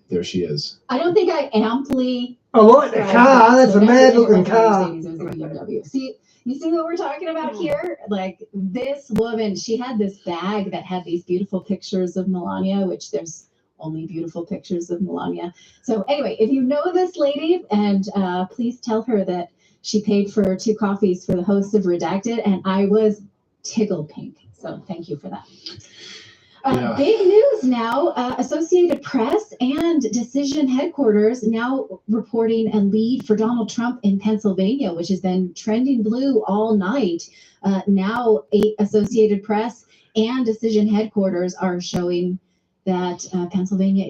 There she is. I don't think I amply. I like the car. That's a mad looking car. See, you see what we're talking about here? Like this woman, she had this bag that had these beautiful pictures of Melania, which there's only beautiful pictures of Melania. So anyway, if you know this lady, and please tell her that she paid for 2 coffees for the host of Redacted, and I was tickled pink. So thank you for that. Big news now, Associated Press and Decision Headquarters now reporting a lead for Donald Trump in Pennsylvania, which has been trending blue all night. Now Associated Press and Decision Headquarters are showing that Pennsylvania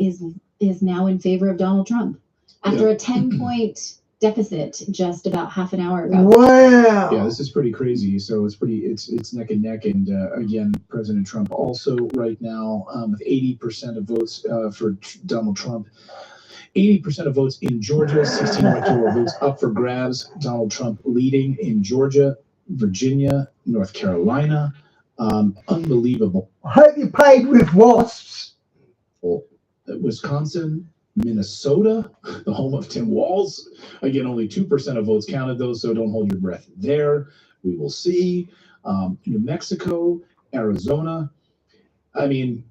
is now in favor of Donald Trump after a 10-point deficit just about half an hour ago. Wow. Yeah, this is pretty crazy. So it's neck and neck. And again, President Trump also right now with 80% of votes for Donald Trump. 80% of votes in Georgia, 16 electoral votes up for grabs. Donald Trump leading in Georgia, Virginia, North Carolina. Unbelievable. I hope you paid with wasps. Well, Wisconsin, Minnesota, the home of Tim Walz. Again, only 2% of votes counted, though, so don't hold your breath there. We will see. New Mexico, Arizona. I mean,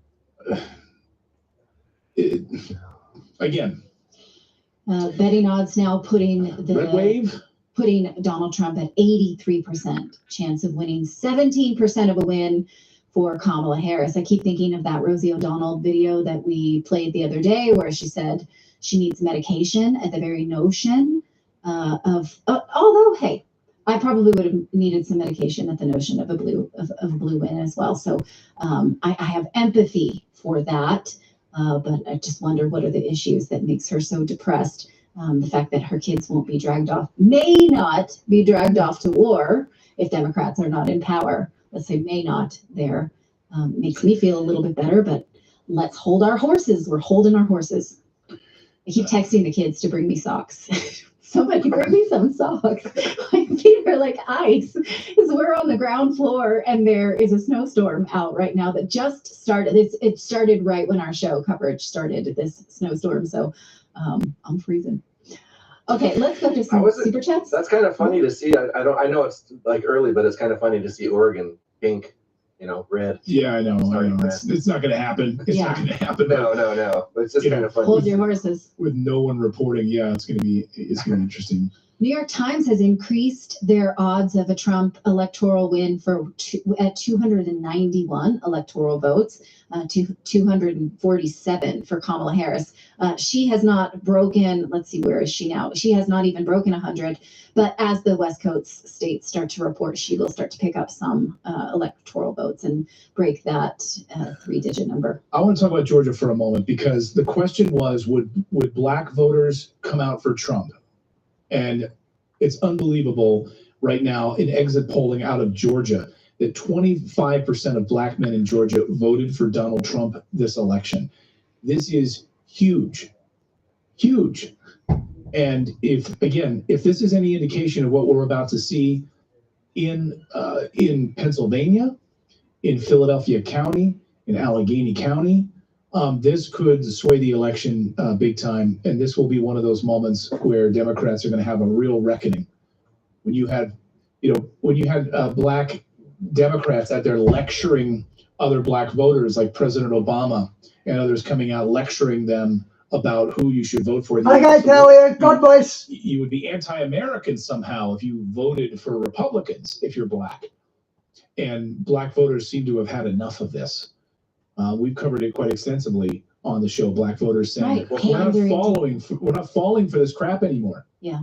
again. Betting odds now putting Red wave. Putting Donald Trump at 83% chance of winning, 17% of a win for Kamala Harris. I keep thinking of that Rosie O'Donnell video that we played the other day where she said she needs medication at the very notion although, hey, I probably would have needed some medication at the notion of a blue win as well. So I have empathy for that, but I just wonder what are the issues that makes her so depressed. The fact that her kids may not be dragged off to war if Democrats are not in power. Let's say may not there, makes me feel a little bit better, but let's hold our horses. We're holding our horses. I keep texting the kids to bring me socks. Somebody bring me some socks. My feet are like ice because we're on the ground floor and there is a snowstorm out right now that just started. It started right when our show coverage started, this snowstorm. So I'm freezing. Okay, let's go through some super chats. That's kind of funny to see. I know it's like early, but it's kind of funny to see Oregon pink, red. Yeah, I know. It's not going to happen. It's not going to happen. No. It's just kind of funny. Hold your horses. With no one reporting, it's going to be interesting. New York Times has increased their odds of a Trump electoral win at 291 electoral votes to 247 for Kamala Harris. She has not broken, let's see, where is she now? She has not even broken 100, but as the West Coast states start to report, she will start to pick up some electoral votes and break that 3-digit number. I want to talk about Georgia for a moment because the question was, would black voters come out for Trump? And it's unbelievable right now in exit polling out of Georgia that 25% of black men in Georgia voted for Donald Trump this election. This is huge, huge. And if this is any indication of what we're about to see in Pennsylvania, in Philadelphia County, in Allegheny County, this could sway the election big time, and this will be one of those moments where Democrats are going to have a real reckoning. When you had black Democrats out there lecturing other black voters like President Obama and others coming out lecturing them about who you should vote for. Okay, Talia, God bless. You would be anti-American somehow if you voted for Republicans if you're black. And black voters seem to have had enough of this. We've covered it quite extensively on the show. Black voters saying, we're not falling for this crap anymore. Yeah.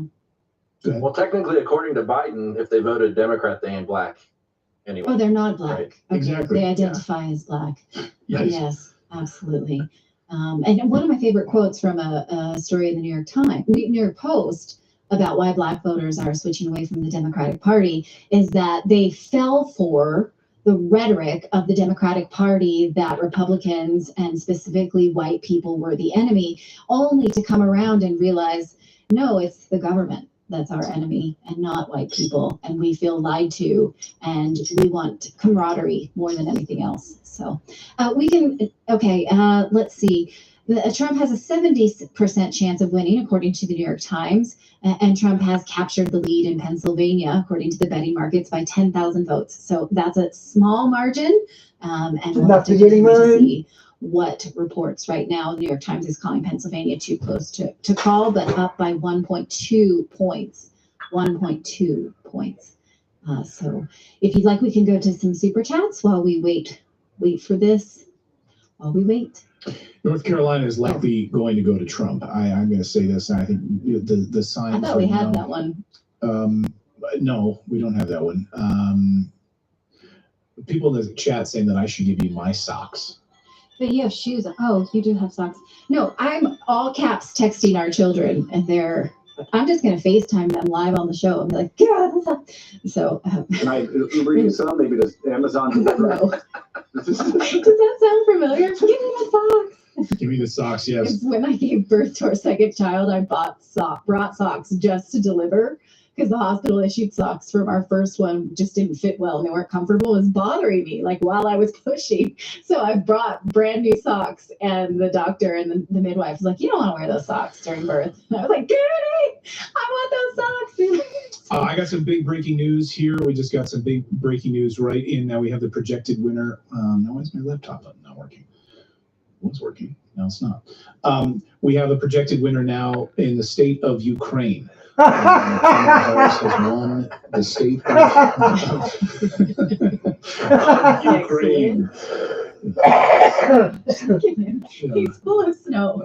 Well, technically, according to Biden, if they voted Democrat, they ain't black anyway. Oh, they're not black. Right. Okay. Exactly. They identify as black. Yes. Yes, absolutely. And one of my favorite quotes from a story in the New York Post about why black voters are switching away from the Democratic Party is that they fell for the rhetoric of the Democratic Party that Republicans and specifically white people were the enemy, only to come around and realize, no, it's the government that's our enemy and not white people. And we feel lied to, and we want camaraderie more than anything else. So let's see. Trump has a 70% chance of winning, according to the New York Times, and Trump has captured the lead in Pennsylvania, according to the betting markets, by 10,000 votes. So that's a small margin, and we'll have to see what reports right now. The New York Times is calling Pennsylvania too close to call, but up by 1.2 points. 1.2 points. So if you'd like, we can go to some super chats while we wait for this. While we wait. North Carolina is likely going to go to Trump. I'm going to say this, and I think the signs. I thought we had that one. No, we don't have that one. People in the chat saying that I should give you my socks. But you have shoes. Oh, you do have socks. No, I'm all caps texting our children, and I'm just going to FaceTime them live on the show and be like, "God, what's up?" So, can I Uber you some? Maybe does Amazon deliver? No. Does that sound familiar? Give me the socks. Give me the socks. Yes. It's when I gave birth to our second child, I brought socks just to deliver, because the hospital issued socks from our first one just didn't fit well and they weren't comfortable. It was bothering me, like while I was pushing. So I brought brand new socks, and the doctor and the midwife was like, "You don't want to wear those socks during birth." And I was like, "Goody, I want those socks." I got some big breaking news here. We just got some big breaking news right in. Now we have the projected winner. Now why is my laptop not working? It was working. No, it's not. We have a projected winner now in the state of Ukraine. Harris has won the state of Ukraine. He's full of snow.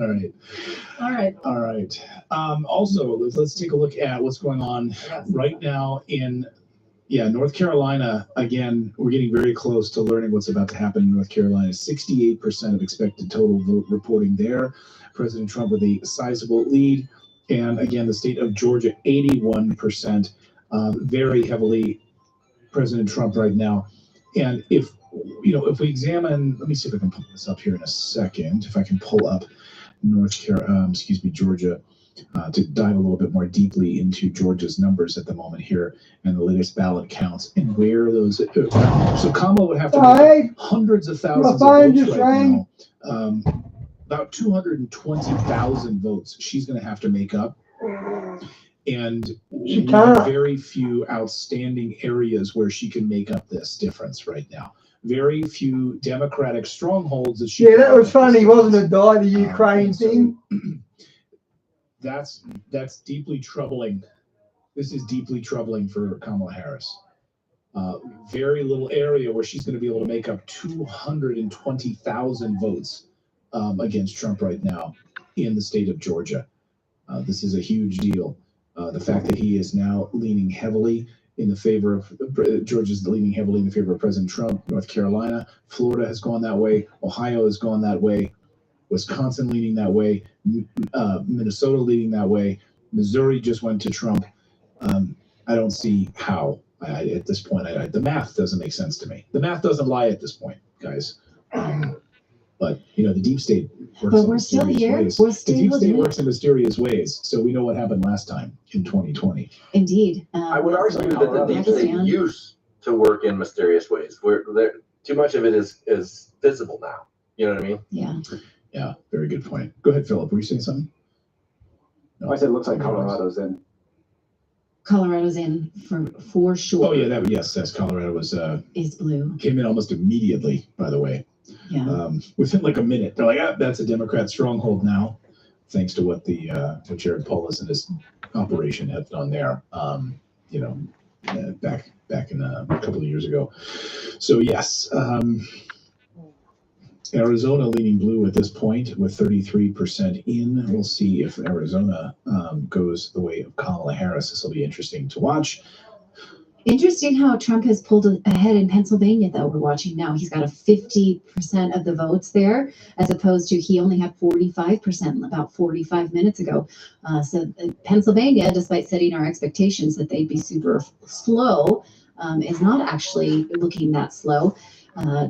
All right. Also, let's take a look at what's going on right now in North Carolina. Again, we're getting very close to learning what's about to happen in North Carolina. 68% of expected total vote reporting there. President Trump with a sizable lead. And again, the state of Georgia, 81%, very heavily President Trump right now. And if we examine, let me see if I can pull this up here in a second. If I can pull up Georgia, to dive a little bit more deeply into Georgia's numbers at the moment here and the latest ballot counts and where those. So Kamala would have to make hundreds of thousands of votes right now. About 220,000 votes she's going to have to make up. And we have very few outstanding areas where she can make up this difference right now. Very few Democratic strongholds that she. Yeah, that was funny, wasn't it? The Ukraine thing. That's deeply troubling. This is deeply troubling for Kamala Harris. Very little area where she's going to be able to make up 220,000 votes against Trump right now in the state of Georgia. This is a huge deal. The fact that he is now leaning heavily in the favor of Georgia's leaning heavily in the favor of President Trump. North Carolina, Florida has gone that way. Ohio has gone that way. Wisconsin leaning that way. Minnesota leading that way. Missouri just went to Trump. I don't see how at this point. The math doesn't make sense to me. The math doesn't lie at this point, guys. But the deep state works in mysterious ways. The deep state works in mysterious ways. So we know what happened last time in 2020. Indeed. I would argue that the deep state used to work in mysterious ways. Where too much of it is visible now. You know what I mean? Yeah. Yeah. Very good point. Go ahead, Philip. Were you saying something? No. I said it looks like Colorado's in. Colorado's in for sure. Oh yeah, yes, Colorado was is blue. Came in almost immediately, by the way. Yeah. Within like a minute, they're like, that's a Democrat stronghold now, thanks to what what Jared Polis and his operation have done there. Back in a couple of years ago. So yes, Arizona leaning blue at this point with 33% in. We'll see if Arizona goes the way of Kamala Harris. This will be interesting to watch. Interesting how Trump has pulled ahead in Pennsylvania, though. We're watching now. He's got a 50% of the votes there, as opposed to he only had 45% about 45 minutes ago. So Pennsylvania, despite setting our expectations that they'd be super slow, is not actually looking that slow.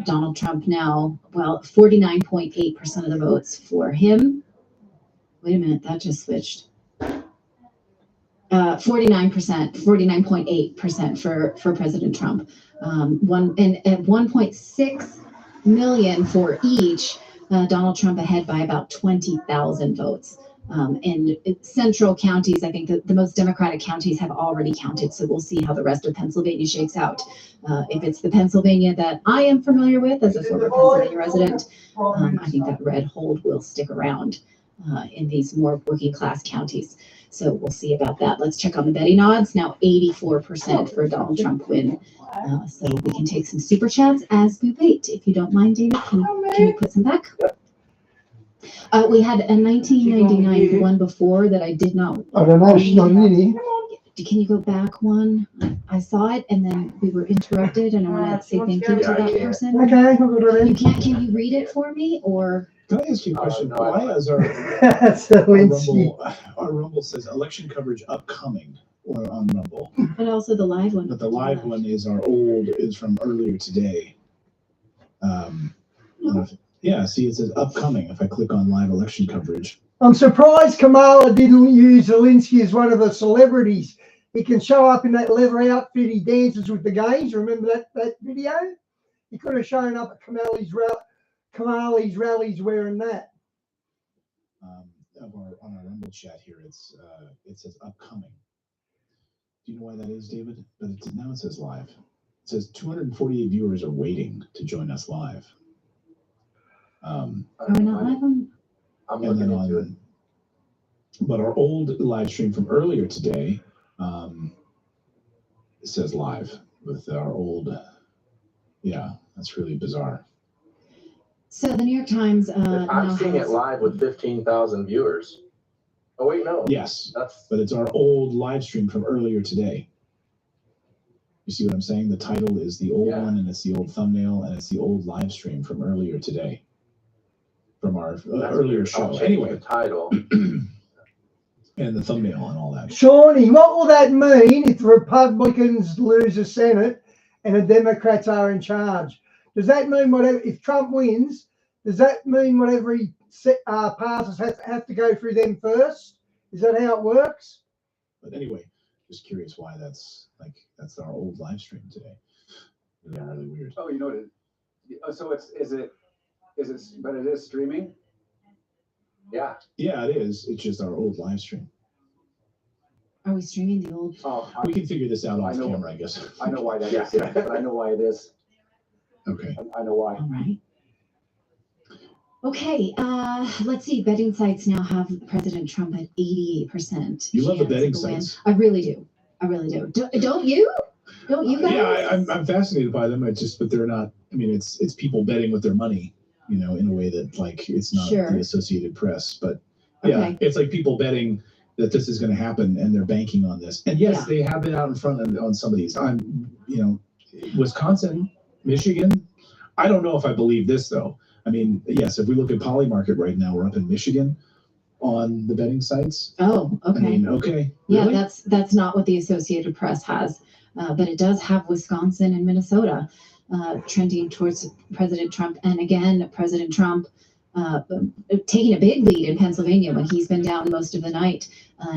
Donald Trump now, 49.8% of the votes for him. Wait a minute, that just switched. 49.8% for President Trump. At 1.6 million for each. Donald Trump ahead by about 20,000 votes. And central counties, I think the most Democratic counties have already counted, so we'll see how the rest of Pennsylvania shakes out. If it's the Pennsylvania that I am familiar with as a former Pennsylvania resident, I think that red hold will stick around in these more working class counties. So we'll see about that. Let's check on the betting odds. Now 84% for a Donald Trump win. So we can take some super chats as we wait. If you don't mind, David, can you put some back? We had a 1999 one before that I did not. I don't know. She's not really. Can you go back one? I saw it and then we were interrupted, and I want to say thank you to that person. Okay, I'll go to You can't. Can you read it for me, or? Can I ask you a question? Why is our Rumble says election coverage upcoming or on Rumble? But also the live one. But the live one is is from earlier today. Yeah, see, it says upcoming if I click on live election coverage. I'm surprised Kamala didn't use Zelensky as one of the celebrities. He can show up in that leather outfit. He dances with the gays. Remember that video? He could have shown up at Kamala's rallies wearing that. On our Rumble chat here, it says upcoming. Do you know why that is, David? But now it says live. It says 248 viewers are waiting to join us live. Are we not live on? I'm looking into it. But our old live stream from earlier today it says live with our old. Yeah, that's really bizarre. So the New York Times. I'm seeing it live with 15,000 viewers. Oh wait, no. Yes, but it's our old live stream from earlier today. You see what I'm saying? The title is the old one, and it's the old thumbnail, and it's the old live stream from earlier today. From our earlier show. Anyway, the title and the thumbnail and all that. Shawnee, what will that mean if the Republicans lose the Senate and the Democrats are in charge? Does that mean whatever, if Trump wins, does that mean whatever he passes have to go through them first? Is that how it works? But anyway, just curious why that's our old live stream today. Yeah, really weird. Oh, you know what it is? So but it is streaming? Yeah. Yeah, it is. It's just our old live stream. Are we streaming the old? We can figure this out off camera, I guess. I know why that is. But I know why it is. Okay. I know why. All right. Okay, let's see. Betting sites now have President Trump at 88%. You love the betting sites. I really do. Don't you? Don't you guys? Yeah, I'm fascinated by them. But they're not. I mean, it's people betting with their money, in a way that it's not the Associated Press. But yeah, it's like people betting that this is going to happen and they're banking on this. And yes, they have been out in front on some of these. Wisconsin, Michigan. I don't know if I believe this though. I mean, yes, if we look at Polymarket right now, we're up in Michigan on the betting sites. Oh, okay. I mean, okay. Really? Yeah, that's not what the Associated Press has, but it does have Wisconsin and Minnesota trending towards President Trump. And again, President Trump taking a big lead in Pennsylvania when he's been down most of the night.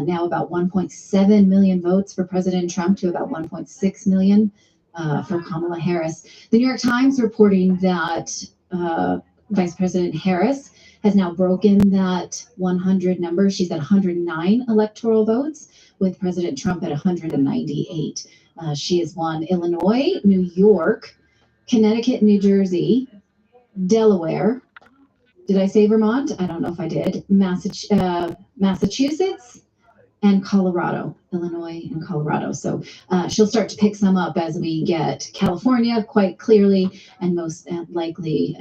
Now about 1.7 million votes for President Trump to about 1.6 million for Kamala Harris. The New York Times reporting that Vice President Harris has now broken that 100 number. She's at 109 electoral votes, with President Trump at 198. She has won Illinois, New York, Connecticut, New Jersey, Delaware. Did I say Vermont? I don't know if I did. Massachusetts and Colorado, Illinois and Colorado. So she'll start to pick some up as we get California quite clearly, and most likely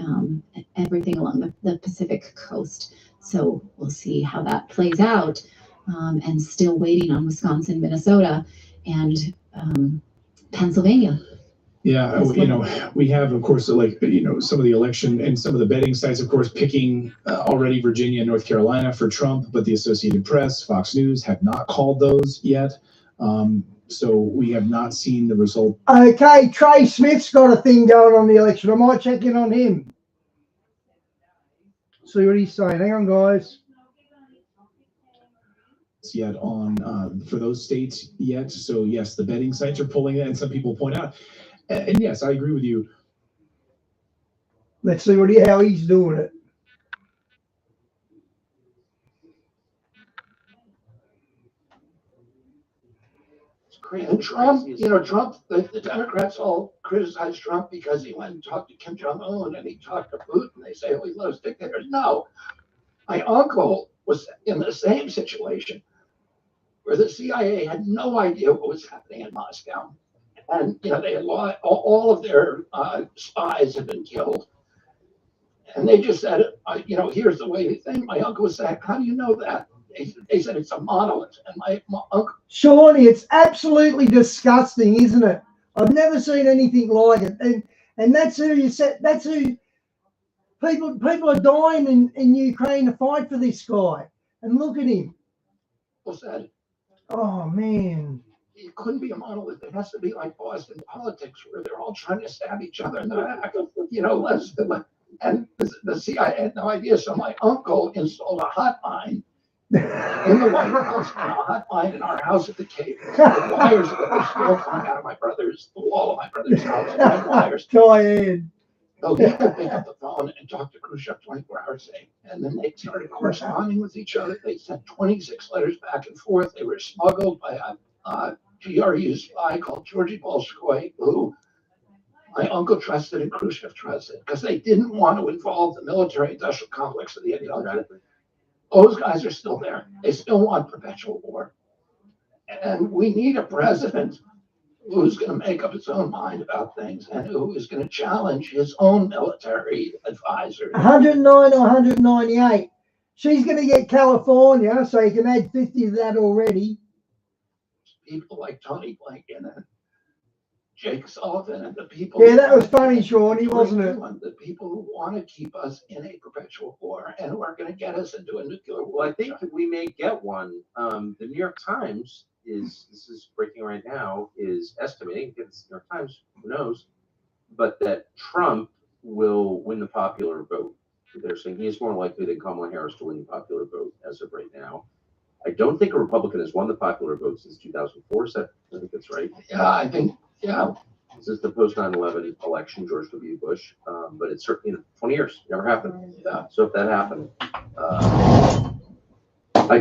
everything along the Pacific coast. So we'll see how that plays out. And still waiting on Wisconsin, Minnesota, and Pennsylvania. Yeah, we have, of course, like, some of the election and some of the betting sites, of course, picking already Virginia and North Carolina for Trump, but the Associated Press, Fox News have not called those yet. So we have not seen the result. Okay, Trey Smith's got a thing going on the election. I might check in on him. See what he's saying. Hang on, guys. Yet on for those states yet. So yes, the betting sites are pulling it, and some people point out. And yes, I agree with you. Let's see how he's doing it. And Trump, Trump, the Democrats all criticize Trump because he went and talked to Kim Jong-un and he talked to Putin. They say, oh, he loves dictators. No, my uncle was in the same situation where the CIA had no idea what was happening in Moscow. And, they had all of their spies had been killed. And they just said, here's the way they think. My uncle said, how do you know that? They said it's a monolith. And my uncle. Shawnee, it's absolutely disgusting, isn't it? I've never seen anything like it. And that's who you said, that's who people are dying in Ukraine to fight for this guy. And look at him. What's that? Oh, man. It couldn't be a monolith. It has to be like Boston politics, where they're all trying to stab each other in the back. And the CIA had no idea. So my uncle installed a hotline in the White House and a hotline in our house at the Cape. The wires that were still coming out of the wall of my brother's house. And wires. Diane. So he could pick up the phone and talk to Khrushchev 24 hours a day. And then they started corresponding with each other. They sent 26 letters back and forth. They were smuggled by a GRU spy called Georgy Bolshoi, who my uncle trusted and Khrushchev trusted, because they didn't want to involve the military-industrial complex of the United States. Those guys are still there. They still want perpetual war. And we need a president who's going to make up his own mind about things and who is going to challenge his own military advisors. 109 or 198. She's going to get California, so you can add 50 to that already. People like Tony Blinken and Jake Sullivan and the people. Yeah, that was funny, Shawnee, wasn't it? The people who want to keep us in a perpetual war and who are going to get us into a nuclear war. Well, I think that we may get one. The New York Times this is breaking right now, is estimating, it's the New York Times, who knows, but that Trump will win the popular vote. They're saying he is more likely than Kamala Harris to win the popular vote as of right now. I don't think a Republican has won the popular vote since 2004. So I think that's right. Yeah, I think, yeah. This is the post 9/11 election, George W. Bush, but it's certainly 20 years, never happened. Yeah. So if that happened,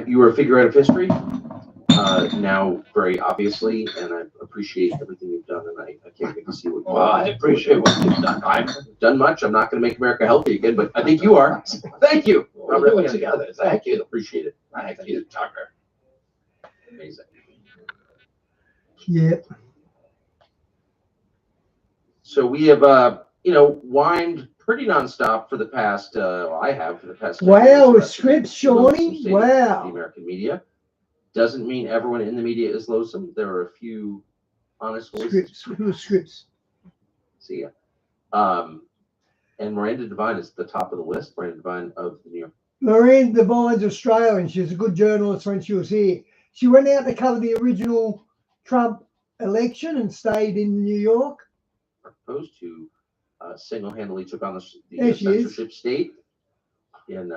you were a figure out of history now, very obviously, and I appreciate everything you've done, and I can't wait to see what. Well, I appreciate what you've done. I've done much. I'm not going to make America healthy again, but I think you are. Thank you. We'll do it together. Thank you. Appreciate it. Thank you, Tucker. Amazing. Yep. So we have, whined pretty nonstop for the past, I have for the past. Wow, with scripts, Shawnee. Wow. The American media doesn't mean everyone in the media is loathsome. There are a few honest voices. Scripts. See ya. And Miranda Devine is at the top of the list. Miranda Devine of the New York. Miranda Devine's Australian. She was a good journalist when she was here. She went out to cover the original Trump election and stayed in New York. Opposed to single-handedly took on the censorship state in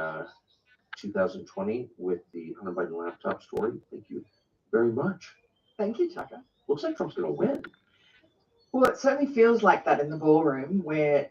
2020 with the Hunter Biden laptop story. Thank you very much. Thank you, Tucker. Looks like Trump's going to win. Well, it certainly feels like that in the ballroom where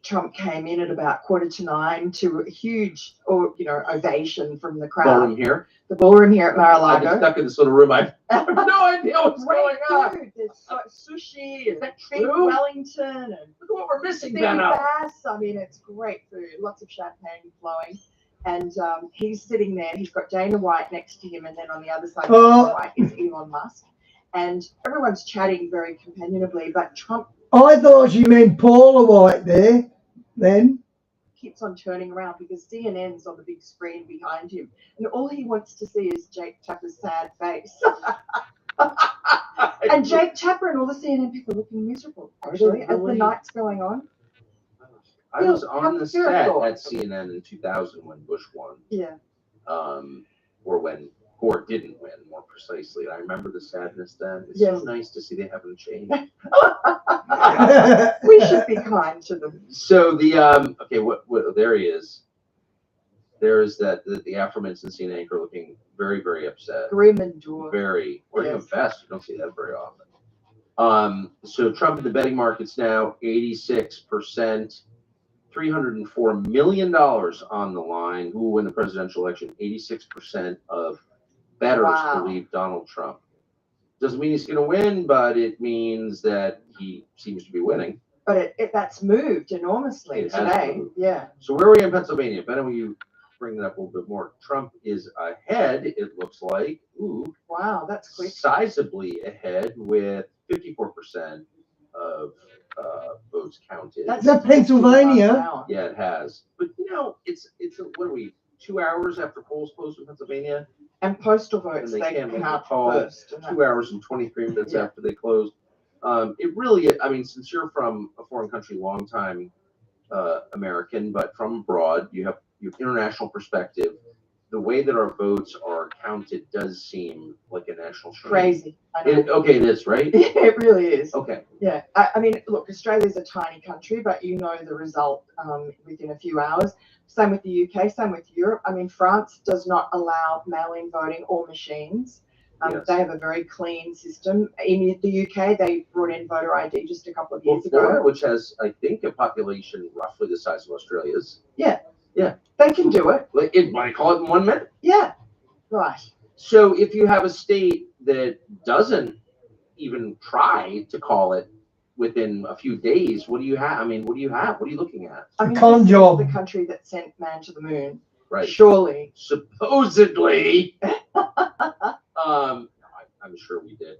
Trump came in at about 8:45 to a huge, ovation from the crowd. Ballroom here. The ballroom here at Mar-a-Lago. I've been stuck in this little room. I have no idea what's going on. Food. There's sushi and beef true? Wellington and Look at what we're missing, big Benno. bass. I mean, it's great food. Lots of champagne flowing. And he's sitting there. He's got Dana White next to him, and then on the other side of Dana White is Elon Musk. And everyone's chatting very companionably, but Trump. I thought you meant Paula White there, then. Keeps on turning around because CNN's on the big screen behind him, and all he wants to see is Jake Tapper's sad face. And Jake Tapper and all the CNN people are looking miserable, actually, as the night's going on. I was on the set at CNN in 2000 when Bush won. Yeah. Or when Gore didn't win, more precisely. I remember the sadness then. It's so nice to see they haven't changed. We should be kind to them. So the okay, what there he is. There is the aforementioned CNN anchor looking very, very upset. Grim and dour. Very wearing a vest. You don't see that very often. So Trump in the betting markets now 86%. $304 million on the line. Who will win the presidential election? 86% of bettors believe Donald Trump. Doesn't mean he's going to win, but it means that he seems to be winning. But that's moved enormously today. Yeah. So where are we in Pennsylvania? Ben, will you bring that up a little bit more? Trump is ahead, it looks like. Ooh. Wow, that's quick. Sizably ahead with 54% of votes counted. That's Pennsylvania. Yeah, it has. But it's what are we? 2 hours after polls close in Pennsylvania, and postal votes and they can't make a call first. 2 hours and 23 minutes after they closed. It really, I mean, since you're from a foreign country, long time American, but from abroad, you have international perspective. The way that our votes are counted does seem like a national shame. Crazy. Okay, it is, right? It really is. Okay. Yeah. I mean, look, Australia's a tiny country, but you know the result within a few hours. Same with the UK, same with Europe. I mean, France does not allow mail-in voting or machines. They have a very clean system. In the UK, they brought in voter ID just a couple of years Florida, ago. which has, I think, a population roughly the size of Australia's. Yeah. Yeah. They can do it. Like it might call it in 1 minute. Yeah. Right. So if you have a state that doesn't even try to call it within a few days, what do you have? I mean, what do you have? What are you looking at? I mean, this is the country that sent man to the moon. Right. Surely. Supposedly. I'm sure we did.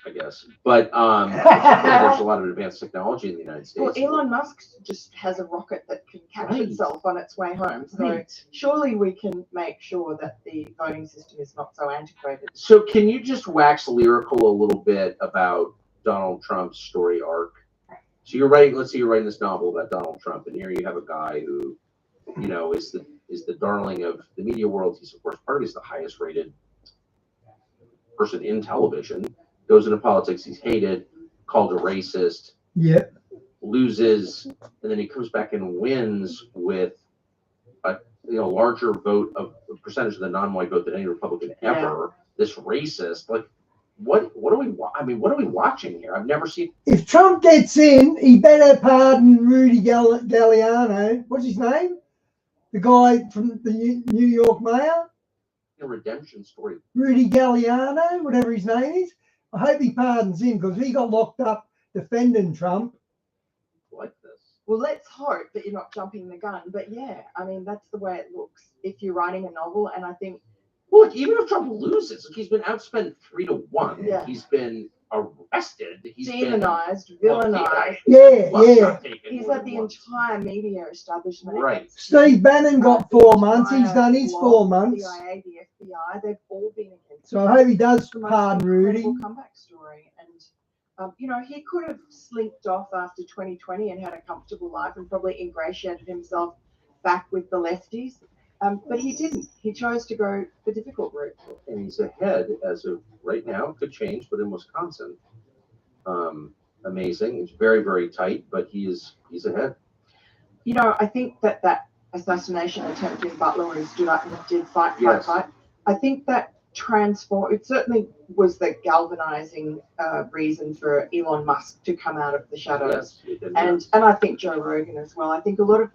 I guess, but there's a lot of advanced technology in the United States. Well, Elon Musk just has a rocket that can catch itself on its way home. So surely we can make sure that the voting system is not so antiquated. So can you just wax lyrical a little bit about Donald Trump's story arc? So you're writing, let's say you're writing this novel about Donald Trump, and here you have a guy who, is the darling of the media world. He's of course probably the highest rated person in television. Goes into politics, he's hated, called a racist, loses, and then he comes back and wins with a larger vote of percentage of the non-white vote than any Republican ever. This racist, like, what are we? I mean, what are we watching here? I've never seen. If Trump gets in, he better pardon Rudy Giuliani. What's his name? The guy from the New York mayor. A redemption story. Rudy Giuliani, whatever his name is. I hope he pardons him because he got locked up defending Trump. Like this. Well, let's hope that you're not jumping the gun. But yeah, I mean, that's the way it looks if you're writing a novel. And I think. Well, even if Trump loses, he's been outspent 3-1. Yeah. He's been arrested. He's demonized, villainized. Yeah. He's had the entire media establishment. Right. Steve Bannon got 4 months. He's done his 4 months. The CIA, the FBI, they've all been against. So I hope he does pardon Rudy. Comeback story, and he could have slinked off after 2020 and had a comfortable life and probably ingratiated himself back with the lefties. But he didn't. He chose to go the difficult route. And he's ahead as of right now. Could change, but in Wisconsin, amazing. It's very, very tight, but he's ahead. I think that assassination attempt in Butler where he stood up and did fight. I think that transformed. It certainly was the galvanizing reason for Elon Musk to come out of the shadows, and I think Joe Rogan as well. I think a lot of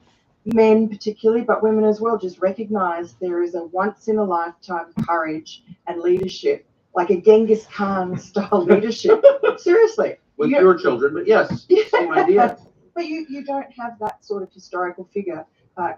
men particularly, but women as well, just recognize there is a once in a lifetime courage and leadership, like a Genghis Khan style leadership. Seriously. With your children, but yes, same idea. But you don't have that sort of historical figure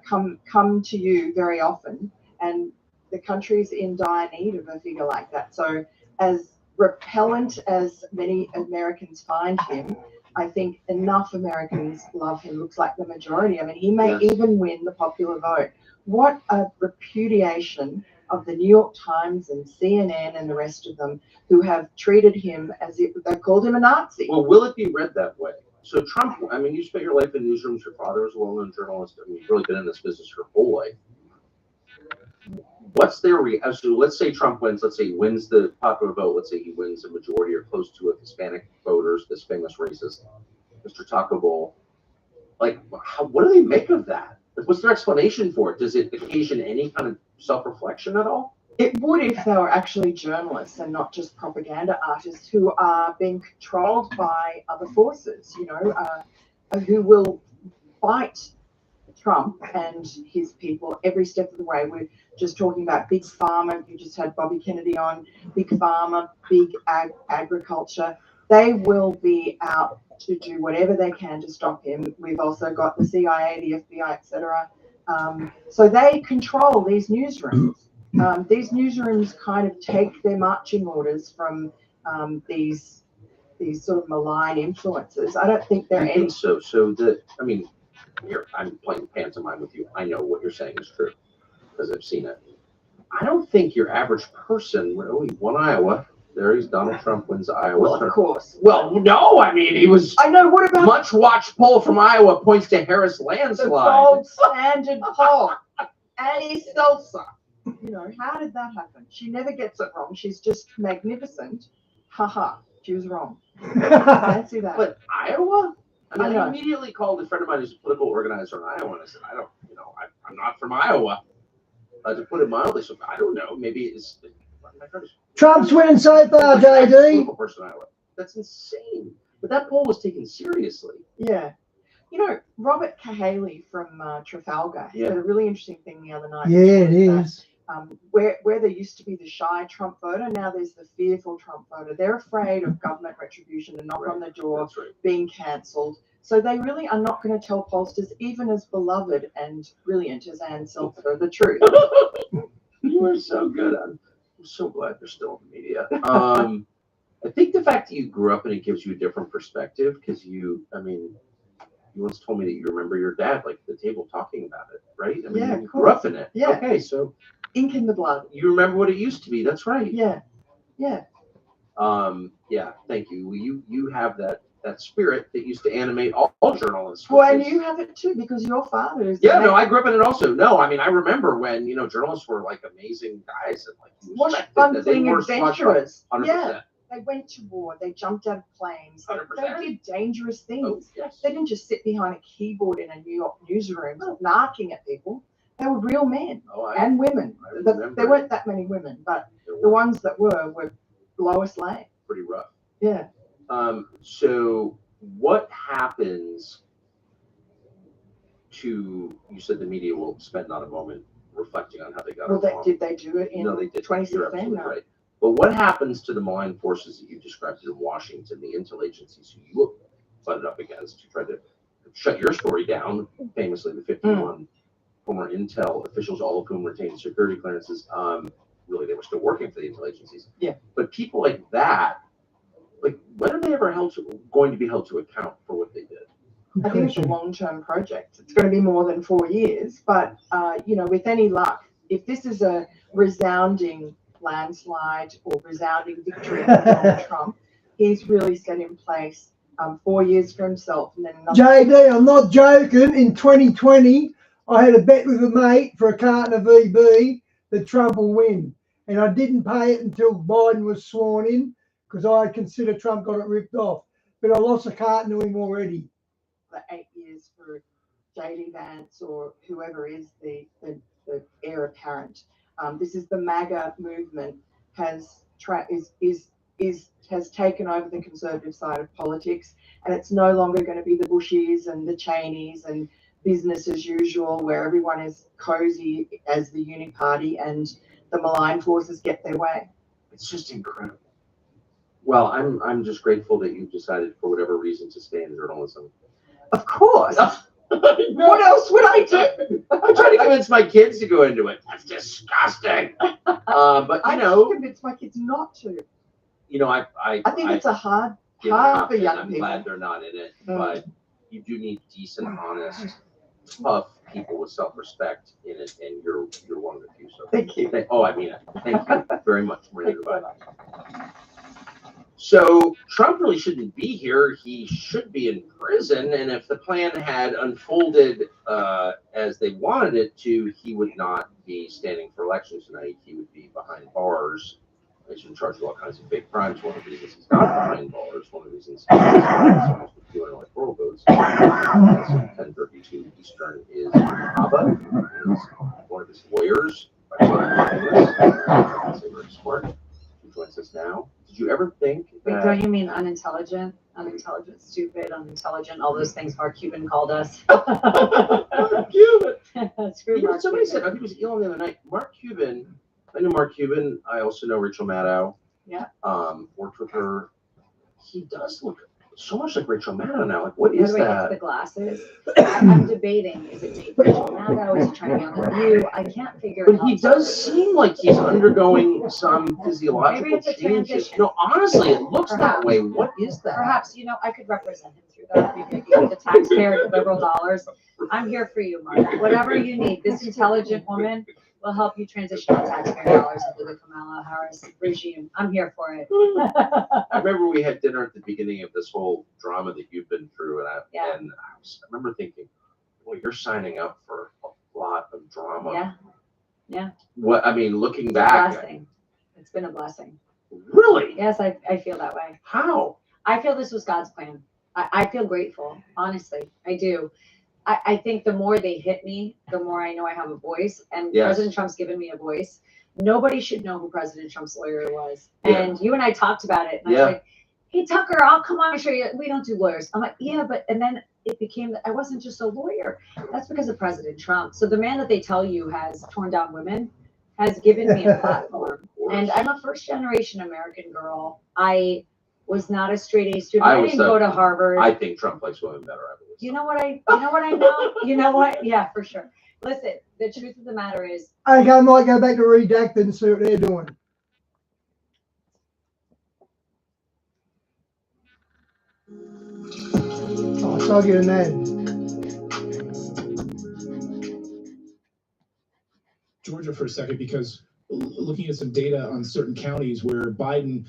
come to you very often, and the country's in dire need of a figure like that. So as repellent as many Americans find him, I think enough Americans love him. Looks like the majority. I mean, he may even win the popular vote. What a repudiation of the New York Times and CNN and the rest of them, who have treated him as if they called him a Nazi. Well, will it be read that way? So Trump, I mean, you spent your life in newsrooms. Your father was a well-known journalist. I mean, you've really been in this business your whole life. What's their reaction? So let's say Trump wins. Let's say he wins the popular vote. Let's say he wins a majority or close to it, Hispanic voters, this famous racist, Mr. Taco Bowl. Like, what do they make of that? Like, what's their explanation for it? Does it occasion any kind of self-reflection at all? It would if they were actually journalists and not just propaganda artists who are being controlled by other forces, you know, who will fight Trump and his people every step of the way. We're just talking about big pharma. You just had Bobby Kennedy on. Big pharma, big agriculture. They will be out to do whatever they can to stop him. We've also got the CIA, the FBI, etc. So they control these newsrooms. These newsrooms kind of take their marching orders from these sort of malign influences. I don't think they're I think so. So I mean, I'm playing pantomime with you. I know what you're saying is true because I've seen it. I don't think your average person. Well, he won Iowa. There he's Donald Trump wins Iowa. Well, of course. Well, no, I mean he was. I know. What about much watched poll from Iowa points to Harris landslide. The gold standard poll. Annie Stelzer. You know, how did that happen? She never gets it wrong. She's just magnificent. Haha, she was wrong. Fancy that. But Iowa? I know. immediately called a friend of mine who's a political organizer in Iowa, and I said, I'm not from Iowa. To put it mildly, so I don't know. Maybe it's. Trump's winning so far, JD. Person in Iowa. That's insane. But that poll was taken seriously. Yeah. You know, Robert Cahaley from Trafalgar said a really interesting thing the other night. Yeah, it is. Where there used to be the shy Trump voter, now there's the fearful Trump voter. They're afraid of government retribution and knock on the door, being cancelled. So they really are not going to tell pollsters, even as beloved and brilliant as Ann Silver, the truth. You are so good. I'm so glad you're still in the media. I think the fact that you grew up and it gives you a different perspective because you once told me that you remember your dad like at the table talking about it, right? I mean, you grew up in it. Yeah. Okay, so ink in the blood. You remember what it used to be. That's right. Yeah. Yeah. Yeah. Thank you. You have that spirit that used to animate all journalists. Well, and you have it too because your father is. Yeah. No, I grew up in it also. No, I mean, I remember when journalists were like amazing guys and like what fun thing, adventurers. 100%. Yeah. They went to war. They jumped out of planes. 100%. They did dangerous things. Oh, yes. They didn't just sit behind a keyboard in a New York newsroom narking at people. They were real men and women. There weren't that many women, but the ones that were Lois Lane. Pretty rough. Yeah. So what happens to, you said the media will spend not a moment reflecting on how they got it wrong. Did they do it in 2016? You're absolutely right. But what happens to the malign forces that you described in Washington, the intel agencies who you butted up against to try to shut your story down, famously the 51 former intel officials, all of whom retained security clearances, really they were still working for the intel agencies. Yeah. But people like that, like when are they ever going to be held to account for what they did? I think it's a long-term project. It's going to be more than 4 years, but with any luck, if this is a resounding landslide or resounding victory for Donald Trump, he's really set in place 4 years for himself. And then JD, I'm not joking. In 2020, I had a bet with a mate for a carton of VB that Trump will win. And I didn't pay it until Biden was sworn in because I consider Trump got it ripped off. But I lost a carton to him already. The 8 years for JD Vance or whoever is the heir apparent. This is the MAGA movement has taken over the conservative side of politics, and it's no longer going to be the Bushies and the Cheneys and business as usual, where everyone is cozy as the uni party and the malign forces get their way. It's just incredible. Well, I'm just grateful that you decided for whatever reason to stay in journalism. Of course. What else would I do? I'm trying to convince my kids to go into it. That's disgusting. But I can't convince my kids not to. I think it's a hard for young I'm people. Glad they're not in it, but you do need decent, honest, tough people with self-respect in it, and you're one of the few. So thank you. I mean it. Thank you very much, Maria. So Trump really shouldn't be here. He should be in prison. And if the plan had unfolded as they wanted it to, he would not be standing for election tonight. He would be behind bars. He's in charge of all kinds of big crimes. One of the reasons he's not behind bars, one of the reasons he's almost doing electoral votes. 10:32 Eastern is Abba, one of his lawyers. Very smart. Who joins us now? Did you ever think that... Wait, don't you mean unintelligent? Unintelligent, stupid, unintelligent, all those things Mark Cuban called us. Mark Cuban! Screw Mark somebody Cuban. said, I think it was Elon the other night, Mark Cuban, I know Mark Cuban, I also know Rachel Maddow. Yeah. Worked with her. He does look so much like Rachel Maddow now. Like, what is By the way, that? it's the glasses. I'm debating, is it Dave Rachel Maddow? Is he trying to be on The View? I can't figure it out. But he does seem like he's undergoing some physiological Maybe it's a changes. transition. No, honestly, it looks that way. What is that? Perhaps, I could represent him through that. We could give the taxpayer liberal dollars. I'm here for you, Mark. Whatever you need. This intelligent woman will help you transition the taxpayer dollars into the Kamala Harris regime. I'm here for it. I remember we had dinner at the beginning of this whole drama that you've been through, and I remember thinking, well, you're signing up for a lot of drama. Yeah. Yeah. What I mean, looking It's back, a blessing. It's been a blessing. Really? Yes, I feel that way. How? I feel this was God's plan. I feel grateful, honestly. I do. I think the more they hit me, the more I know I have a voice. And Yes. President Trump's given me a voice. Nobody should know who President Trump's lawyer was. Yeah. And you and I talked about it. And I Yeah. was like, hey, Tucker, I'll come on and show you. We don't do lawyers. I'm like, yeah, but, and then it became that I wasn't just a lawyer. That's because of President Trump. So the man that they tell you has torn down women has given me a platform. And I'm a first generation American girl. I was not a straight A student. I didn't go to Harvard. I think Trump likes women better, I believe. You know what I know? You know what? Yeah, for sure. Listen, the truth of the matter is, I might go back to Redacted and see what they're doing. Oh, so I'll get an ad. Georgia for a second, because looking at some data on certain counties where Biden,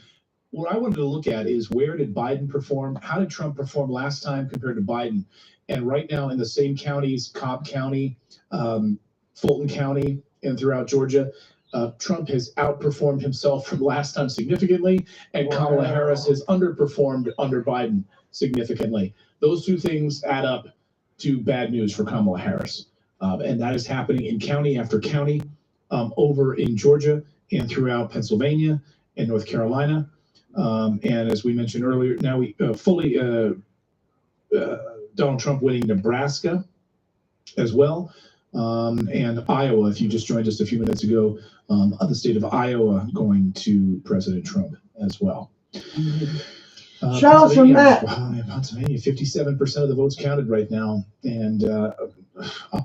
what I wanted to look at is where did Biden perform? How did Trump perform last time compared to Biden? And right now in the same counties, Cobb County, Fulton County, and throughout Georgia, Trump has outperformed himself from last time significantly, and Kamala Harris has underperformed under Biden significantly. Those two things add up to bad news for Kamala Harris. And that is happening in county after county, over in Georgia and throughout Pennsylvania and North Carolina. And as we mentioned earlier, now we Donald Trump winning Nebraska as well. And Iowa, if you just joined us a few minutes ago, the state of Iowa going to President Trump as well. Shout out from Matt. Pennsylvania, 57% of the votes counted right now, and up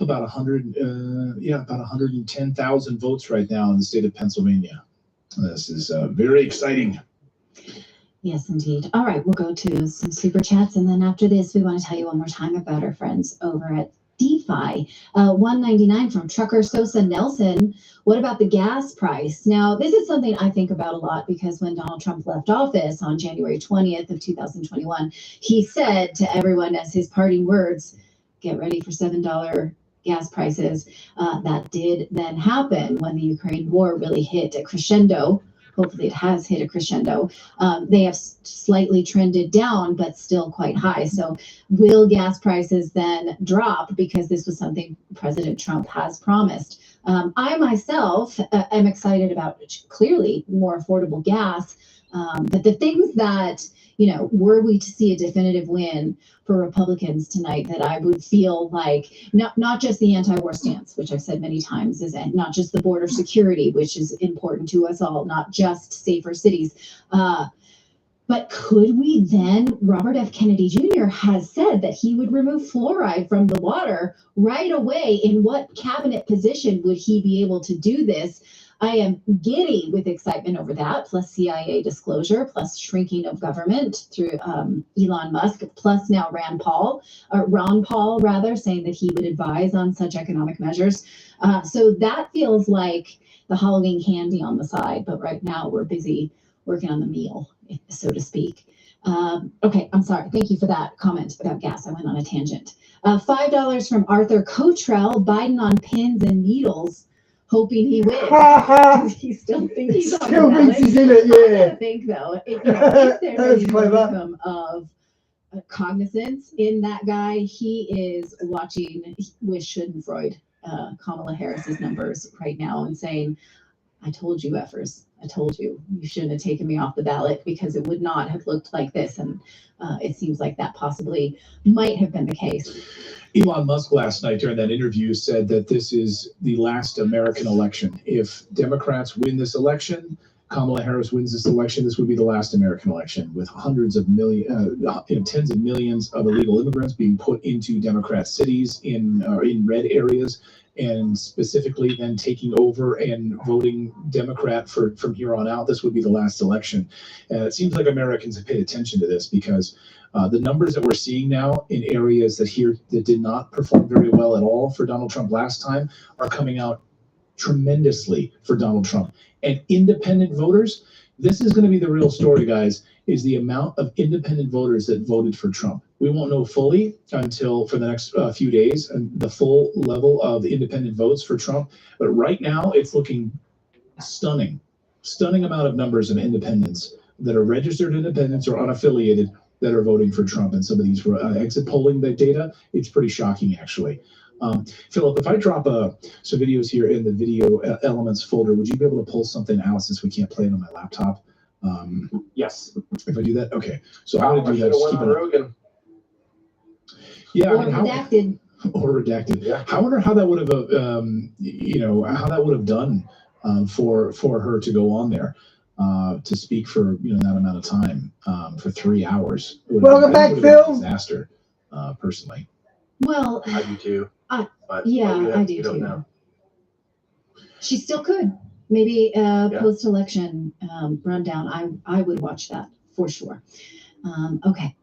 about 110,000 votes right now in the state of Pennsylvania. This is very exciting. Yes, indeed. All right, we'll go to some super chats, and then after this, we want to tell you one more time about our friends over at DeFi. 199 from Trucker Sosa Nelson. What about the gas price? Now, this is something I think about a lot, because when Donald Trump left office on January 20th of 2021, he said to everyone as his parting words, get ready for $7 gas prices. That did then happen when the Ukraine war really hit a crescendo. Hopefully it has hit a crescendo. They have slightly trended down, but still quite high. So will gas prices then drop? Because this was something President Trump has promised. I myself am excited about clearly more affordable gas. But the things that, were we to see a definitive win for Republicans tonight, that I would feel like not just the anti-war stance, which I've said many times, is not just the border security, which is important to us all, not just safer cities. But could we then, Robert F. Kennedy Jr. has said that he would remove fluoride from the water right away. In what cabinet position would he be able to do this? I am giddy with excitement over that, plus CIA disclosure, plus shrinking of government through Elon Musk, plus now Ron Paul saying that he would advise on such economic measures. So that feels like the Halloween candy on the side, but right now we're busy working on the meal, so to speak. Okay, I'm sorry. Thank you for that comment about gas. I went on a tangent. $5 from Arthur Cottrell, Biden on pins and needles, hoping he wins. Does he still think he's on the ballot? He's in it, yeah. I think, though, if there is a modicum of cognizance in that guy, he is watching with Schadenfreude Kamala Harris's numbers right now and saying, I told you, effers. I told you, you shouldn't have taken me off the ballot, because it would not have looked like this. And it seems like that possibly might have been the case. Elon Musk last night during that interview said that this is the last American election. If Democrats win this election, Kamala Harris wins this election, this would be the last American election, with hundreds of tens of millions of illegal immigrants being put into Democrat cities in red areas, and specifically then taking over and voting Democrat from here on out. This would be the last election. It seems like Americans have paid attention to this, because the numbers that we're seeing now in areas that did not perform very well at all for Donald Trump last time are coming out tremendously for Donald Trump. And independent voters, this is going to be the real story, guys, is the amount of independent voters that voted for Trump. We won't know fully until for the next few days and the full level of independent votes for Trump. But right now, it's looking stunning amount of numbers of independents that are registered independents or unaffiliated that are voting for Trump. And some of these exit polling data, it's pretty shocking, actually. Philip, if I drop some videos here in the video elements folder, would you be able to pull something out since we can't play it on my laptop? Yes. If I do that, okay. So I'm going to do that. Just keep it Rogan. Yeah. Or redacted. Or redacted. Yeah. I wonder how that would have, how that would have done for her to go on there to speak for that amount of time for 3 hours. Welcome back, Phil. Disaster, personally. Well, I do too. I do too. Know. She still could. Maybe post-election rundown. I would watch that for sure. Okay.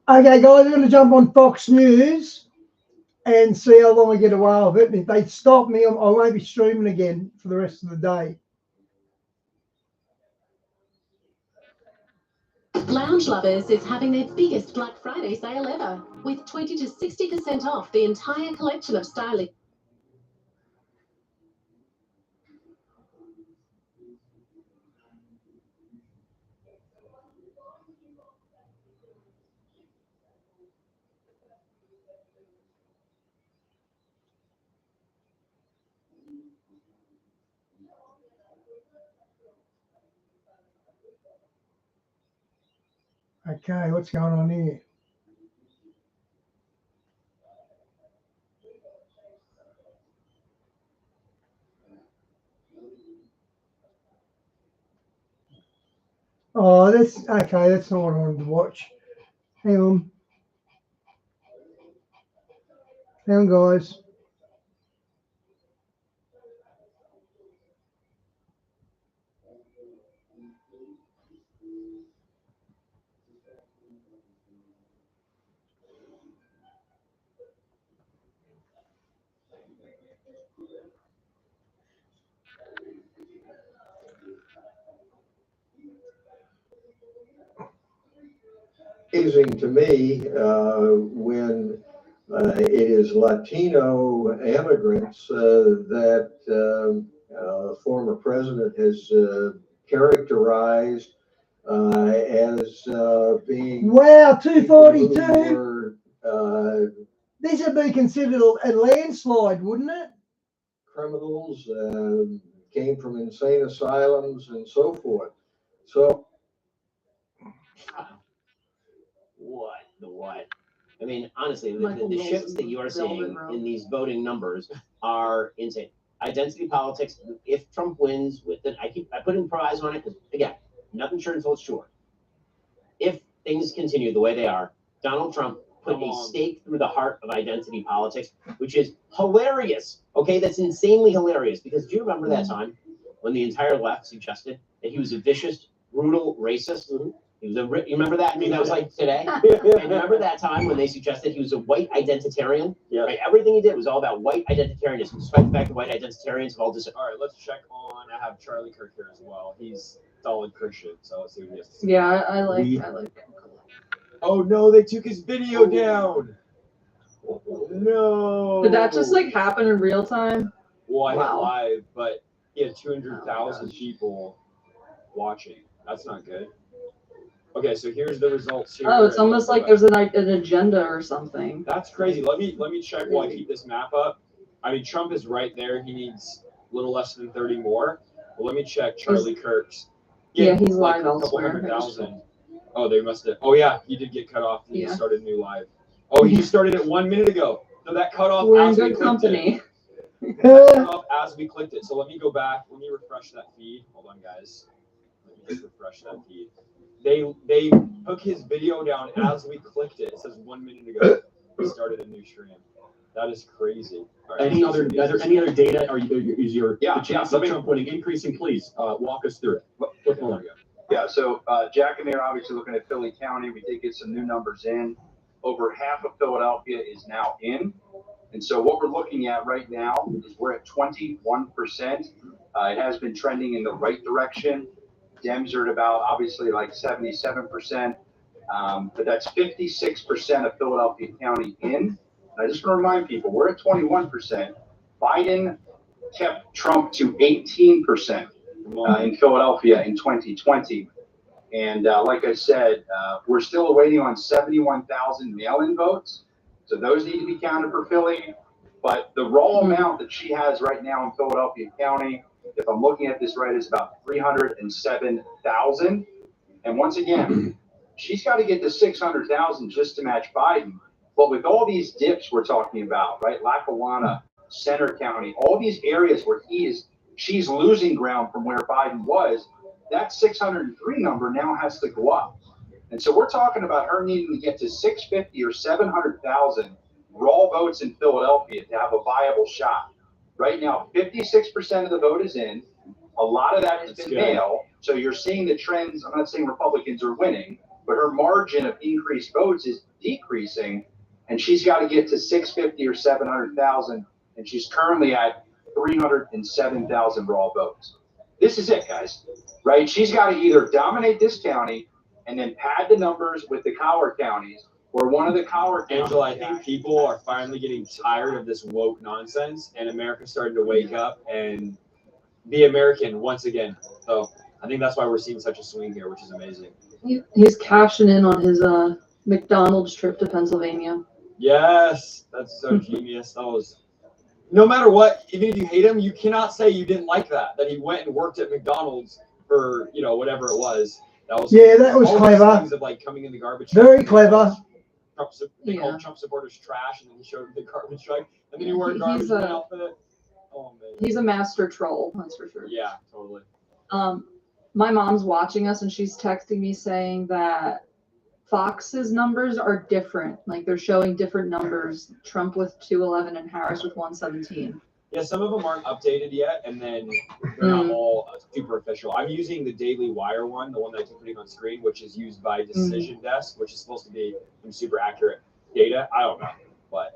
Okay, guys, I'm going to jump on Fox News and see how long I get away with it. And if they stop me, I won't be streaming again for the rest of the day. Lounge Lovers is having their biggest Black Friday sale ever, with 20 to 60% off the entire collection of styling. Okay, what's going on here? Oh, that's okay. That's not what I wanted to watch. Hang on. Hang on, guys. Amazing to me when it is Latino immigrants that former president has characterized as being. Wow, 242. This would be considered a landslide, wouldn't it? criminals, came from insane asylums and so forth. So what? I mean, honestly, Michael the Knowles shifts is that you are Velvet seeing Rope. in these voting numbers are insane. Identity politics, if Trump wins with it, I put in prize on it because, again, nothing sure until it's sure. If things continue the way they are, Donald Trump put a stake through the heart of identity politics, which is hilarious. Okay, that's insanely hilarious, because do you remember that time when the entire left suggested that he was a vicious, brutal racist? He was you remember that? I mean, that was like today. And remember that time when they suggested he was a white identitarian? Yeah. Right? Everything he did was all about white identitarianism, despite the fact that white identitarians have all All right, let's check on. I have Charlie Kirk here as well. He's solid Christian, so let's see what he has to say. Yeah, I like. Oh no, they took his video down. No. Did that just like happen in real time? Well, I hit Wow. live, but he had 200,000 people watching. That's not good. Okay, so here's the results here. Oh, it's almost like there's an agenda or something. That's crazy. Let me check while I keep this map up. I mean, Trump is right there. He needs a little less than 30 more. But let me check Charlie Kirk's. Yeah, he's like live a couple elsewhere. 100,000. Oh, they must have. Oh yeah, he did get cut off. He Yeah. started a new live. Oh, he just started it 1 minute ago. So that cut off. We're in as we good clicked company. It. That cut off as we clicked it. So let me go back. Let me refresh that feed. Hold on, guys. Let me just refresh that feed. They took his video down as we clicked it. It says 1 minute ago we started a new stream. That is crazy. Right, Are there any other data? Is your Yeah, the chance of Trump winning increasing? Please walk us through it. Flip along. Yeah, so Jack and Mayor obviously looking at Philly County. We did get some new numbers in. Over half of Philadelphia is now in. And so what we're looking at right now is we're at 21%. It has been trending in the right direction. Dems are at about obviously like 77%. But that's 56% of Philadelphia County in. And I just want to remind people, we're at 21%. Biden kept Trump to 18% in Philadelphia in 2020. And like I said, we're still waiting on 71,000 mail-in votes. So those need to be counted for Philly. But the raw amount that she has right now in Philadelphia County, if I'm looking at this right, is about 307,000. And once again, she's got to get to 600,000 just to match Biden. But with all these dips we're talking about, right, Lackawanna, Center County, all these areas where she's losing ground from where Biden was, that 603 number now has to go up. And so we're talking about her needing to get to 650 or 700,000 raw votes in Philadelphia to have a viable shot. Right now, 56% of the vote is in. A lot of that has been mail. So you're seeing the trends. I'm not saying Republicans are winning, but her margin of increased votes is decreasing. And she's got to get to 650 or 700,000. And she's currently at 307,000 raw votes. This is it, guys, right? She's got to either dominate this county and then pad the numbers with the collar counties, or one of the collar counties. Angela, I think people are finally getting tired of this woke nonsense, and America's starting to wake up and be American once again. So I think that's why we're seeing such a swing here, which is amazing. He's cashing in on his McDonald's trip to Pennsylvania. Yes, that's so genius. That was. No matter what, even if you hate him, you cannot say you didn't like that he went and worked at McDonald's for, whatever it was. That was that was all clever. Things of like coming in the garbage Very truck. clever. They called Trump supporters trash, and then he showed the garbage truck, and then he wore a garbage man outfit. Oh man. He's a master troll, that's for sure. Yeah, totally. My mom's watching us and she's texting me saying that Fox's numbers are different. Like they're showing different numbers. Trump with 211 and Harris with 117. Yeah, some of them aren't updated yet, and then they're not all super official. I'm using the Daily Wire one, the one that I keep putting on screen, which is used by Decision Desk, which is supposed to be some super accurate data. I don't know, but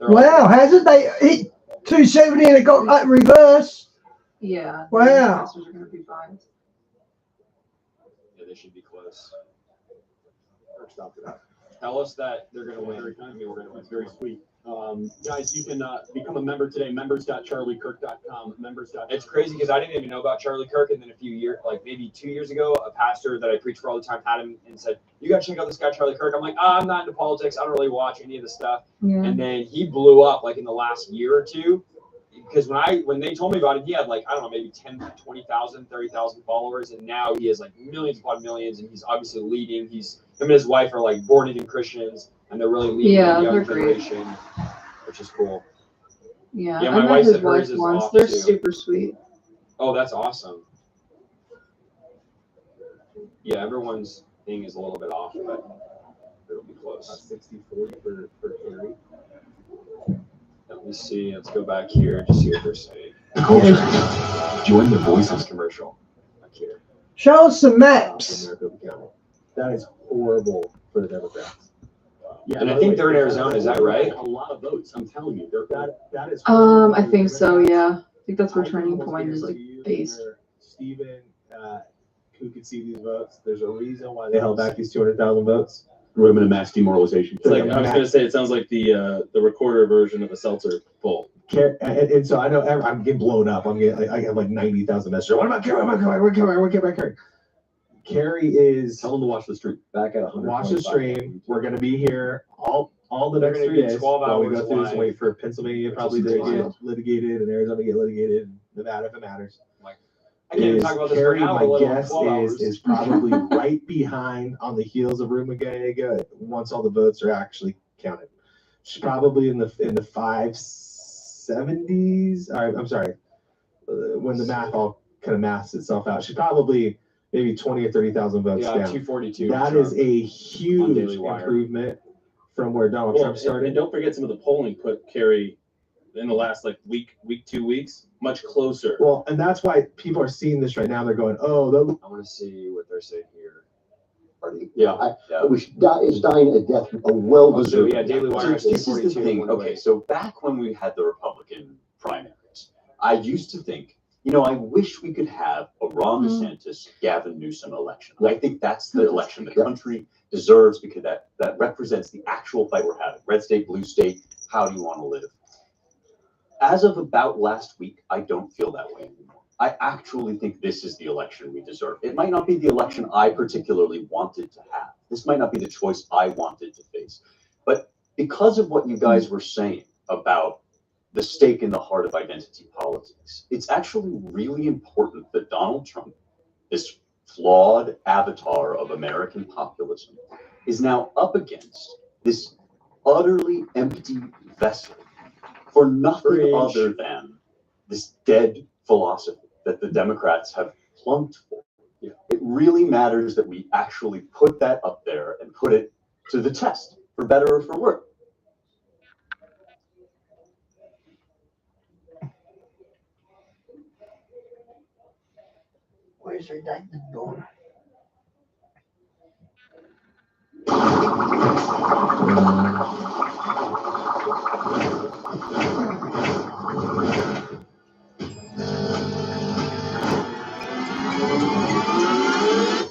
wow, hasn't they hit 270 and it got like reverse? Yeah. Wow. Are going to be fine. Yeah, they should be close. Tell us that they're going to win. We're going to win. Very sweet. Guys, you can become a member today. Members.charliekirk.com. It's crazy because I didn't even know about Charlie Kirk, and then a few years, like maybe 2 years ago, a pastor that I preach for all the time had him and said, "You got to check out this guy Charlie Kirk." I'm like, I'm not into politics. I don't really watch any of the stuff. Yeah. And then he blew up like in the last year or two because when they told me about it, he had like, I don't know, maybe 10, 20,000, 30,000 followers. And now he has like millions upon millions. And he's obviously leading. Him and his wife are like born again Christians. And they're really leading the young generation, which is cool. Yeah, Yeah, I my met wife his said hers wife is once. off They're too. super sweet. Oh, that's awesome. Yeah, everyone's thing is a little bit off, but it'll be close. 60-40 for Carrie. Let me see. Let's go back here to see what they're saying. Join the Voices commercial. Back here. Show us some maps. That is horrible for the Democrats. Yeah, and I think they're in Arizona. Is that right? A lot of votes. I'm telling you, That is. I think so. Yeah, I think that's where Turning Point is like based. Stephen, who could see these votes? There's a reason why they held back these 200,000 votes. women and mass demoralization. It's like I was going to say, it sounds like the recorder version of a seltzer poll. And so I know I'm getting blown up. I have like 90,000 messages. What about Carrie? We're Carrie. Carrie is. Tell them to watch the stream. Back at 100. Watch the stream. We're going to be here all the next 3 days. 12 while we hours go through this and live. wait for Pennsylvania probably to get litigated, and Arizona to get litigated, and Nevada if it matters. I can't even talk about this Carrie, for an hour, my let alone guess 12 hours. is probably right behind on the heels of Rumagega once all the votes are actually counted. She's probably in the 570s. I'm sorry, when the math all kind of maths itself out, she's probably maybe 20 or 30,000 votes down. 242. That is a huge improvement from where Donald Trump started. And don't forget, some of the polling put Kerry in the last like week, 2 weeks, much closer. Well, and that's why people are seeing this right now. They're going, oh, I want to see what they're saying here. Which is dying a death, a well-deserved. Yeah, Daily Wire. So this is the thing. Okay, so back when we had the Republican primaries, I used to think, I wish we could have a Ron DeSantis, Gavin Newsom election. I think that's the election the country deserves because that represents the actual fight we're having. Red state, blue state, how do you want to live? As of about last week, I don't feel that way anymore. I actually think this is the election we deserve. It might not be the election I particularly wanted to have. This might not be the choice I wanted to face. But because of what you guys were saying about the stake in the heart of identity politics, it's actually really important that Donald Trump, this flawed avatar of American populism, is now up against this utterly empty vessel for nothing other than this dead philosophy that the Democrats have plunked for. It really matters that we actually put that up there and put it to the test, for better or for worse. Where's redacted going?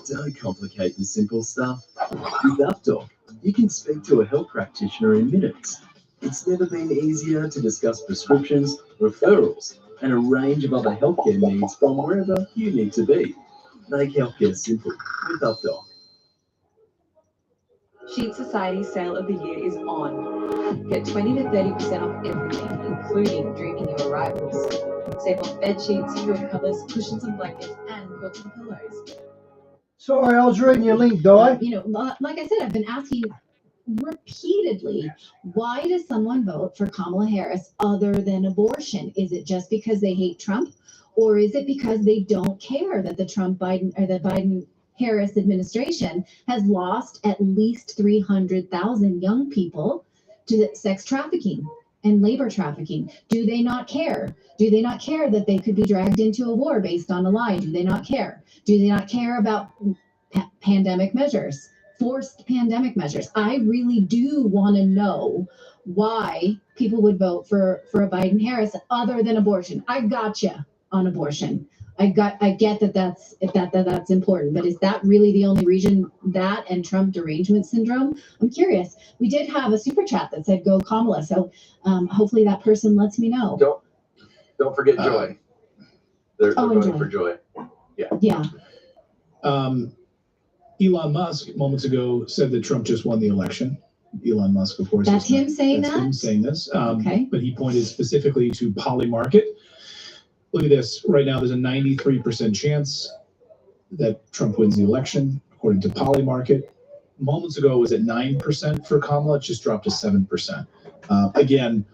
Don't complicate the simple stuff. With UpDoc, you can speak to a health practitioner in minutes. It's never been easier to discuss prescriptions, referrals, and a range of other healthcare needs from wherever you need to be. Make healthcare simple with UpDoc. Sheet Society's sale of the year is on. Get 20 to 30% off everything, including dreaming your arrivals. Save on bed sheets, pillow covers, cushions and blankets, and quilts and pillows. Sorry, I was reading your link, Di. Like I said, I've been asking repeatedly, why does someone vote for Kamala Harris other than abortion? Is it just because they hate Trump, or is it because they don't care that the Biden-Harris administration has lost at least 300,000 young people to sex trafficking and labor trafficking? Do they not care? Do they not care that they could be dragged into a war based on a lie? Do they not care? Do they not care about pandemic measures, forced pandemic measures? I really do want to know why people would vote for a Biden-Harris other than abortion. I gotcha on abortion. I get that's important, but is that really the only reason? That and Trump derangement syndrome? I'm curious. We did have a super chat that said "Go Kamala," so hopefully that person lets me know. Don't forget Joy. They're voting for Joy. Yeah. Elon Musk moments ago said that Trump just won the election. Elon Musk, of course. That's him saying That's that? him saying this. Okay. But he pointed specifically to Polymarket. Look at this. Right now, there's a 93% chance that Trump wins the election, according to Polymarket. Moments ago, it was at 9% for Kamala. It just dropped to 7%. Again,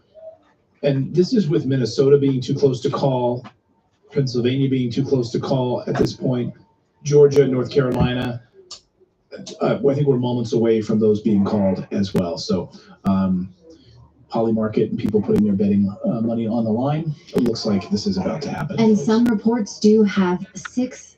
and this is with Minnesota being too close to call, Pennsylvania being too close to call at this point, Georgia, North Carolina. I think we're moments away from those being called as well. So Polymarket and people putting their betting money on the line, it looks like this is about to happen. And some reports do have 6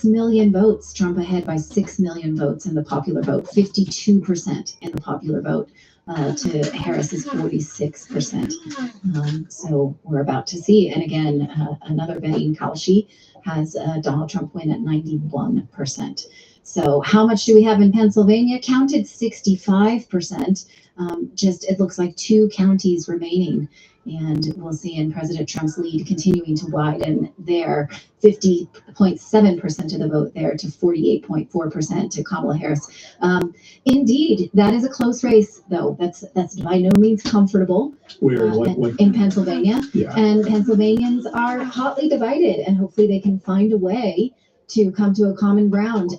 million votes, Trump ahead by 6 million votes in the popular vote, 52% in the popular vote. To Harris's 46%. So we're about to see. And again, another betting Kalshi has Donald Trump win at 91%. So how much do we have in Pennsylvania? Counted 65%. Just it looks like 2 counties remaining. And we'll see in President Trump's lead continuing to widen there, 50.7% of the vote there to 48.4% to Kamala Harris. Indeed, that is a close race, though. That's by no means comfortable. Where in Pennsylvania, yeah. And Pennsylvanians are hotly divided, and hopefully they can find a way to come to a common ground.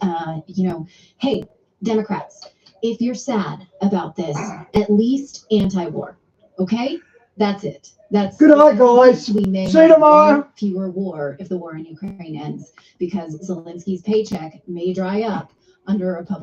Hey, Democrats, if you're sad about this, at least anti-war, okay? That's it. That's good night, guys. We may see you tomorrow. Fewer war if the war in Ukraine ends, because Zelensky's paycheck may dry up under a Republican.